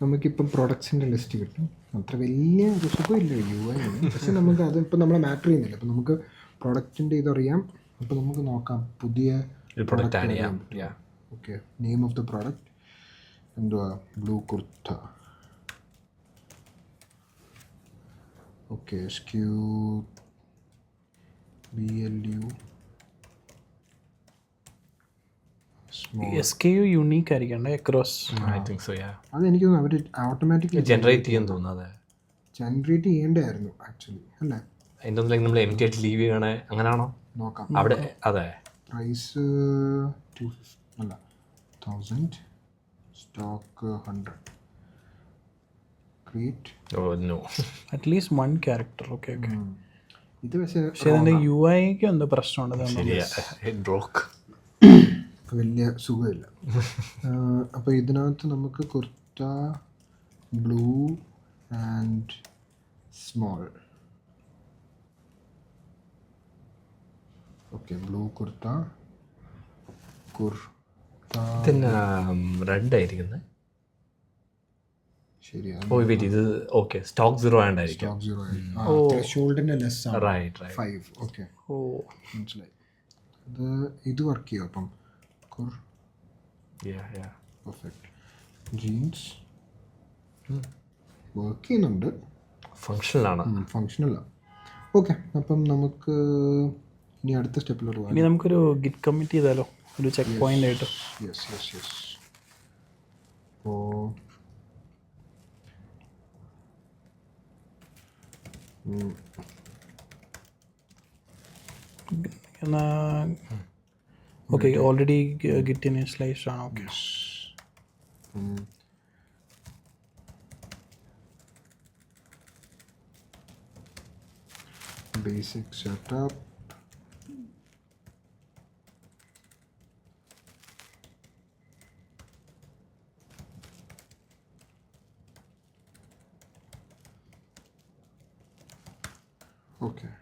നമുക്കിപ്പം പ്രോഡക്ട്സിൻ്റെ ലിസ്റ്റ് കിട്ടും. അത്ര വലിയ ഒരു സുഖമില്ല UI, പക്ഷെ നമുക്ക് അതിപ്പോൾ നമ്മളെ മാറ്റർ ചെയ്യുന്നില്ല. അപ്പം നമുക്ക് പ്രോഡക്റ്റിൻ്റെ ഇതറിയാം. അപ്പോൾ നമുക്ക് നോക്കാം പുതിയ പ്രൊഡക്റ്റ് ആഡ് ചെയ്യാം. Okay, name of the product എന്തുവാ? Blue kurta. Okay, BLU SKU unique ആയിരിക്കണ്ടേ അക്രോസ്? I think so. അതെനിക്ക് തോന്നുന്നു അവർ ഓട്ടോമാറ്റിക്കലി ജനറേറ്റ് ചെയ്യാൻ തോന്നുന്നത്. ജനറേറ്റ് ചെയ്യേണ്ടതായിരുന്നു ആക്ച്വലി, അല്ലേ? അതിൻ്റെ ഒന്നും നമ്മൾ empty ആയിട്ട് ലീവ് ചെയ്യണേ, അങ്ങനെയാണോ? നോക്കാം. അവിടെ അതെ. പ്രൈസ് 250 അല്ല 1000, stock 100. Create. No, at least 1 character. Okay. ഇത് പക്ഷേ അതിൻ്റെ UIക്ക് എന്തോ പ്രശ്നമുണ്ട്. ശരിയാ, ബ്രോക്ക്. വലിയ സുഖമില്ല. അപ്പോൾ ഇതിനകത്ത് നമുക്ക് kurta blue and small. Okay, blue kurta പിന്നെ റെഡ് ആയിരിക്കുന്നത്. ശരിയാണ്. ഓ വെയിറ്റ്, ഇത് ഓക്കെ സ്റ്റോക്ക് 0 ആണ്ടായിരിക്കും. സ്റ്റോക്ക് 0 ത്രെഷോൾഡിൻ്റെ ലെസ് ആണ്. റൈറ്റ് 5. ഓക്കെ, ഓ മനസ്സിലായി. ഇത് വർക്ക് ചെയ്യും. അപ്പം പെർഫെക്റ്റ്. ജീൻസ് വർക്ക് ചെയ്യുന്നുണ്ട്, ഫങ്ഷനിലാണ്. ഫങ്ഷനല്ല. ഓക്കെ, അപ്പം നമുക്ക് ഇനി അടുത്ത സ്റ്റെപ്പിലോട്ട് പോകാം. ഇനി നമുക്കൊരു ഗിറ്റ് കമ്മിറ്റ് ചെയ്താലോ, ഒരു ചെക്ക് പോയിന്റ് ആയിട്ട്? യെസ്. അപ്പോൾ എന്നാ ഓക്കെ, ഓൾറെഡി ഗിറ്റ് ഇനിഷ്യലൈസ്ഡ് ആണ്. Okay, basic setup. Okay.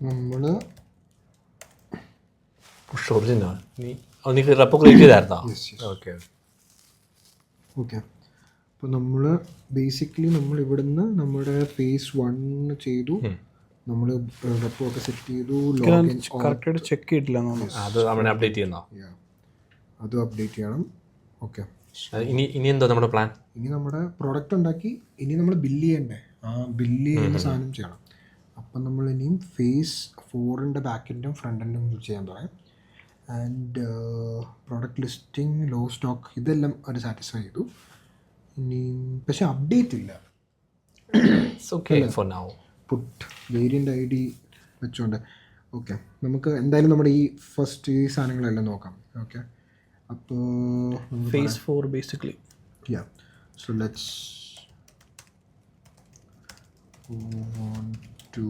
നമ്മൾ ഒറിജിനൽ നീ റെപ്പോ ക്രിയേറ്റ് ചെയ്തായിരുന്നോ? Okay okay. അപ്പോൾ നമ്മൾ ബേസിക്കലി നമ്മൾ ഇവിടുന്ന് നമ്മുടെ ഫേസ് 1 ചെയ്തു, നമ്മൾ റെപ്പോ ഒക്കെ സെറ്റ് ചെയ്തു, ലോഗിൻ കറക്റ്റായിട്ട് ചെക്ക് ചെയ്തിട്ടില്ല. അത് അവനെ അപ്ഡേറ്റ് ചെയ്യുന്നോ? അതും അപ്ഡേറ്റ് ചെയ്യണം. ഓക്കെ. ഇനി എന്തോ നമ്മുടെ പ്ലാൻ? ഇനി നമ്മുടെ പ്രോഡക്റ്റ് ഉണ്ടാക്കി ഇനി നമ്മൾ ബില്ല് ചെയ്യണ്ടേ, ആ ബില്ല് ചെയ്യുന്ന സാധനം ചെയ്യണം. അപ്പം നമ്മൾ ഇനിയും ഫേസ് 4ൻ്റെ ബാക്കെൻഡും ഫ്രണ്ട് എൻഡും ചെയ്യാൻ പറയാം. And product listing, low stock, ഇതെല്ലാം അവർ സാറ്റിസ്ഫൈ ചെയ്തു. ഇനി പക്ഷെ അപ്ഡേറ്റ് ഇല്ല. പുട്ട് വേരിയൻ്റ് ID വെച്ചുകൊണ്ട്. ഓക്കെ, നമുക്ക് എന്തായാലും നമ്മുടെ ഈ ഫസ്റ്റ് ഈ സാധനങ്ങളെല്ലാം നോക്കാം. ഓക്കെ, അപ്പോൾ phase 4 basically. Yeah, so let's move on to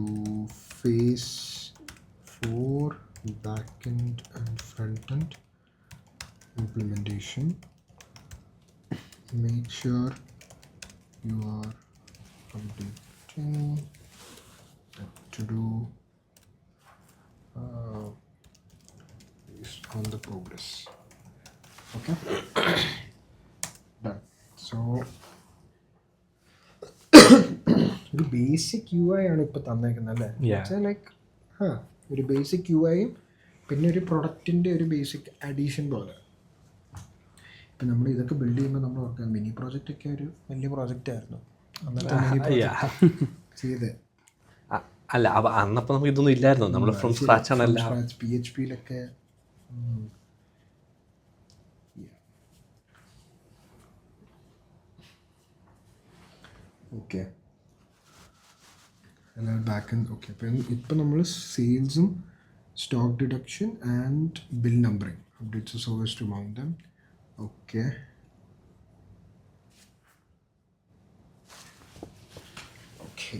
phase 4 backend and frontend implementation. Make sure you are updating to do based on the progress. Okay. Done. So ഒരു ബേസിക് UI ആണ് ഇപ്പോൾ തന്നേക്കുന്നത് അല്ലേ? ലൈക്ക് ഒരു ബേസിക് UIയും പിന്നെ ഒരു പ്രൊഡക്റ്റിൻ്റെ ഒരു ബേസിക് അഡീഷൻ പോലെ. ഇപ്പം നമ്മൾ ഇതൊക്കെ ബിൽഡ് ചെയ്യുമ്പോൾ നമ്മൾ ഓർക്കാം മിനി പ്രോജക്റ്റ് ഒക്കെ ഒരു വലിയ പ്രോജക്റ്റ് ആയിരുന്നു ചെയ്ത്. അല്ല, അന്നപ്പോൾ നമുക്ക് ഇതൊന്നും ഇല്ലായിരുന്നു. നമ്മൾ ഫ്രം സ്ക്രാച്ച് ആണല്ല. PHPയിലൊക്കെ. ഓക്കെ, അല്ല ബാക്കെൻഡ്. ഓക്കെ, അപ്പം ഇപ്പം നമ്മൾ സെയിൽസും stock deduction and bill numbering updates service to mount them. Okay, okay.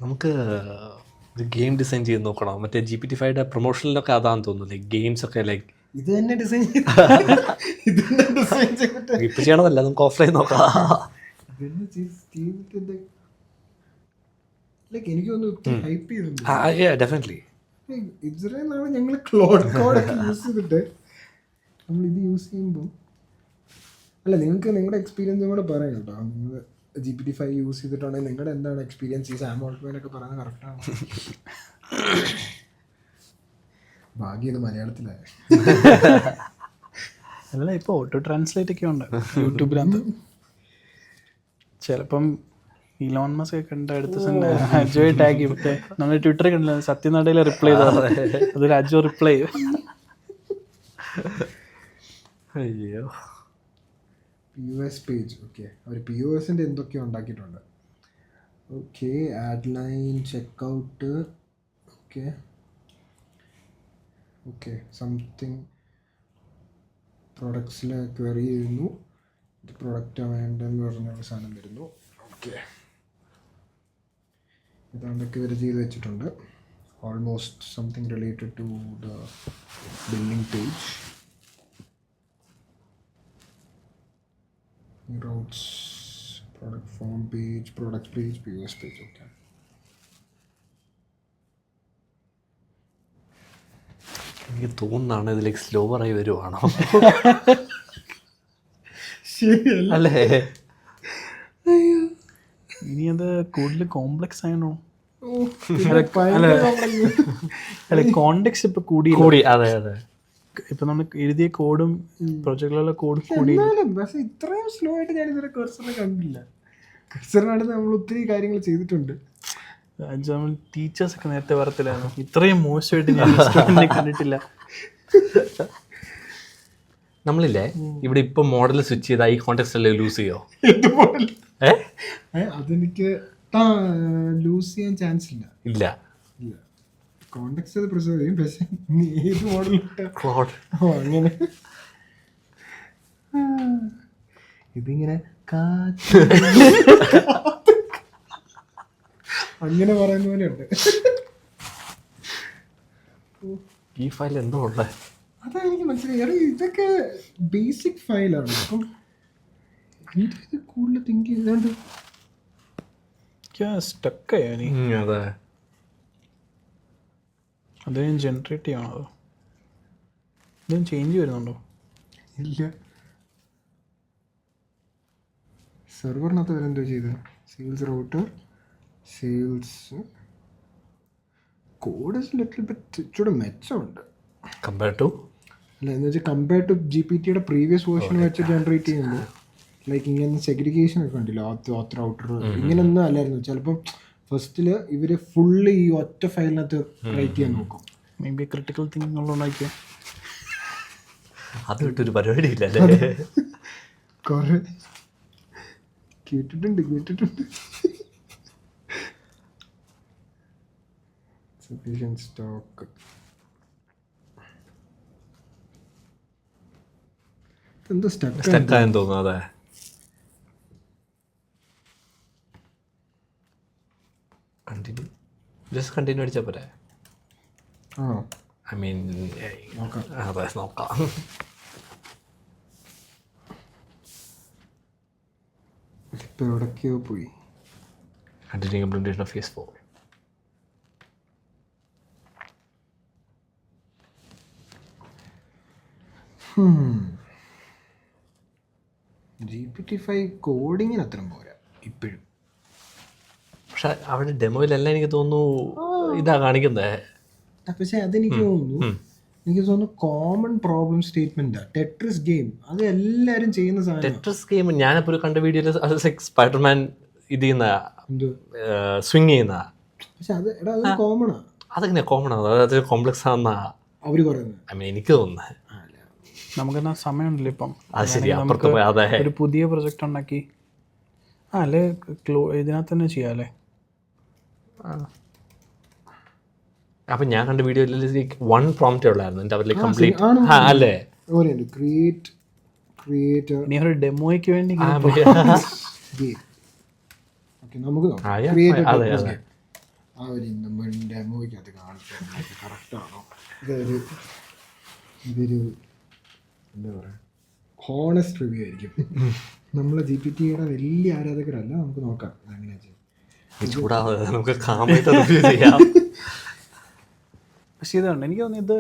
നമുക്ക് ഒരു ഗെയിം ഡിസൈൻ ചെയ്ത് നോക്കണം. മറ്റേ GPT-5യുടെ പ്രൊമോഷനിലൊക്കെ അതാന്ന് തോന്നുന്നു. ലൈക്ക് ഗെയിംസ് ഒക്കെ ലൈക്ക് ഇത് തന്നെ ഡിസൈൻ ഇപ്പം ചെയ്യണമല്ല, നമുക്ക് ഓഫ്ലൈൻ നോക്കാം. എനിക്ക് തോന്നുന്നു ഹൈപ്പ് ചെയ്തിട്ടുണ്ട്. ഡെഫിനറ്റ്ലി. ഇത്രയും നാളെ ഞങ്ങൾ ക്ലോഡ് കോഡൊക്കെ യൂസ് ചെയ്തിട്ട് നമ്മൾ ഇത് യൂസ് ചെയ്യുമ്പോൾ അല്ല, നിങ്ങൾക്ക് നിങ്ങളുടെ എക്സ്പീരിയൻസും കൂടെ പറയാം കേട്ടോ. നിങ്ങൾ GPT-5 യൂസ് ചെയ്തിട്ടുണ്ടെങ്കിൽ നിങ്ങളുടെ എന്താണ് എക്സ്പീരിയൻസ്? ഈ സാം ഓൾട്ട്മാനൊക്കെ പറയുന്നത് കറക്റ്റാണ്. ഭാഗ്യം ഇത് മലയാളത്തിലായി. അല്ല, ഇപ്പോൾ ഓട്ടോ ട്രാൻസ്ലേറ്റ് ഒക്കെ ഉണ്ട് യൂട്യൂബിനകത്ത്. ചിലപ്പം ഇലോൺ മസ്ക് ഒക്കെ ഉണ്ട് അടുത്ത അജോയെ ടാഗ് ചെയ്യും. മറ്റേ നമ്മുടെ ട്വിറ്ററിൽ കണ്ടില്ല, സത്യനാടയിൽ റിപ്ലൈ ചെയ്താൽ അതൊരു അജോ റിപ്ലൈ ചെയ്യും. അയ്യോ, POS പേജ്. ഓക്കെ, അവർ POSൻ്റെ എന്തൊക്കെയോ ഉണ്ടാക്കിയിട്ടുണ്ട്. Okay, add line, checkout. Okay, okay, something പ്രൊഡക്ട്സിൽ ക്വറി ചെയ്യുന്നു. ഇത് പ്രൊഡക്റ്റ് വേണ്ടെന്ന് പറഞ്ഞൊരു സാധനം വരുന്നു. ഓക്കെ, ഇതാണ്ടൊക്കെ ഇവർ ചെയ്ത് വെച്ചിട്ടുണ്ട്. Almost something related to the billing page. Routes, product form page, product page, POS page. Okay. എനിക്ക് തോന്നുന്നതാണ് ഇതിലേക്ക് സ്ലോവറായി വരുവാണോ അല്ലേ? ഇനി അത് കൂടുതൽ കോംപ്ലക്സ് ആണോ? അല്ല, കോണ്ടെക്സ്റ്റ് ഇപ്പൊ കൂടി. അതെ അതെ. ഇപ്പൊ നമ്മൾ എഴുതിയ കോഡും പ്രൊജക്റ്റിലുള്ള കോഡും കൂടി. പക്ഷെ ഇത്രയും സ്ലോ ആയിട്ട് ഞാൻ ഇതുവരെ കർസറിനെ കണ്ടില്ല. കർസറിനാണ് നമ്മൾ ഒത്തിരി കാര്യങ്ങൾ ചെയ്തിട്ടുണ്ട്. നമ്മൾ ടീച്ചേഴ്സ് ഒക്കെ നേരത്തെ പറത്തില്ലായിരുന്നു, ഇത്രയും മോശമായിട്ട് ഞാൻ കണ്ടിട്ടില്ല. നമ്മളില്ലേ ഇവിടെ ഇപ്പൊ മോഡൽ സ്വിച്ച് ചെയ്താൽ ഈ കോണ്ടെക്സ്റ്റ് അല്ലേ ലൂസ് ചെയ്യോ? അതെനിക്ക് ലൂസ് ചെയ്യാൻ ചാൻസ് ഇല്ല. ഇല്ല, കോണ്ടെക്സ്റ്റ് അത് പ്രിസർവ് ചെയ്യും. പക്ഷെ ഏത് മോഡലിട്ട് അങ്ങനെ ഇതിങ്ങനെ അങ്ങനെ പറയുന്ന പോലെ ഉണ്ട്. ഈ ഫയൽ എന്തോ ഉള്ളത്. അതാ എനിക്ക് മനസ്സിലായി. എടാ ഇതൊക്കെ ബേസിക് ഫയലാണ്. അപ്പം ഇത് കൂടുതൽ തിങ്ക് ചെയ്താണ്ട് സ്റ്റക്കായോ നീ? അതെ. അത് ഞാൻ ജനറേറ്റ് ചെയ്യണോ? അതോ ഇതും ചേഞ്ച് വരുന്നുണ്ടോ? ഇല്ല. സെർവറിനകത്ത് വരെ എന്തോ ചെയ്ത് sales router sales code little bit ഇച്ചിരി മെച്ചമുണ്ട് കമ്പയർ ടു അല്ല എന്ന് വെച്ചാൽ compare to GPT previous version വെച്ച് ജനറേറ്റ് ചെയ്യുമ്പോൾ ലൈക്ക് ഇങ്ങനെ സെഗ്രിഗേഷൻ ഒക്കെ ഉണ്ടല്ലോ ഓത്തർ ഔട്ടർ ഇങ്ങനെയൊന്നും അല്ലായിരുന്നു. ചിലപ്പം ഫസ്റ്റിൽ ഇവർ ഫുള്ള് ഈ ഒറ്റ ഫയലിനകത്ത് റൈറ്റ് ചെയ്യാൻ നോക്കും. മേ ബി ക്രിട്ടിക്കൽ തിങ്കിങ് ഉള്ളതുകൊണ്ടാക്കിയ അത് വിട്ടൊരു പരിപാടിയില്ല അല്ലേ? കുറേ കേട്ടിട്ടുണ്ട് സഫീഷ്യൻറ്റ് സ്റ്റോക്ക് എന്തോ സ്റ്റക്കായെന്ന് തോന്നുന്നു. അതെ. കണ്ടിന്യൂ ജസ്റ്റ് കണ്ടിന്യൂ അടിച്ചാൽ പോരെ? ആണോ? ഐ മീൻ നോക്കാം. അതെ നോക്കാം. ഇപ്പം എവിടേക്കോ പോയി. Continue implementation of phase 4. GPT-5 കോഡിങ്ങിന് അത്രയും പോരാ ഇപ്പോഴും. പക്ഷെ അവിടെ ഡെമോയിലെല്ലാം എനിക്ക് തോന്നുന്നു ഇതാ കാണിക്കുന്നത്. പക്ഷെ അതെനിക്ക് തോന്നുന്നു common problem statement Tetris game അത് എല്ലാരും ചെയ്യുന്ന സാധനം. ടെട്രിസ് ഗെയിം ഞാനിപ്പോൾ കണ്ട വീഡിയോയിൽ സ്പൈഡർമാൻ ഇത് ചെയ്യുന്ന എന്തോ സ്വിങ് ചെയ്യുന്ന. പക്ഷെ അത് എടാ അത് കോമണാ. അതെങ്ങനെയാ കോമൺ ആണ്? അത് കോംപ്ലക്സ് ആണെന്നാ അവര് പറയുന്നത്. ഐ മീൻ എനിക്ക് തോന്നുന്നത്. നമുക്കെന്നാ സമയമുണ്ടല്ലോ ഇപ്പം. അത് ശരി. അപ്പുറത്ത് പോയി അതെ ഒരു പുതിയ പ്രൊജക്റ്റ് ഉണ്ടാക്കി അല്ലേ ഇതിനകത്ത് തന്നെ ചെയ്യാം അല്ലേ? അപ്പം ഞാൻ കണ്ട വീഡിയോയിൽ 1 പ്രോംപ്റ്റേ ഉള്ളായിരുന്നു എൻ്റെ അവരിൽ കംപ്ലീറ്റ് അല്ലേ? ഇനി ഒരു ഡെമോയ്ക്ക് വേണ്ടി നമുക്ക് ഡെമോയ്ക്കകത്ത് കാണിക്കാൻ കറക്റ്റാണോ ഇതൊരു എന്താ പറയുക ഹോണസ്റ്റ് റിവ്യൂ ആയിരിക്കും. നമ്മളെ GPT-യുടെ വലിയ ആരാധകരല്ല. നമുക്ക് നോക്കാം എങ്ങനെയാ ചെയ്യും. ചൂടാവാതെ നമുക്ക് കാമായിട്ട് റിവ്യൂ ചെയ്യാം. പക്ഷേ ഇതുണ്ട് എനിക്ക് തോന്നുന്നു ഇത്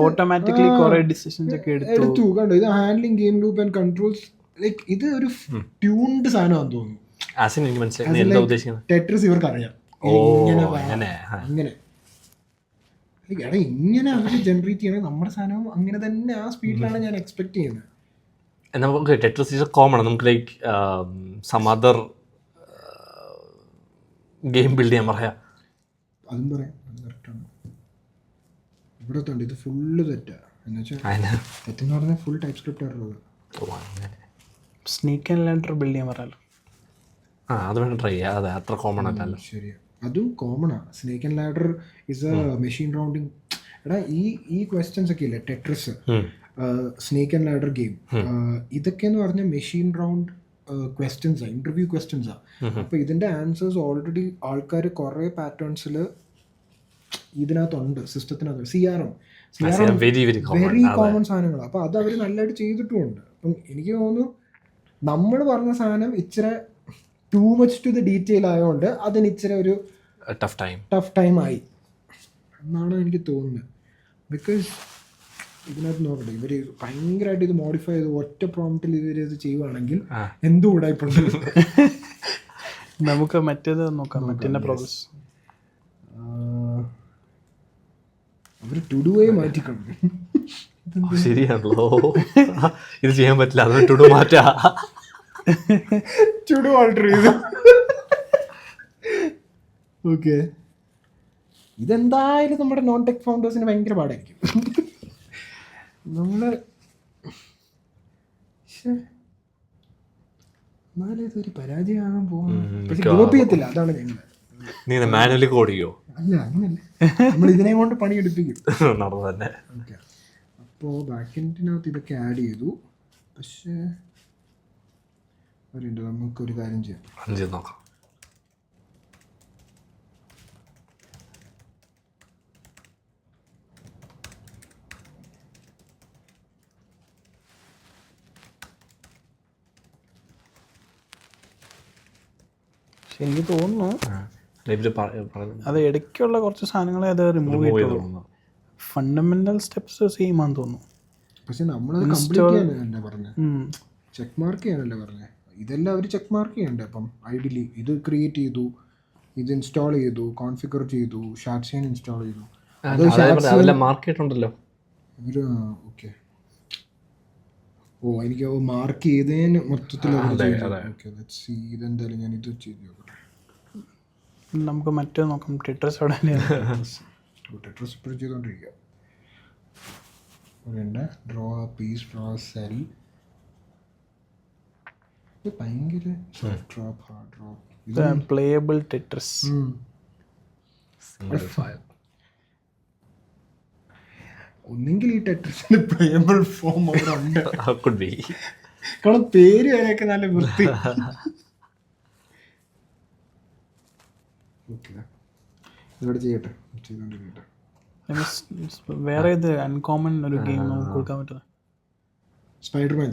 ഓട്ടോമാറ്റിക്കലി കുറെ ഡിസിഷൻസ് ഒക്കെ എടുത്തു കണ്ടോ. ഇത് handling game loop and controls like ഇത് ഒരു ട്യൂൺഡ് സാധനമാണെന്ന് തോന്നുന്നു. എനിക്ക് മനസ്സിലായി എന്താ ഉദ്ദേശിക്കുന്നത്. ടെട്രിസ് ഇവർക്ക് അറിയാം അങ്ങനെ എടാ ഇങ്ങനെ അവർ ജനറേറ്റ് ചെയ്യണത് നമ്മുടെ സാധനം അങ്ങനെ തന്നെ ആ സ്പീഡിലാണ് ഞാൻ എക്സ്പെക്ട് ചെയ്യുന്നത്. നമുക്ക് ടെട്രിസ് ഈസ് കോമൺ. നമുക്ക് like some other game build ചെയ്യാൻ പറയാം. അതും പറയാം. അത് കറക്റ്റാണ്. ഇവിടെ തൊണ്ട് ഇത് ഫുള്ള് തെറ്റാ എന്ന് വെച്ചാൽ തെറ്റെന്ന് പറഞ്ഞാൽ ഫുൾ ടൈപ്പ് സ്ക്രിപ്റ്റ് ആയിട്ടുള്ളത്. സ്നീക്ക് ആൻഡ് ലാഡർ ബിൽഡ് ചെയ്യാൻ പറയാമല്ലോ. അത് വേണം ട്രൈ ചെയ്യാം. അതെ അത്ര കോമൺ അല്ലല്ലോ. ശരിയാ അതും കോമണാ. Snake and ladder is a machine rounding. എടാ ഈ ക്വസ്റ്റ്യൻസ് ഒക്കെ ഇല്ലേ Tetris snake and ladder game ഇതൊക്കെ എന്ന് പറഞ്ഞാൽ മെഷീൻ റൗണ്ട് ക്വസ്റ്റ്യൻസാ, ഇന്റർവ്യൂ ക്വസ്റ്റ്യൻസാ. അപ്പോൾ ഇതിൻ്റെ ആൻസേഴ്സ് ഓൾറെഡി ആൾക്കാർ കുറേ പാറ്റേൺസിൽ ഇതിനകത്തുണ്ട് സിസ്റ്റത്തിനകത്ത്. CRM വെരി കോമൺ സാധനങ്ങളാണ്. അപ്പോൾ അത് അവർ നല്ലതായിട്ട് ചെയ്തിട്ടുമുണ്ട്. അപ്പം എനിക്ക് തോന്നുന്നു നമ്മൾ പറഞ്ഞ സാധനം ഇച്ചിരി too much to the detail ആയതുകൊണ്ട് അതിന് ഇച്ചിരി ഒരു ടഫ് ടൈം ആയി എന്നാണ് എനിക്ക് തോന്നുന്നത്. ബിക്കോസ് ഇതിനകത്ത് നോക്കട്ടെ ഇവർ ഭയങ്കരമായിട്ട് ഇത് മോഡിഫൈ ചെയ്ത് ഒറ്റ പ്രോംപ്റ്റിൽ ഇവരിത് ചെയ്യുവാണെങ്കിൽ എന്തുകൂടെ ഇപ്പം നമുക്ക് മറ്റേത് നോക്കാം. മറ്റേ പ്രോസസ് അവർ ടു ഡു ആയി മാറ്റിക്കൊണ്ട് ശരിയാണല്ലോ. ഇത് ചെയ്യാൻ പറ്റില്ല. അത് ടു ഡു മാറ്റാ ചുടു ഓൾട്ടർ ചെയ്തു. ഓക്കെ ഇതെന്തായാലും നമ്മുടെ നോൺ ടെക് ഫൗണ്ടേഴ്സിന് ഭയങ്കര പാടായിരിക്കും. നമ്മള് എന്നാലും ഇതൊരു പരാജയമാകാൻ പോകുന്നു. അതാണ് ഞങ്ങൾ മാനുവലി കോഡ് ചെയ്യോ? അല്ല അങ്ങനല്ല, നമ്മൾ ഇതിനെ കൊണ്ട് പണിയെടുപ്പിക്കും. തന്നെ. അപ്പോൾ ബാക്കെൻഡിനകത്ത് ഇതൊക്കെ ആഡ് ചെയ്തു. പക്ഷേ നമുക്കൊരു കാര്യം ചെയ്യാം. നോക്കാം. പക്ഷെ എനിക്ക് തോന്നുന്നു ഇവര് അത് ഇടയ്ക്കുള്ള കുറച്ച് സാധനങ്ങളെ അത് റിമൂവ് ചെയ്തോളൂ. ഫണ്ടമെന്റൽ സ്റ്റെപ്സ് സെയിം ആണെന്ന് തോന്നുന്നു. പക്ഷെ നമ്മളത് കംപ്ലീറ്റ് ചെയ്യാനല്ലേ പറഞ്ഞത്, ചെക്ക് മാർക്ക് ചെയ്യാനല്ലേ പറഞ്ഞത്. ഇതെല്ലാം അവർ ചെക്ക് മാർക്ക് ചെയ്യണ്ടേ. അപ്പം ഐഡിയലി ഇത് ക്രിയേറ്റ് ചെയ്തു, ഇത് ഇൻസ്റ്റാൾ ചെയ്തു, കോൺഫിഗർ ചെയ്തു, ഷാറ്റ്സിയൻ ഇൻസ്റ്റാൾ ചെയ്തു, മാർക്കറ്റ് ഉണ്ടല്ലോ ഒരു ഓക്കെ. ഓ എനിക്ക് മാർക്ക് ചെയ്തതിന് മൊത്തത്തിൽ ഇതെന്തായാലും ഞാൻ ഇത് ചെയ്ത് നോക്കട്ടെ. നമുക്ക് മറ്റേ നോക്കാം, ടെട്രസ് അവിടെ ടെട്രസ് ഇപ്പോഴും ചെയ്തുകൊണ്ടിരിക്കുക. ഡ്രോ പീസ്, ഡ്രോ സെൽ, ഇത് ഭയങ്കര drop, hard drop, playable Tetris. ഒന്നെങ്കിൽ ഈ ടെട്രസിന്റെ പ്ലേയബിൾ ഫോം അവിടെ ഉണ്ട്. could be. കാരണം പേര് വരെയൊക്കെ നല്ല വൃത്തി. ഇവിടെ ചെയ്യട്ടെ, ചെയ്തോണ്ടിരിക്കട്ടെ. വേറെ ഇത് അൺകോമൺ ഒരു ഗെയിം നമുക്ക് കൊടുക്കാൻ പറ്റുന്നത് സ്പൈഡർമാൻ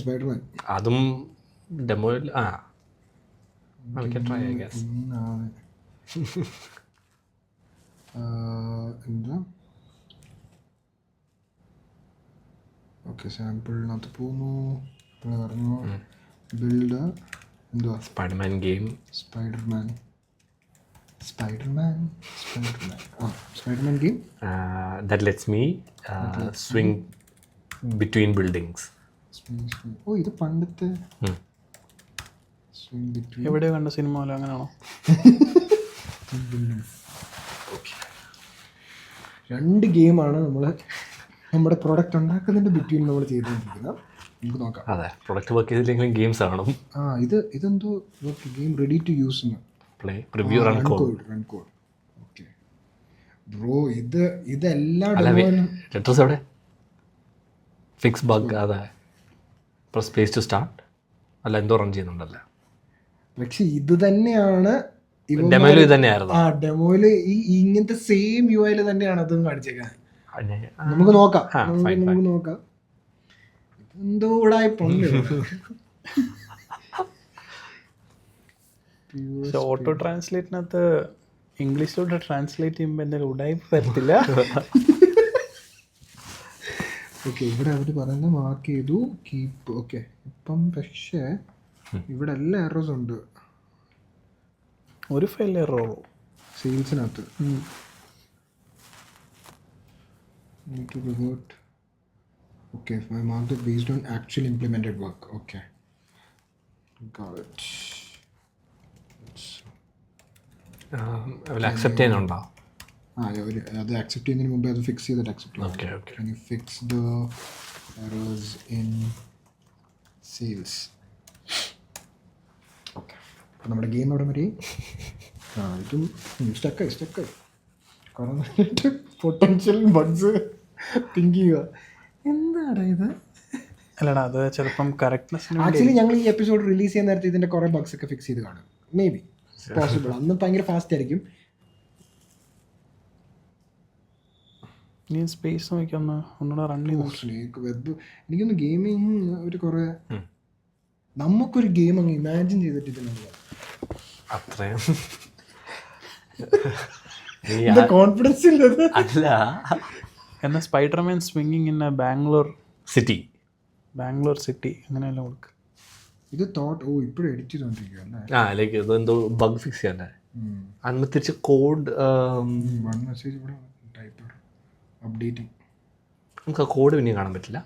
അതും ഡെമോയിൽ എന്താ ഓക്കെ. സാമ്പിളിനകത്ത് പോകുന്നു, പറഞ്ഞു ബിൽഡ് എന്തുവാ Spiderman game, Spiderman game that lets me swing between buildings. ഓ ഇത് പണ്ടത്തെ swing between എവിടെയോ കണ്ട സിനിമ പോലെ അങ്ങനെയാണോ? രണ്ട് ഗെയിമാണ് നമ്മൾ നമ്മുടെ പ്രൊഡക്റ്റ് ഉണ്ടാക്കുന്നതിൻ്റെ ബിറ്റ്വീൻ നമ്മൾ ചെയ്തുകൊണ്ടിരിക്കുന്നത്. നമുക്ക് നോക്കാം. അതെ, പ്രൊഡക്റ്റ് വർക്ക് ചെയ്തില്ലെങ്കിലും ഗെയിംസ് കാണും. ഇതെന്തോ game ready to use play preview run code. Okay bro, ഇതെല്ലാം ടെട്രസ് എവിടെ? Fix bug. അതെ, പ്രസ് സ്പേസ് ടു സ്റ്റാർട്ട്. അല്ല, എന്തോ റൺ ചെയ്യുന്നുണ്ടല്ലോ. പക്ഷെ ഇത് തന്നെയാണ് ഡെമോയിൽ ഇത് തന്നെയായിരുന്നു. ഡെമോയില് ഇങ്ങനത്തെ സെയിം യു ഐയിൽ തന്നെയാണ് അതും കാണിച്ചേക്കാൻ. നമുക്ക് നോക്കാം. എന്തോ ഉടായിപ്പുണ്ട്. ഓട്ടോ ട്രാൻസ്ലേറ്റിനകത്ത് ഇംഗ്ലീഷിലോട്ട് ട്രാൻസ്ലേറ്റ് ചെയ്യുമ്പോൾ എന്തായാലും ഉടായ്പ വരത്തില്ല. ഓക്കെ, ഇവിടെ അവർ പറയുന്നത് മാർക്ക് ചെയ്തു കീപ്പ്. ഓക്കെ, ഇപ്പം പക്ഷേ ഇവിടെ എല്ലാ എറേഴ്സ് ഉണ്ട്. ഒരു file എററുള്ളൂ സെയിൽസിനകത്ത്. Okay, I marked it based on actual implemented work. Okay, got it. Accept ചെയ്യാനുണ്ടോ? അത് അക്സെപ്റ്റ് ചെയ്യുന്നതിന് മുമ്പേ അത് ഫിക്സ് ചെയ്തിട്ട് അക്സെപ്റ്റ് ചെയ്യും. Okay okay. Can you fix the errors in sales? ഓക്കെ, അപ്പോൾ നമ്മുടെ ഗെയിം അവിടെ വരെ. ഇതും സ്റ്റക്കായി കാരണം പൊട്ടൻഷ്യൽ ബഗ്സ് തിങ്ക് ചെയ്യുക. എന്താണ് ഇത്? അല്ലടാ, അത് ചിലപ്പം കറക്റ്റ്നെസ്സിന് ആക്ച്വലി ഞങ്ങൾ ഈ എപ്പിസോഡ് റിലീസ് ചെയ്യുന്ന നേരത്തെ ഇതിൻ്റെ കുറേ ബഗ്സ് ഒക്കെ ഫിക്സ് ചെയ്ത് കാണും. May be possible. അന്ന് ഭയങ്കര ഫാസ്റ്റ് ആയിരിക്കും. നീ സ്പേസ് നോക്കിയൊന്ന് ഒന്നുകൂടെ റൺ ചെയ്തു. സ്നേക്ക് വെബ് എനിക്കൊന്ന് ഗെയിമിങ് ഒരു കുറേ നമുക്കൊരു ഗെയിം അങ്ങ് ഇമാജിൻ ചെയ്തിട്ട് ഇതിനുള്ള അത്രയും കോൺഫിഡൻസ് ഇല്ലത്. അല്ല, എന്നാൽ സ്പൈഡർമാൻ സ്വിങ്ങിങ് ഇൻ ബാംഗ്ലൂർ സിറ്റി അങ്ങനെയല്ല കൊടുക്കുക. ഇത് തോട്ട് ഇപ്പോഴും എഡിറ്റ് ചെയ്തോണ്ടിരിക്കുകയല്ലേ. ലൈക്ക് ഇതെന്തോ ബഗ് ഫിക്സ് ചെയ്യാനേ. അന്ന് തിരിച്ച് കോഡ് വൺ മെസ്സേജ് ഇവിടെ ടൈപ്പർ അപ്ഡേറ്റിംഗ്. നമുക്ക് ആ കോഡ് പിന്നെ കാണാൻ പറ്റില്ല.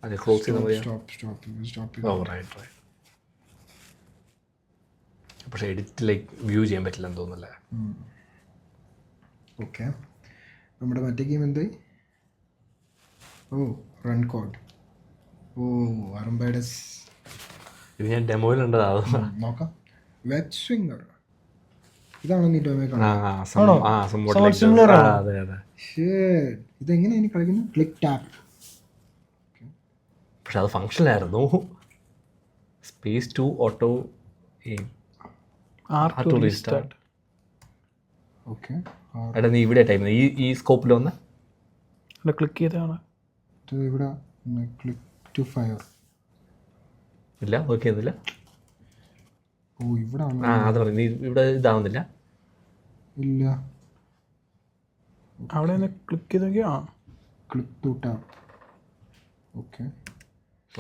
അതെ, ക്ലോസ് ചെയ്താൽ മതി. റൈറ്റ്. പക്ഷേ എഡിറ്റ് ലൈക്ക് വ്യൂ ചെയ്യാൻ പറ്റില്ല എന്ന് തോന്നുന്നല്ലേ. ഓക്കെ, നമ്മുടെ മറ്റേ ഗെയിം എന്തായി? Run code. അറംബൈഡസ്. ഇത് ഞാൻ ഡെമോയിലുണ്ട്. നോക്കാം. വെബ് സ്വിംഗർ ഇതാണോ നീ ഡെമോ? ഇതെങ്ങനെയാണ് ഇനി കളിക്കുന്നത്? Click tap. പക്ഷെ അത് ഫങ്ഷനായിരുന്നു. Space to auto restart. Okay, എടാ നീ ഇവിടെ ടൈം ഈ സ്കോപ്പിൽ വന്ന് ക്ലിക്ക് ചെയ്താണ്. ഇവിടെ ക്ലിക്ക് ടു ഫയർ ഇല്ല, വർക്ക് ചെയ്യുന്നില്ല. ഓ ഇവിടെ ആ അത് പറയും. നീ ഇവിടെ ഇതാവുന്നില്ല. ഇല്ല. അവിടെ നിന്ന് ക്ലിക്ക് ചെയ്ത് നോക്കിയോ? Click to tab. ഓക്കെ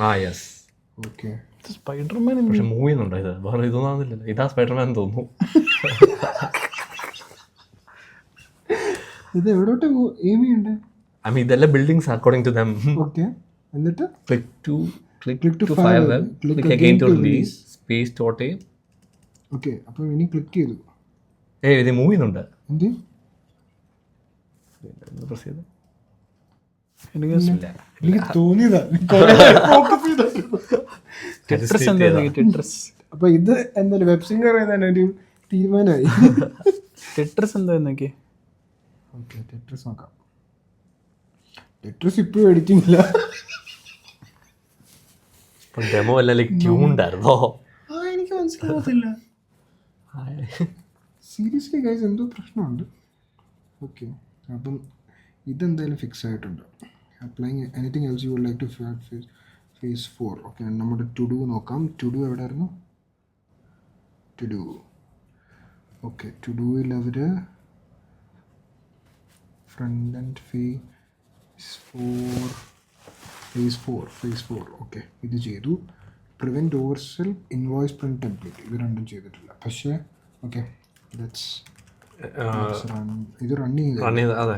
ആ യെസ്. ഓക്കെ. സ്പൈഡർമാൻ പക്ഷെ മൂവ് ചെയ്യുന്നുണ്ടോ ഇത്? വേറെ ഇതൊന്നും ആവുന്നില്ലല്ലോ. ഇതാ സ്പൈഡർമാൻ തോന്നുന്നു. ഇത് എവിടോട്ട് എയിം ചെയ്യണ്ടേ? ഐ മീൻ ഇതെല്ലാം buildings according to them. Okay. എന്നിട്ട് Click to fire them. Click again to release. Space dot a. Okay. അപ്പോൾ ഇനി ക്ലിക്ക് ചെയ്തു. ഇത് മൂവ് ചെയ്യുന്നുണ്ട്. എന്ത്? പ്രസ് ചെയ്ത് എനിക്ക് തോന്നിയതാ. ടെട്രസ് എന്താ ടെട്രസ്? അപ്പൊ ഇത് എന്തായാലും വെബ് സിംഗർ ഏതാണ് ഒരു തീരുമാനമായി. ടെട്രസ് എന്താ നോക്കി? ഓക്കെ ടെട്രസ് നോക്കാം. ടെട്രസ് ഇപ്പോഴും എഡിറ്റിംഗ് ഇല്ല. ഡെമോ എല്ലാം ലൈക്ക് ട്യൂൺഡ് ആയിരുന്നോ? എനിക്ക് മനസ്സിലാവത്തില്ല. സീരിയസ്ലി ഗൈസ് എന്തോ പ്രശ്നമുണ്ട്. ഓക്കെ അപ്പം ഇതെന്തായാലും ഫിക്സ് ആയിട്ടുണ്ട്. Applying anything else you would like to phase 4. Okay നമ്മുടെ ടു ഡു നോക്കാം. ടു ഡു എവിടെയായിരുന്നു? To do. ഓക്കെ ടു ഡുവിൽ അവർ front and phase four. Okay ഇത് ചെയ്തു. Prevent oversell invoice print template ഇത് രണ്ടും ചെയ്തിട്ടില്ല. പക്ഷേ ഓക്കെ ഇത് റൺ ചെയ്ത്. അതെ.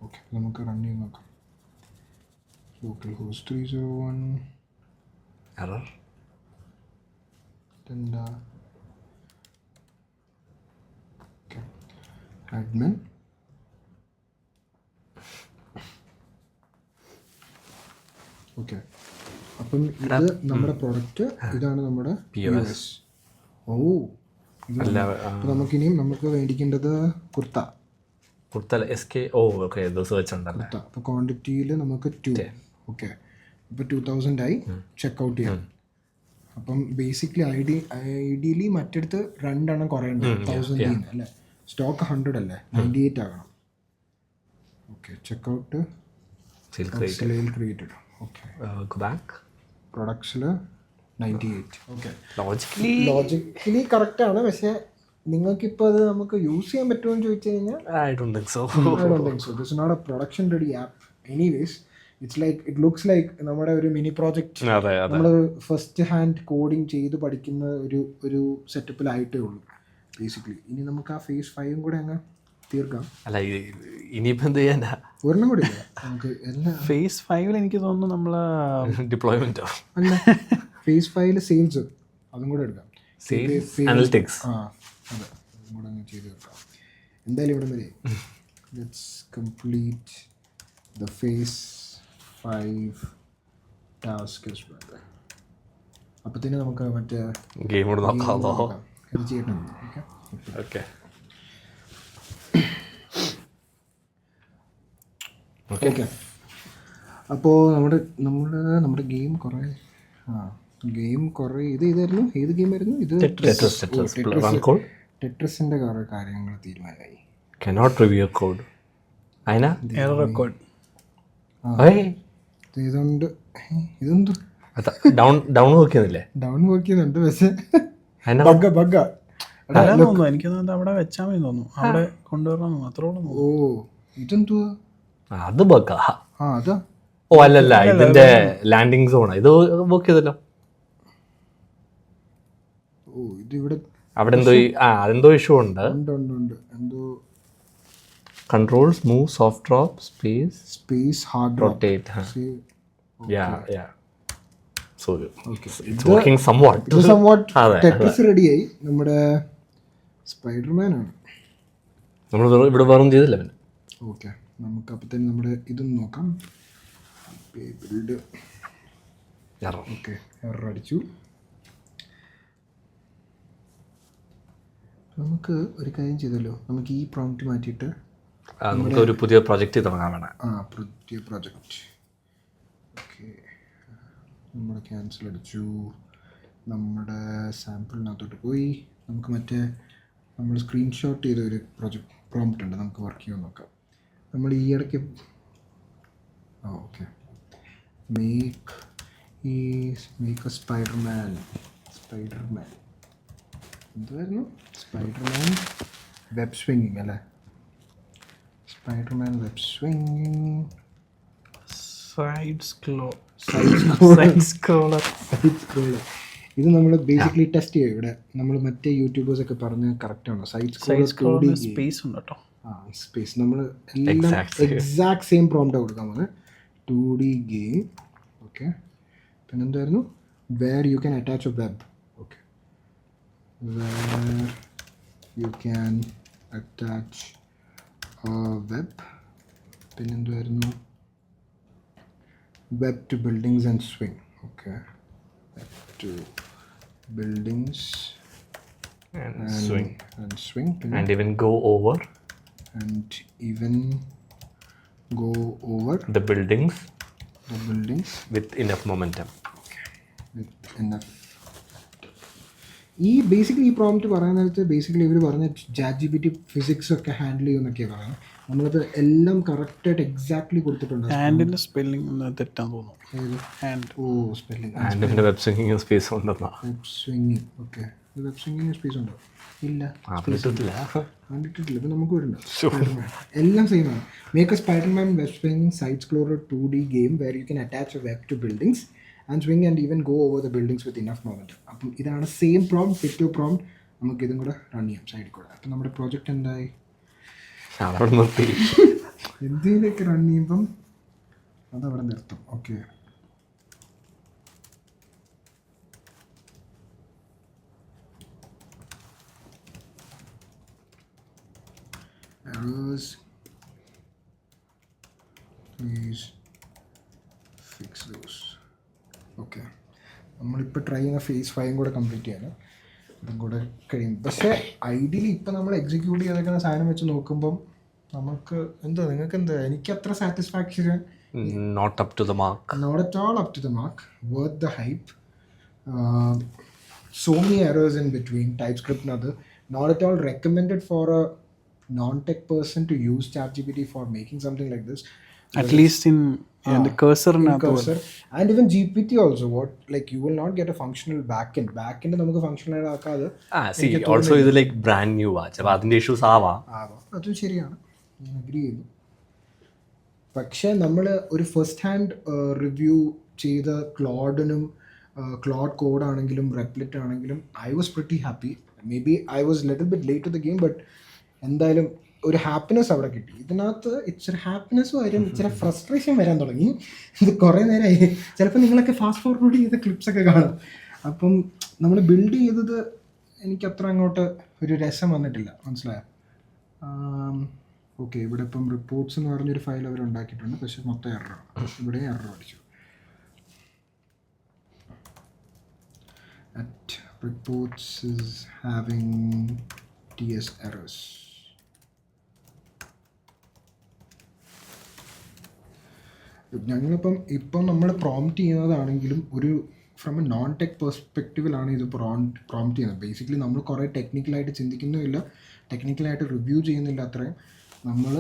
ഓക്കെ നമുക്ക് റൺ ചെയ്ത് നോക്കാം. Localhost 301 error. എന്താ? Okay admin. ഓക്കെ അപ്പം ഇത് നമ്മുടെ പ്രോഡക്റ്റ്. ഇതാണ് നമ്മുടെ POS. ഓ അപ്പം നമുക്കിനിയും നമുക്ക് വേണ്ടിക്കേണ്ടത് കുർത്ത. അപ്പോൾ ക്വാണ്ടിറ്റിയിൽ നമുക്ക് 2. ഓക്കെ അപ്പോൾ 2000 ആയി. ചെക്കൗട്ട് ചെയ്യാം. അപ്പം ബേസിക്കലി ഐഡിയലി മറ്റടുത്ത് 2 എണ്ണം കുറയുണ്ട്. 1000 അല്ലേ? സ്റ്റോക്ക് 100 അല്ലേ? 98 ആകണം. Okay checkout sale created. Okay പ്രൊഡക്ട്സിൽ 98. ഓക്കെ ലോജിക്കലി കറക്റ്റാണ്. പക്ഷേ നിങ്ങൾക്കിപ്പോൾ അത് നമുക്ക് യൂസ് ചെയ്യാൻ പറ്റുമോ എന്ന് ചോദിച്ചു കഴിഞ്ഞാൽ I don't think so. This is not a production ready app. Anyways, it looks like നമ്മുടെ ഒരു മിനി പ്രോജക്റ്റ് നമ്മൾ ഫസ്റ്റ് ഹാൻഡ് കോഡിങ് ചെയ്ത് പഠിക്കുന്ന ഒരു സെറ്റപ്പിലായിട്ടേ ഉള്ളൂ ബേസിക്കലി. ഇനി നമുക്ക് ആ ഫേസ് 5 കൂടെ അങ്ങ് തീർക്കാം. അല്ല ഇനിയിപ്പോൾ എന്ത് ചെയ്യാനാ? ഒരെണ്ണം കൂടി ഇല്ല നമുക്ക് എല്ലാം. ഫേസ് 5 എനിക്ക് തോന്നുന്നു നമ്മൾ ഡിപ്ലോയ്മെന്റോ അല്ല ഫേസ് 5 സെയിൽസ് അതും കൂടെ എടുക്കാം. അനലിറ്റിക്സ് അതെ അതും കൂടെ അങ്ങ് ചെയ്ത് തീർക്കാം. എന്തായാലും ഇവിടെ വരെ let's complete the phase 5 task. അപ്പത്തിന് നമുക്ക് മറ്റേ ഗെയിം കൂടെ നോക്കാമോ? ഇത് ചെയ്യട്ടെ. ഓക്കെ ഓക്കെ അപ്പോൾ നമ്മുടെ ഗെയിം കുറേ ഇത് ഇതായിരുന്നു. ഏത് ഗെയിമായിരുന്നു ഇത്? ടെട്രസിൻ്റെ കുറേ കാര്യങ്ങൾ തീരുമാനമായി. cannot review code. അയിനാ എറർ റെക്കോർഡ്. ഇതുകൊണ്ട് ഇതെന്തു ഡൗൺ നോക്കിയെന്നില്ലേ? ഡൗൺ വർക്ക് ചെയ്യുന്നുണ്ട് പക്ഷേ ബഗ്ഗ തോന്നുന്നു. എനിക്ക് തോന്നുന്നത് അവിടെ വെച്ചാൽ മതി തോന്നുന്നു. അവിടെ കൊണ്ടുവരണം മാത്രമേ ഉള്ളൂ. ഓ ഇതെന്തുവാ? അത് ബഗ്ഗാ. അതാ. ഓ അല്ലല്ല ഇതിന്റെ ലാൻഡിങ് സോണാ. ഇത് വർക്ക് ചെയ്തല്ലോ. ഓ ഇതിവിടെ അവിടെ അതെന്തോ ഇഷ്യൂ ഉണ്ട്. എന്തോ controls move soft drop space hard rotate. Yeah so it's ഇത് working somewhat. ടെട്രസ് റെഡിയായി. നമ്മുടെ സ്പൈഡർമാൻ ആണ് നമ്മൾ ഇവിടെ വേറെ ചെയ്തില്ല പിന്നെ. ഓക്കെ നമുക്ക് അപ്പത്തേനും നമ്മുടെ ഇതൊന്ന് നോക്കാം. ബിൽഡ്. ഓക്കെ എറർ അടിച്ചു. നമുക്ക് ഒരു കാര്യം ചെയ്തല്ലോ. നമുക്ക് ഈ പ്രോംപ്റ്റ് മാറ്റിയിട്ട് നമുക്ക് ഒരു പുതിയ പ്രൊജക്റ്റ് തുടങ്ങാൻ വേണം. പുതിയ പ്രൊജക്റ്റ്. ഓക്കെ നമ്മൾ ക്യാൻസൽ അടിച്ചു. നമ്മുടെ സാമ്പിളിനകത്തോട്ട് പോയി നമുക്ക് മറ്റേ നമ്മൾ സ്ക്രീൻഷോട്ട് ചെയ്ത ഒരു പ്രോംപ്റ്റ് ഉണ്ട്. നമുക്ക് വർക്ക് ചെയ്യാൻ നോക്കാം. നമ്മൾ ഈ ഇടയ്ക്ക് ഓക്കെ മേക്ക് എ സ്പൈഡർമാൻ എന്തായിരുന്നു സ്പൈഡർമാൻ വെബ് സ്വിങ്ങിങ് അല്ലേ? സ്പൈഡർമാൻ വെബ് സ്വിങ്ങിങ് സൈഡ് സ്ക്രോളർ. ഇത് നമ്മൾ ബേസിക്കലി ടെസ്റ്റ് ചെയ്യും ഇവിടെ. നമ്മൾ മറ്റേ യൂട്യൂബേഴ്സ് ഒക്കെ പറഞ്ഞ് കറക്റ്റാണോ? സൈഡ് സ്ക്രോളർ സ്പേസ് ഉണ്ട് കേട്ടോ. സ്പേസ് നമ്മൾ എല്ലാം എക്സാക്ട് സെയിം പ്രോംപ്റ്റ് കൊടുക്കാൻ പോകുന്നത്. 2D game. ഓക്കെ, പിന്നെന്തായിരുന്നു? Where you can attach a web. Okay, where you can attach web. പിന്നെന്തായിരുന്നു? Web to buildings and swing. Okay, web to buildings and swing and even go over the buildings with enough momentum. ഈ ബേസിക്കലി ഈ പ്രോംപ്റ്റ് പറയാൻ നേരത്ത് ബേസിക്കലി ഇവർ പറഞ്ഞ ChatGPT ഫിസിക്സ് ഒക്കെ ഹാൻഡിൽ ചെയ്യുമെന്നൊക്കെയാണ് പറയുന്നത്. നമ്മളിത് എല്ലാം കറക്റ്റായിട്ട് എക്സാക്ട്ലി കൊടുത്തിട്ടുണ്ട്. ഹാൻഡിൻ്റെ സ്പെല്ലിംഗ് തെറ്റാന്ന് തോന്നുന്നു. ഹാൻഡ്. ഓ, സ്പെല്ലിംഗ്. ആൻഡ് വെബ് സ്വിങ്ങിങ് സ്പേസ് ഉണ്ടെന്നാ. വെബ് സ്വിങ്ങിങ്. ഓക്കെ, വെബ് സ്വിങ്ങിന് സ്പേസ് ഉണ്ടോ? ഇല്ല, കണ്ടിട്ടില്ല. ഇപ്പം നമുക്ക് വരുന്നുണ്ട്. എല്ലാം സെയിം ആണ്. മേക്ക് എ സ്പൈഡർമാൻ വെബ് സ്വിങ്ങിങ് side scroller 2D game where you can attach a web to buildings and swing and even go over the buildings with enough momentum. അപ്പം ഇതാണ് same prompt, fit to prompt. നമുക്ക് ഇതും കൂടെ റൺ ചെയ്യാം സൈഡിൽ കൂടെ. അപ്പം നമ്മുടെ പ്രോജക്റ്റ് എന്തായി? എന്തെങ്കിലുമൊക്കെ റൺ ചെയ്യുമ്പം അതവിടെ നിർത്തും. Okay, errors, please fix those. Okay, നമ്മളിപ്പോൾ ട്രൈ ചെയ്യുന്ന ഫേസ് 5 കൂടെ കംപ്ലീറ്റ് ചെയ്യാൻ ഇതും കൂടെ കഴിയും. പക്ഷേ ഐഡിയലി ഇപ്പം നമ്മൾ എക്സിക്യൂട്ട് ചെയ്തേക്കുന്ന സാധനം വെച്ച് നോക്കുമ്പം നമുക്ക് എന്താ, നിങ്ങൾക്ക് എന്താ, എനിക്ക് അത്ര satisfaction Not up to the mark. Not at all up to the mark. Worth the hype. So many errors in between. TypeScript and other. Not at all recommended for a non-tech person to use ChatGPT for making something like this. At least in the cursor. And even GPT also. What, like, you will not get a functional backend. Backend നമുക്ക് functional ആക്കാതെ. See, also ഇത് like brand new ആ. ചിലപ്പോൾ അതിൻ്റെ ഇഷ്യൂസ് ആവാം. അതും ശരിയാണ്, ഞാൻ അഗ്രി ചെയ്യുന്നു. പക്ഷേ നമ്മൾ ഒരു ഫസ്റ്റ് ഹാൻഡ് റിവ്യൂ ചെയ്ത ക്ലോഡിനും ക്ലോഡ് കോഡാണെങ്കിലും റെപ്ലിറ്റ് ആണെങ്കിലും I was pretty happy. Maybe I was little bit late to the game, but എന്തായാലും ഒരു ഹാപ്പിനെസ് അവിടെ കിട്ടി. ഇതിനകത്ത് ഇച്ചിരി ഹാപ്പിനെസ് വരും, ഇച്ചിരി ഫ്രസ്ട്രേഷൻ വരാൻ തുടങ്ങി. ഇത് കുറേ നേരമായി. ചിലപ്പോൾ നിങ്ങളൊക്കെ ഫാസ്റ്റ് ഫോർവേഡ് ചെയ്ത ക്ലിപ്സൊക്കെ കാണും. അപ്പം നമ്മൾ ബിൽഡ് ചെയ്തത് എനിക്ക് അത്ര അങ്ങോട്ട് ഒരു രസം വന്നിട്ടില്ല, മനസ്സിലായോ? ഓക്കെ, ഇവിടെ ഇപ്പം റിപ്പോർട്ട്സ് എന്ന് പറഞ്ഞൊരു ഫയൽ അവർ ഉണ്ടാക്കിയിട്ടുണ്ട്, പക്ഷെ മൊത്തം എററാണ്. ഇവിടെ എറർ അടിച്ചു. At reports is having TS errors. ഇപ്പം നമ്മൾ പ്രോംപ്റ്റ് ചെയ്യുന്നതാണെങ്കിലും ഒരു ഫ്രം എ നോൺ ടെക് പെർസ്പെക്റ്റീവിലാണ് ഇത് പ്രോംപ്റ്റ് ചെയ്യുന്നത്. ബേസിക്കലി നമ്മൾ കുറേ ടെക്നിക്കലായിട്ട് ചിന്തിക്കുന്നുമില്ല, ടെക്നിക്കലായിട്ട് റിവ്യൂ ചെയ്യുന്നില്ല. അത്രയും നമ്മൾ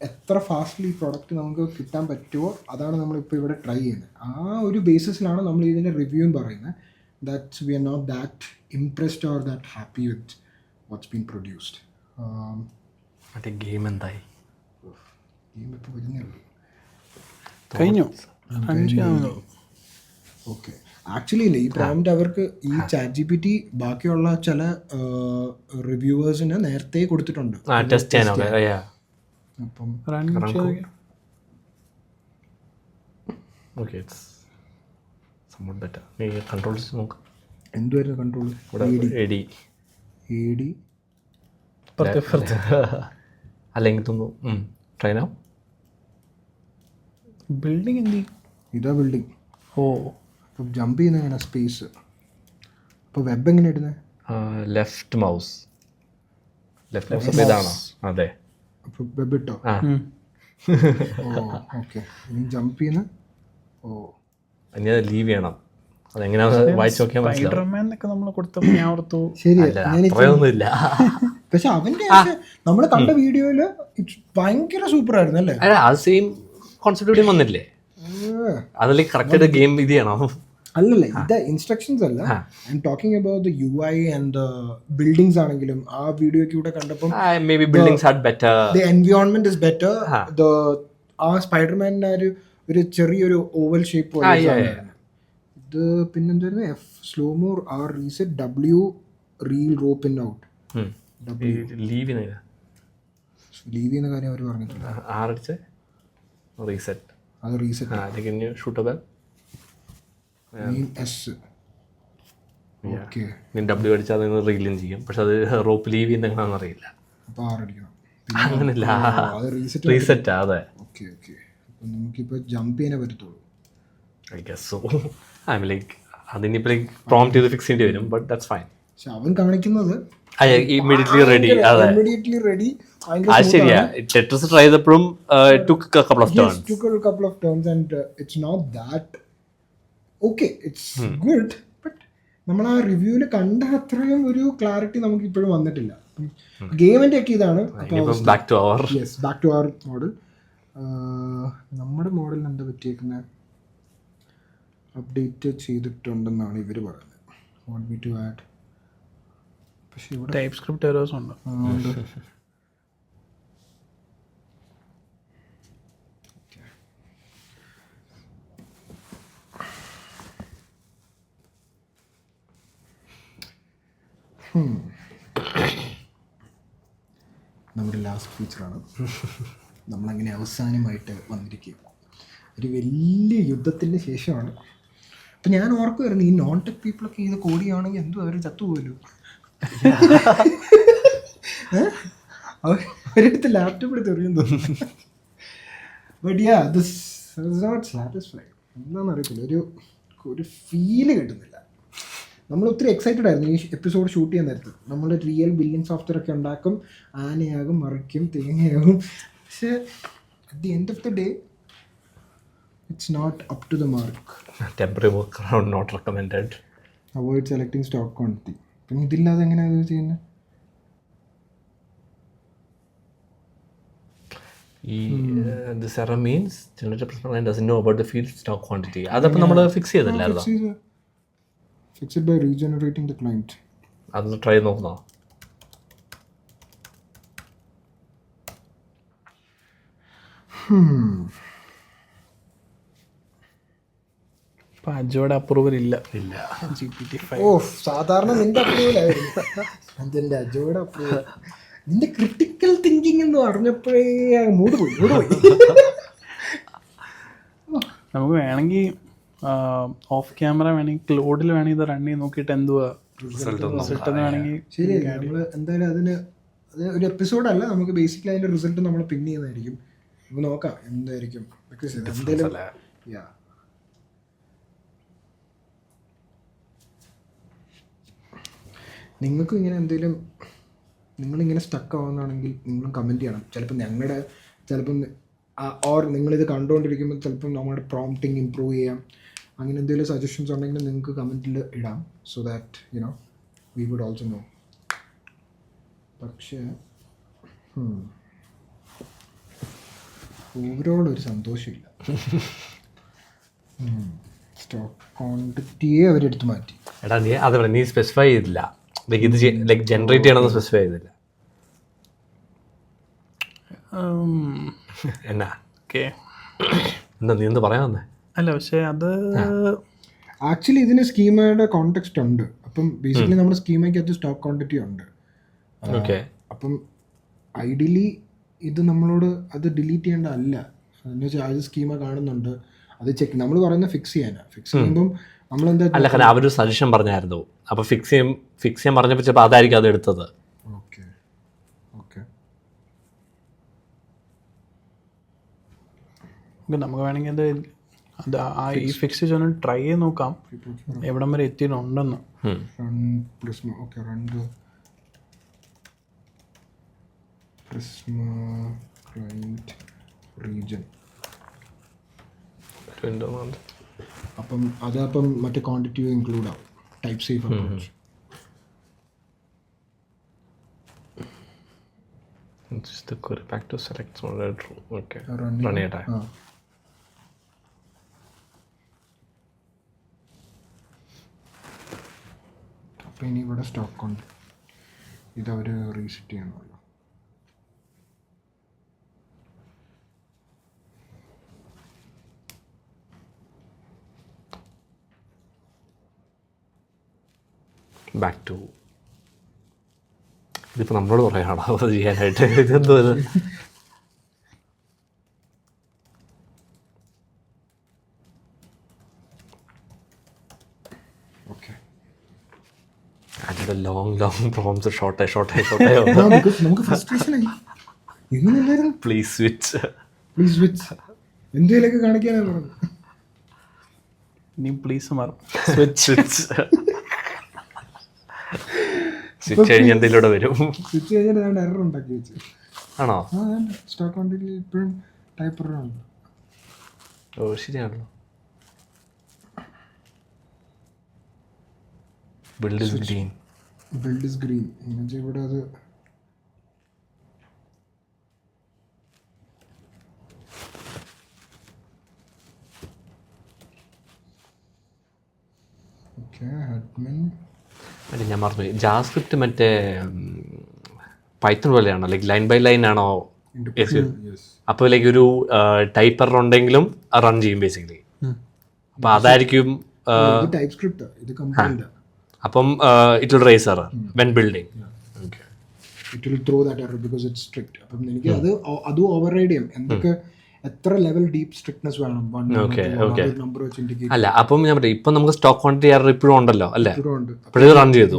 എത്ര ഫാസ്റ്റ്ലി ഈ പ്രോഡക്റ്റ് നമുക്ക് കിട്ടാൻ പറ്റുമോ അതാണ് നമ്മളിപ്പോൾ ഇവിടെ ട്രൈ ചെയ്യുന്നത്. ആ ഒരു ബേസിസിലാണ് നമ്മൾ ഇതിൻ്റെ റിവ്യൂവും പറയുന്നത്. That's we are not that impressed or that happy with what's been produced. മറ്റേ ഗെയിം എന്തായി? ഗെയിം ഇപ്പോൾ വരുന്നേ ഉള്ളൂ. കഴിഞ്ഞു. ഓക്കെ, ആക്ച്വലി ഇല്ല, ഈ പ്രോംപ്റ്റ് അവർക്ക് ഈ ChatGPT ബാക്കിയുള്ള ചില റിവ്യൂവേഴ്സിന് നേരത്തെ കൊടുത്തിട്ടുണ്ട്. അപ്പം എന്തുവായിരുന്നു കൺട്രോൾ? AD അല്ലെങ്കിൽ ട്രൈനോ ബിൽഡിംഗ് എന്ത്? ഇതാ ബിൽഡിംഗ്. ഓ, അപ്പം ജമ്പ് ചെയ്യുന്ന എങ്ങനെ സ്പേസ്? അപ്പോൾ വെബ് എങ്ങനെ ഇടുന്നത്? ലെഫ്റ്റ് മൗസ് ഇതാണോ? അതെ, അപ്പോൾ വെബ് ഇട്ടോ? ഓ, ഓക്കെ. ഇനി ജമ്പ് ചെയ്യുന്ന ഇനി അത് ലീവ് ചെയ്യണം. അതെങ്ങനെയാണ് വായിച്ചു നോക്കിയാൽ സ്പൈഡർമാനൊക്കെ നമ്മൾ കൊടുത്തപ്പോൾ ഞാൻ ഓർത്തു മനസ്സിലാവുന്നില്ല. പക്ഷെ അവൻ്റെ നമ്മൾ കണ്ട വീഡിയോയിൽ ഭയങ്കര സൂപ്പർ ആയിരുന്നു അല്ലേ? അത് സെയിം കോൺസെപ്റ്റ് ഇവിടെ വന്നില്ലേ? അതിൽ കറക്റ്റ് ഗെയിം ഇത് ചെയ്യണം. അല്ലല്ല ഇത് ഇൻസ്ട്രക്ഷൻസ് അല്ല, I'm talking about the UI and the buildings ആണെങ്കിലും ആ വീഡിയോയ്ക്ക് ഇവിടെ കണ്ടപ്പോൾ maybe buildings are better, the environment is better. The ആ സ്പൈഡർമാനിന്റെ ഒരു ചെറിയൊരു ഓവൽ ഷേപ്പ് പോലെ ഇത്. പിന്നെന്തായിരുന്നു slomo R reset W reel rope in out leave leave ചെയ്യുന്ന കാര്യം അവർ പറഞ്ഞിട്ടില്ല. ആറടിച്ച് റീസെറ്റ്, അത് റീസെറ്റ് ഷൂട്ടബൽ S. ഓക്കെ, W അടിച്ചാൽ അത് റീലും ചെയ്യും, പക്ഷെ അത് റോപ്പ് ലീവ് ചെയ്യുന്ന എങ്ങനെയാണെന്ന് അറിയില്ല. അപ്പോൾ 6 അടിക്കണം. അങ്ങനല്ല, അത് റീസെറ്റ് അതെ. ഓക്കെ ഓക്കെ, അപ്പം നമുക്കിപ്പോൾ ജമ്പ് ചെയ്യാനേ പറ്റത്തുള്ളൂ. I guess so. I mean like അതിനിപ്പോൾ ലൈക്ക് പ്രോംപ്റ്റ് ചെയ്ത് ഫിക്സ് ചെയ്യേണ്ടി വരും, ബട്ട് ദാറ്റ്സ് ഫൈൻ. പക്ഷെ അവൻ കാണിക്കുന്നത് ഇമ്മീഡിയറ്റ്ലി റെഡി. അതെ, ഇമ്മീഡിയറ്റ്ലി റെഡി. അത് ശരിയാ. ടെട്രസ് ട്രൈ ചെയ്തപ്പോഴും took a couple of turns. Took a couple of turns and it's not that okay, it's good, but നമ്മൾ ആ റിവ്യൂവിൽ കണ്ട അത്രയും ഒരു ക്ലാരിറ്റി നമുക്ക് ഇപ്പോഴും വന്നിട്ടില്ല. ഗെയിമിന്റെ ഒക്കെ ഇതാണ്. Back to our model. നമ്മുടെ മോഡലിന് എന്താ പറ്റിയേക്കുന്നത്, അപ്ഡേറ്റ് ചെയ്തിട്ടുണ്ടെന്നാണ് ഇവർ പറയുന്നത്. വാണ്ട് മീ ടു ആഡ്, പക്ഷേ ഇവിടെ ടൈപ്പ് സ്ക്രിപ്റ്റ് എറേഴ്സ് ഉണ്ട്. നമ്മുടെ ലാസ്റ്റ് ഫീച്ചറാണ്. നമ്മളങ്ങനെ അവസാനമായിട്ട് വന്നിരിക്കുക ഒരു വലിയ യുദ്ധത്തിന് ശേഷമാണ്. അപ്പം ഞാൻ ഓർക്കുമായിരുന്നു, ഈ നോൺ ടെക് പീപ്പിളൊക്കെ ഇത് കോടിയാണെങ്കിൽ എന്തോ അവർ ചത്തുപോലും. അവരെടുത്ത് ലാപ്ടോപ്പ് എടുത്ത് എറിയാൻ തോന്നുന്നു. But yeah, this is not satisfied. എന്താണെന്ന് അറിയത്തില്ല, ഒരു ഫീല് കിട്ടുന്നില്ല. നമ്മൾ ഒത്തിരി എക്സൈറ്റഡ് ആയിരുന്നു ഈ എപ്പിസോഡ് ഷൂട്ട് ചെയ്യാൻ നേരത്ത്. നമ്മൾ റിയൽ ബില്ലിംഗ് സോഫ്റ്റ്വെയർ ഒക്കെ ഉണ്ടാക്കും, ആനയാകും, മറിക്കും, തേങ്ങയാകും. പക്ഷേ at the end of the day it's not up to the mark. Temporary work around not recommended. Avoid selecting stock quantity. പിന്നെ ഇതില്ലാതെ എങ്ങനെയാണ് ഇത് ചെയ്യുന്നത്? This error means generator person doesn't know about the field stock quantity. അതപ്പോൾ നമ്മൾ ഫിക്സ് ചെയ്തില്ലായിരുന്നോ? Fix it by regenerating the client. അതൊന്ന് ട്രൈ നോക്കുന്നോ? ഇപ്പം അജോയുടെ അപ്രൂവൽ ഇല്ല. GPT-5. ഓ, സാധാരണ നിന്റെ അപ്രൂവൽ ആയിരുന്നു. അതെന്റെ അജോയുടെ അപ്രൂവൽ. നിന്റെ ക്രിട്ടിക്കൽ തിങ്കിങ് എന്ന് പറഞ്ഞപ്പോഴേ മൂട് പോയി. നമുക്ക് വേണമെങ്കിൽ ഓഫ് ക്യാമറ വേണമെങ്കിൽ ക്ലോഡിൽ വേണമെങ്കിൽ ഇത് റൺ ചെയ്ത് നോക്കിയിട്ട് എന്തുവാ റിസൾട്ട് വേണമെങ്കിൽ. ശരി, നമ്മൾ എന്തായാലും അത് ഒരു എപ്പിസോഡല്ല, നമുക്ക് ബേസിക്കലി അതിന്റെ റിസൾട്ട് നമ്മൾ പിൻ ചെയ്യുന്നതായിരിക്കും. നമുക്ക് നോക്കാം എന്തായിരിക്കും. എന്തായാലും നിങ്ങൾക്കും ഇങ്ങനെ എന്തെങ്കിലും നിങ്ങളിങ്ങനെ സ്റ്റക്ക് ആവുന്നതാണെങ്കിൽ നിങ്ങളും കമൻറ്റ് ചെയ്യണം. ചിലപ്പം ഓർ നിങ്ങളിത് കണ്ടുകൊണ്ടിരിക്കുമ്പോൾ ചിലപ്പം നമ്മുടെ പ്രോംപ്റ്റിങ് ഇമ്പ്രൂവ് ചെയ്യാം. അങ്ങനെ എന്തെങ്കിലും സജഷൻസ് ഉണ്ടെങ്കിൽ നിങ്ങൾക്ക് കമൻറ്റിൽ ഇടാം, so that you know we would also know. പക്ഷേ ഓവറോൾ ഒരു സന്തോഷമില്ല. സ്റ്റോക്ക് ക്വാണ്ടിറ്റിയെ അവരെടുത്ത് മാറ്റി. എടാ നീ സ്പെസിഫൈ ചെയ്തില്ല, ലൈക്ക് ഇത് ലൈക്ക് ജനറേറ്റ് ചെയ്യണമെന്ന് സ്പെസിഫൈ ചെയ്തില്ല. എന്നാ എന്താ നീ എന്ത് പറയാൻ വന്നേ? അല്ല, പക്ഷേ അത് ആക്ച്വലി ഇതിന് സ്കീമയുടെ കോണ്ടെക്സ്റ്റ് ഉണ്ട്. അപ്പം ബേസിക്കലി നമ്മുടെ സ്കീമയ്ക്കകത്ത് സ്റ്റോക്ക് ക്വാണ്ടിറ്റി ഉണ്ട്. ഓക്കെ, അപ്പം ഐഡിയലി ഇത് നമ്മളോട് അത് ഡിലീറ്റ് ചെയ്യേണ്ട അല്ല. എന്ന് വെച്ചാൽ അത് സ്കീമ കാണുന്നുണ്ട്, അത് ചെക്ക് നമ്മൾ പറയുന്നത് ഫിക്സ് ചെയ്യാനാണ്. ഫിക്സ് ചെയ്യുമ്പം നമ്മളെന്താ അല്ല, കാരണം അവരൊരു സജഷൻ പറഞ്ഞായിരുന്നു. അപ്പോൾ ഫിക്സ് ചെയ്യാൻ പറഞ്ഞപ്പോൾ ചിലപ്പോൾ അതായിരിക്കും അത് എടുത്തത്. ഓക്കെ ഓക്കെ, നമുക്ക് വേണമെങ്കിൽ അത് ഈ ഫിക്സ് ചെയ്തൊന്ന് ട്രൈ ചെയ്ത് നോക്കാം എവിടം വരെ എത്തിയിട്ടുണ്ടെന്ന്. അപ്പം അതപ്പം മറ്റേ ക്വാണ്ടിറ്റി ഇൻക്ലൂഡ് ആവും. Type safe approach. Just the query back to select true. Okay, run it. അപ്പോൾ ഇനി ഇവിടെ സ്റ്റോക്ക് ഉണ്ട്, ഇതവർ റീസെറ്റ് ചെയ്യണമല്ലോ. ബാക്ക് ടു ഇതിപ്പോൾ നമ്മളോട് പറയാണോ അത് ചെയ്യാനായിട്ട്? ഇതെന്തോ ഇത് ഓക്കെ, അതിൻ്റെ ലോങ് പ്രോംസ് ഷോർട്ടായി നമുക്ക് ഫ്രസ്ട്രേഷനായി. എങ്ങനെയല്ലായിരുന്നു പ്ലീസ് സ്വിച്ച് പ്ലീസ് വിച്ച് എന്തെങ്കിലുമൊക്കെ കാണിക്കാനാണ് പറഞ്ഞത്. ഇനി പ്ലീസ് മാറും. സ്വിച്ച് കഴിഞ്ഞ് എന്തെങ്കിലും വരും. സ്വിച്ച് കഴിഞ്ഞാൽ ഞാൻ എറർ ഉണ്ടാക്കി വെച്ച്. ആണോ? ആ സ്റ്റോക്ക് അക്കൗണ്ടിൽ ഇപ്പോഴും ടൈപ്പ് എറർ ഉണ്ട്. ഓ ശരിയാണല്ലോ. Build is green. Build is green എന്നുവെച്ചാൽ ഇവിടെ അത് ഓക്കെ. അഡ്മിൻ അല്ല ഞാൻ മറന്നു, ജാവാസ്ക്രിപ്റ്റ് മറ്റേ പൈത്തൺ പോലെയാണോ? ലൈക്ക് ലൈൻ ബൈ ലൈൻ ആണോ? അപ്പോൾ ലൈക്ക് ഒരു ടൈപ്പർ ഉണ്ടെങ്കിലും റൺ ചെയ്യും ബേസിക്കലി. അപ്പം അതായിരിക്കും. ടൈപ്പ് സ്ക്രിപ്റ്റ് ഇത് കമ്പൈൽഡ്. അപ്പം it will raise error when building. It will throw that error because it's strict. അപ്പം എനിക്ക് അതും ഓവർറൈഡ് ചെയ്യും. എന്തൊക്കെ എത്ര ലെവൽ ഡീപ്പ് സ്ട്രിക്ട്നെസ് വേണം നമ്പർ വെച്ച് ഇൻഡിക്കേറ്റ്. അല്ല അപ്പം ഞാൻ പറയാം, ഇപ്പം നമുക്ക് സ്റ്റോക്ക് ക്വാണ്ടിറ്റി എറർ ഇപ്പോഴും ഉണ്ടല്ലോ അല്ലേ? ഉണ്ട്. ഇപ്പോഴും റൺ ചെയ്തു.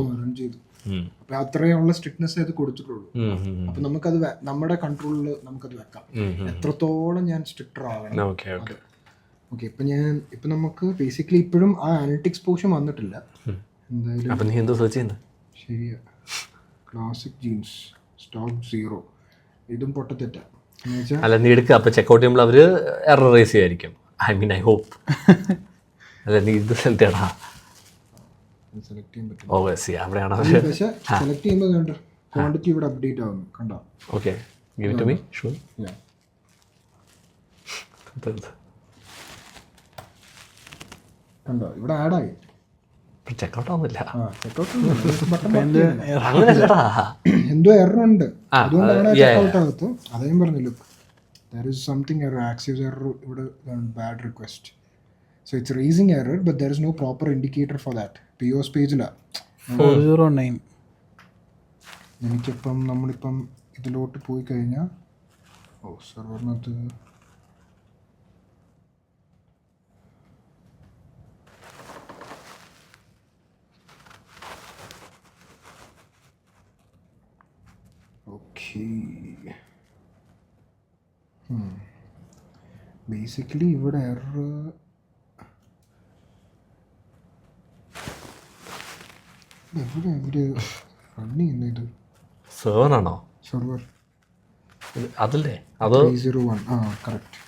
അപ്പൊ അത്രയുള്ള സ്ട്രിക്ട്നെസ് അത് കൊടുത്തിട്ടുള്ളൂ. അപ്പൊ നമുക്കത് നമ്മുടെ കൺട്രോളിൽ നമുക്കത് വെക്കാം. എത്രത്തോളം ഞാൻ സ്ട്രിക്റ്റർ ആവണം. ഓക്കെ. ഇപ്പൊ നമുക്ക് ബേസിക്കലി ഇപ്പോഴും ആ അനലിറ്റിക്സ് പോർഷൻ വന്നിട്ടില്ല. എന്തായാലും അപ്പം നീ എന്തോ സെർച്ച് ചെയ്യുന്നത്? ശരിയാ. ക്ലാസിക് ജീൻസ് സ്റ്റോക്ക് 0 ഇതും പൊട്ടത്തെറ്റാ. അല്ല നീ എടുക്കുക. അപ്പോൾ ചെക്കൗട്ട് ചെയ്യുമ്പോൾ അവർ എറർ റേസ് ചെയ്യായിരിക്കും. I hope. അല്ല നീ ഇത് സെലക്ട് സെലക്ട് ചെയ്യാൻ പറ്റും. ഓ സി അവിടെയാണോ? പക്ഷേ സെലക്ട് ചെയ്യുമ്പോൾ കണ്ടോ ക്വാണ്ടിറ്റി ഇവിടെ അപ്ഡേറ്റ് ആവുന്നു കണ്ടോ? Okay, give it to me. Sure. കണ്ടോ ഇവിടെ ആഡായി. ചെക്കൗട്ട് ആവുന്നില്ല. എന്തോ എറർ ഉണ്ട്, അതുകൊണ്ടാണ് ചെക്കൗട്ട് ആകത്ത്. അതേ പറഞ്ഞല്ലോ, there is something error, access error ഇവിടെ bad request, so it's raising error but there is no proper indicator for that. POS പേജിലാ 409. എനിക്കിപ്പം നമ്മളിപ്പം ഇതിലോട്ട് പോയി കഴിഞ്ഞാൽ സെർവറിനകത്ത് ബേസിക്കലി ഇവിടെ എറർ എവിടെ റൺ ചെയ്യുന്നത്? ഇത് സെർവറാണോ? സെർവർ അതല്ലേ? അത് 301. ആ കറക്റ്റ്.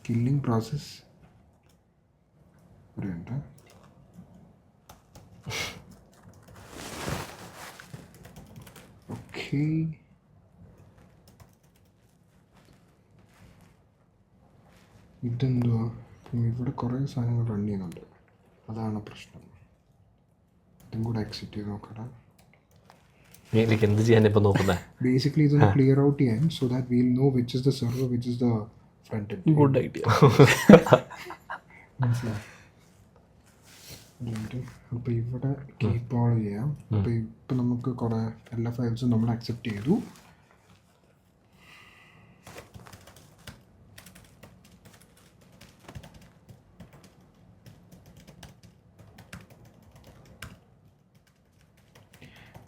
കില്ലിംഗ് പ്രോസസ് ഒരു മിനിറ്റ്. ഓക്കെ. ഇതെന്തുവാ? ഇവിടെ കുറേ സാധനങ്ങൾ റൺ ചെയ്യുന്നുണ്ട്, അതാണ് പ്രശ്നം. ഇതും കൂടെ എക്സിറ്റ് ചെയ്ത് നോക്കട്ടെ. എന്ത് ചെയ്യാൻ ഇപ്പം നോക്കുന്നത്? ബേസിക്കലി ഇതൊന്ന് ക്ലിയർ ഔട്ട് ചെയ്യാൻ, so that will know which is the server which is the front end. Good idea. മനസ്സിലായി. അപ്പോൾ ഇവിടെ കീപ്പ് ഓൾ ചെയ്യാം. അപ്പോൾ ഇപ്പം നമുക്ക് കുറേ എല്ലാ ഫയൽസും നമ്മൾ അക്സെപ്റ്റ് ചെയ്തു.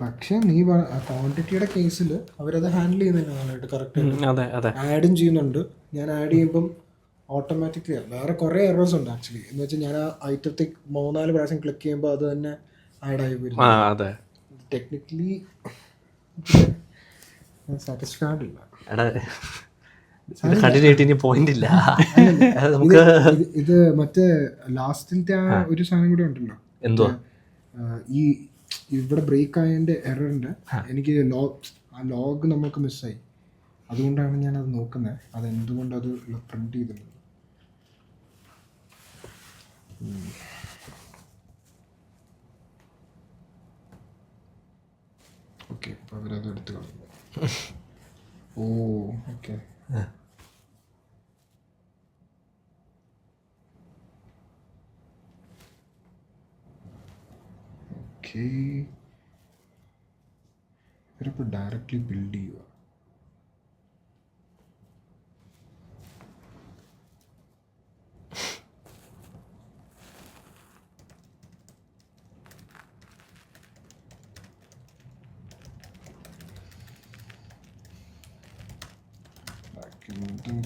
പക്ഷെ നീ ക്വാണ്ടിറ്റിയുടെ കേസിൽ അവരത് ഹാൻഡിൽ ചെയ്യുന്നില്ല നന്നായിട്ട്, കറക്റ്റ് ആഡും ചെയ്യുന്നുണ്ട്. ഞാൻ ആഡ് ചെയ്യുമ്പം ഓട്ടോമാറ്റിക്കലി വേറെ കുറേ എറേഴ്സ് ഉണ്ട് ആക്ച്വലി. എന്ന് വെച്ചാൽ ഞാൻ ആ ഐറ്റത്തിൽ 3-4 പ്രാവശ്യം ക്ലിക്ക് ചെയ്യുമ്പോൾ അത് തന്നെ ആഡായി വരും. ടെക്നിക്കലി സാറ്റിസ്ഫൈഡ് ഇല്ല. ഇത് മറ്റേ ലാസ്റ്റിലത്തെ ആ ഒരു സാധനം കൂടെ ഉണ്ടല്ലോ, എന്തോ ഈ ഇവിടെ ബ്രേക്ക് ആയതിൻ്റെ എററിൻ്റെ എനിക്ക് ലോഗ് നമുക്ക് മിസ്സായി. അതുകൊണ്ടാണ് ഞാനത് നോക്കുന്നത്, അതെന്തുകൊണ്ട് അത് പ്രിന്റ് ചെയ്തിട്ടുണ്ട്. ഓക്കെ, അപ്പോൾ അവരത് എടുത്ത് കളഞ്ഞു. ഓ ഓക്കെ. ഓക്കെ, ഇവരിപ്പോൾ ഡയറക്റ്റ്ലി ബിൽഡ് ചെയ്യുക.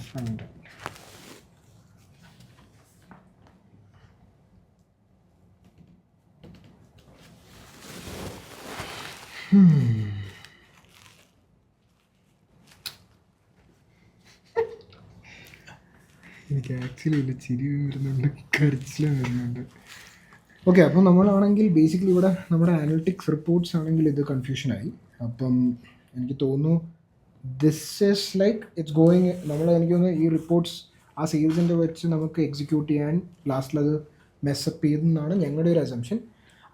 ഫ്രണ്ട് എനിക്ക് ആക്ച്വലി ഇല്ല, ചിരി വരുന്നുണ്ട്, കരച്ചിലും വരുന്നുണ്ട്. ഓക്കെ, അപ്പം നമ്മളാണെങ്കിൽ ബേസിക്കലി ഇവിടെ നമ്മുടെ അനലിറ്റിക്സ് റിപ്പോർട്ട്സ് ആണെങ്കിൽ ഇത് കൺഫ്യൂഷനായി. അപ്പം എനിക്ക് തോന്നുന്നു this is like it's going, എനിക്ക് തോന്നുന്നു ഈ റിപ്പോർട്ട്സ് ആ സെയിൽസിൻ്റെ വെച്ച് നമുക്ക് എക്സിക്യൂട്ട് ചെയ്യാൻ ലാസ്റ്റിലത് മെസ്സപ്പ് ചെയ്തെന്നാണ് ഞങ്ങളുടെ ഒരു അസംഷൻ.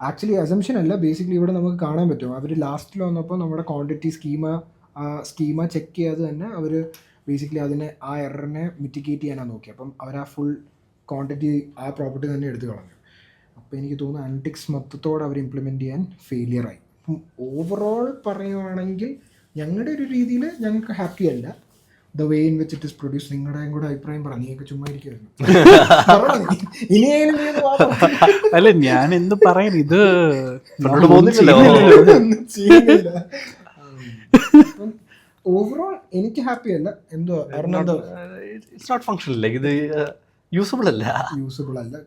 ആക്ച്വലി അസംഷൻ അല്ല, ബേസിക്കലി ഇവിടെ നമുക്ക് കാണാൻ പറ്റും അവർ ലാസ്റ്റിൽ വന്നപ്പോൾ നമ്മുടെ ക്വാണ്ടിറ്റി സ്കീമ ചെക്ക് ചെയ്യാതെ തന്നെ അവർ ബേസിക്കലി അതിനെ ആ എററിനെ മിറ്റിഗേറ്റ് ചെയ്യാനാണ് നോക്കി. അപ്പം അവർ ആ ഫുൾ ക്വാണ്ടിറ്റി ആ പ്രോപ്പർട്ടി തന്നെ എടുത്തു കളഞ്ഞു. അപ്പോൾ എനിക്ക് തോന്നുന്നു അനലിറ്റിക്സ് മൊത്തത്തോടെ അവർ ഇംപ്ലിമെൻറ്റ് ചെയ്യാൻ ഫെയിലിയറായി. അപ്പം ഓവറോൾ പറയുവാണെങ്കിൽ ഞങ്ങളുടെ ഒരു രീതിയിൽ ഞങ്ങൾക്ക് ഹാപ്പി അല്ല the way in which it is produce. നിങ്ങളുടെയും കൂടെ അഭിപ്രായം പറ, നീയൊക്കെ ചുമ്മാ ഇരിക്കുമായിരുന്നു. അല്ല ഞാൻ എന്ത് പറയാൻ, ഇത് ഓവറോൾ എനിക്ക് ഹാപ്പി അല്ല. എന്തോ ഇറ്റ്സ് നോട്ട് ഫങ്ഷണൽ, ലൈക്ക് ഇത് യൂസബിൾ അല്ല.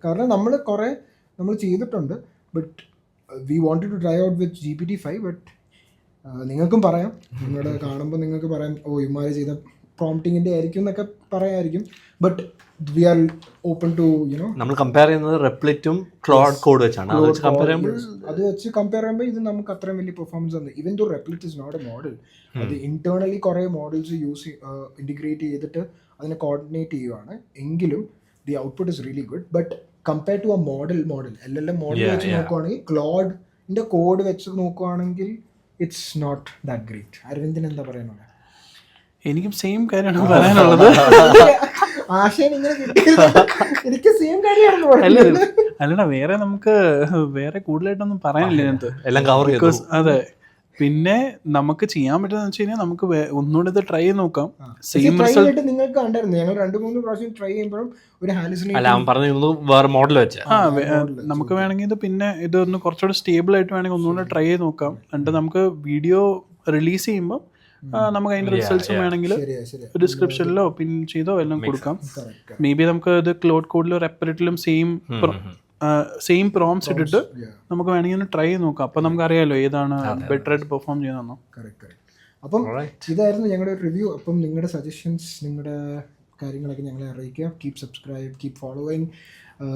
കാരണം നമ്മൾ ചെയ്തിട്ടുണ്ട്. But we wanted to try out with GPT-5. But നിങ്ങൾക്കും പറയാം, നിങ്ങളുടെ കാണുമ്പോൾ നിങ്ങൾക്ക് പറയാം ഓ ഇമാര് ചെയ്ത പ്രോംപ്റ്റിങ്ങിൻ്റെ ആയിരിക്കും എന്നൊക്കെ പറയാമായിരിക്കും. But we are open to you know, നമ്മൾ കമ്പയർ ചെയ്യുന്നത് റെപ്ലിറ്റും ക്ലോഡ് കോഡ് വെച്ചാണ്. അത് വെച്ച് കമ്പയർ ചെയ്യുമ്പോൾ ഇത് നമുക്ക് അത്രയും വലിയ പെർഫോമൻസ് ആണ്. Even though Replit is not a model, അത് ഇന്റേണലി കുറേ മോഡൽസ് ഇൻറ്റിഗ്രേറ്റ് ചെയ്തിട്ട് അതിനെ കോർഡിനേറ്റ് ചെയ്യുവാണ്. എങ്കിലും the output is really good. But compare to a model LLM model വെച്ച് നോക്കുവാണെങ്കിൽ, ക്ലോഡിൻ്റെ കോഡ് വെച്ച് നോക്കുവാണെങ്കിൽ ഇറ്റ്സ് നോട്ട് ദാറ്റ് ഗ്രേറ്റ്. അരവിന്ദിന് എന്താ പറയാനുള്ളത്? എനിക്കും സെയിം കാര്യമാണ് പറയാനുള്ളത്. എനിക്ക് സെയിം കാര്യമാണ്. അല്ലടാ, വേറെ കൂടുതലായിട്ടൊന്നും പറയാനില്ല ഇതിനകത്ത്, എല്ലാം കവർ ചെയ്തു. അതെ, പിന്നെ നമുക്ക് ചെയ്യാൻ പറ്റുന്ന വെച്ച് കഴിഞ്ഞാൽ നമുക്ക് ഒന്നുകൂടെ ഇത് ട്രൈ ചെയ്ത് നോക്കാം. സെയിം റിസൾട്ട് നിങ്ങൾക്ക് കണ്ടായിരുന്നു. ഞങ്ങൾ 2-3 പ്രാവശ്യം ട്രൈ ചെയ്യുമ്പോഴും ഒരു വേറെ മോഡൽ വെച്ച് നമുക്ക് വേണമെങ്കിൽ ഇത് പിന്നെ ഇതൊന്ന് കുറച്ചുകൂടെ സ്റ്റേബിൾ ആയിട്ട് വേണമെങ്കിൽ ഒന്നുകൂടെ ട്രൈ ചെയ്ത് നോക്കാം. എന്നിട്ട് നമുക്ക് വീഡിയോ റിലീസ് ചെയ്യുമ്പോൾ നമുക്ക് അതിന്റെ റിസൾട്ട്സും വേണമെങ്കിൽ ഡിസ്ക്രിപ്ഷനിലോ പിൻ ചെയ്തോ എല്ലാം കൊടുക്കാം. മേ ബി നമുക്ക് ഇത് ക്ലോഡ് കോഡിലോ റെപ്പറേറ്റിലും സെയിം പ്രോംപ്റ്റ്സ് ഇട്ടിട്ട് നമുക്ക് വേണമെങ്കിൽ ഒന്ന് ട്രൈ ചെയ്ത് നോക്കാം. അപ്പം നമുക്ക് അറിയാലോ ഏതാണ് ബെറ്റർ ആയിട്ട് പെർഫോം ചെയ്യുന്നതെന്നോ. അപ്പം ഇതായിരുന്നു ഞങ്ങളുടെ ഒരു റിവ്യൂ. അപ്പം നിങ്ങളുടെ സജഷൻസ്, നിങ്ങളുടെ കാര്യങ്ങളൊക്കെ ഞങ്ങളെ അറിയിക്കുക. Keep following.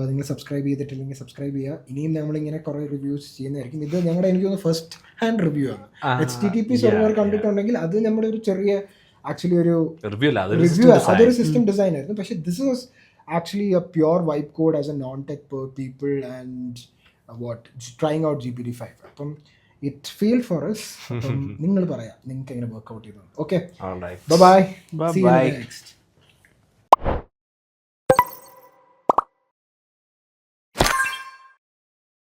നിങ്ങൾ സബ്സ്ക്രൈബ് ചെയ്തിട്ടില്ലെങ്കിൽ സബ്സ്ക്രൈബ് ചെയ്യുക. ഇനിയും നമ്മളിങ്ങനെ കുറേ റിവ്യൂസ് ചെയ്യുന്നതായിരിക്കും. ഇത് ഞങ്ങളുടെ എനിക്ക് തോന്നുന്നു ഫസ്റ്റ് ഹാൻഡ് റിവ്യൂ ആണ്. HTTP സെർവർ കണ്ടിട്ടുണ്ടെങ്കിൽ അത് നമ്മുടെ ഒരു ചെറിയ ആക്ച്വലി ഒരു റിവ്യൂ, അതൊരു സിസ്റ്റം ഡിസൈൻ ആയിരുന്നു. പക്ഷേ this was actually a pure vibe code as a non-tech people and trying out GPT-5. അപ്പം it failed for us. അപ്പം നിങ്ങൾ പറയാം നിങ്ങൾക്ക് എങ്ങനെ വർക്ക്ഔട്ട് ചെയ്തു. Okay, bye. See you next.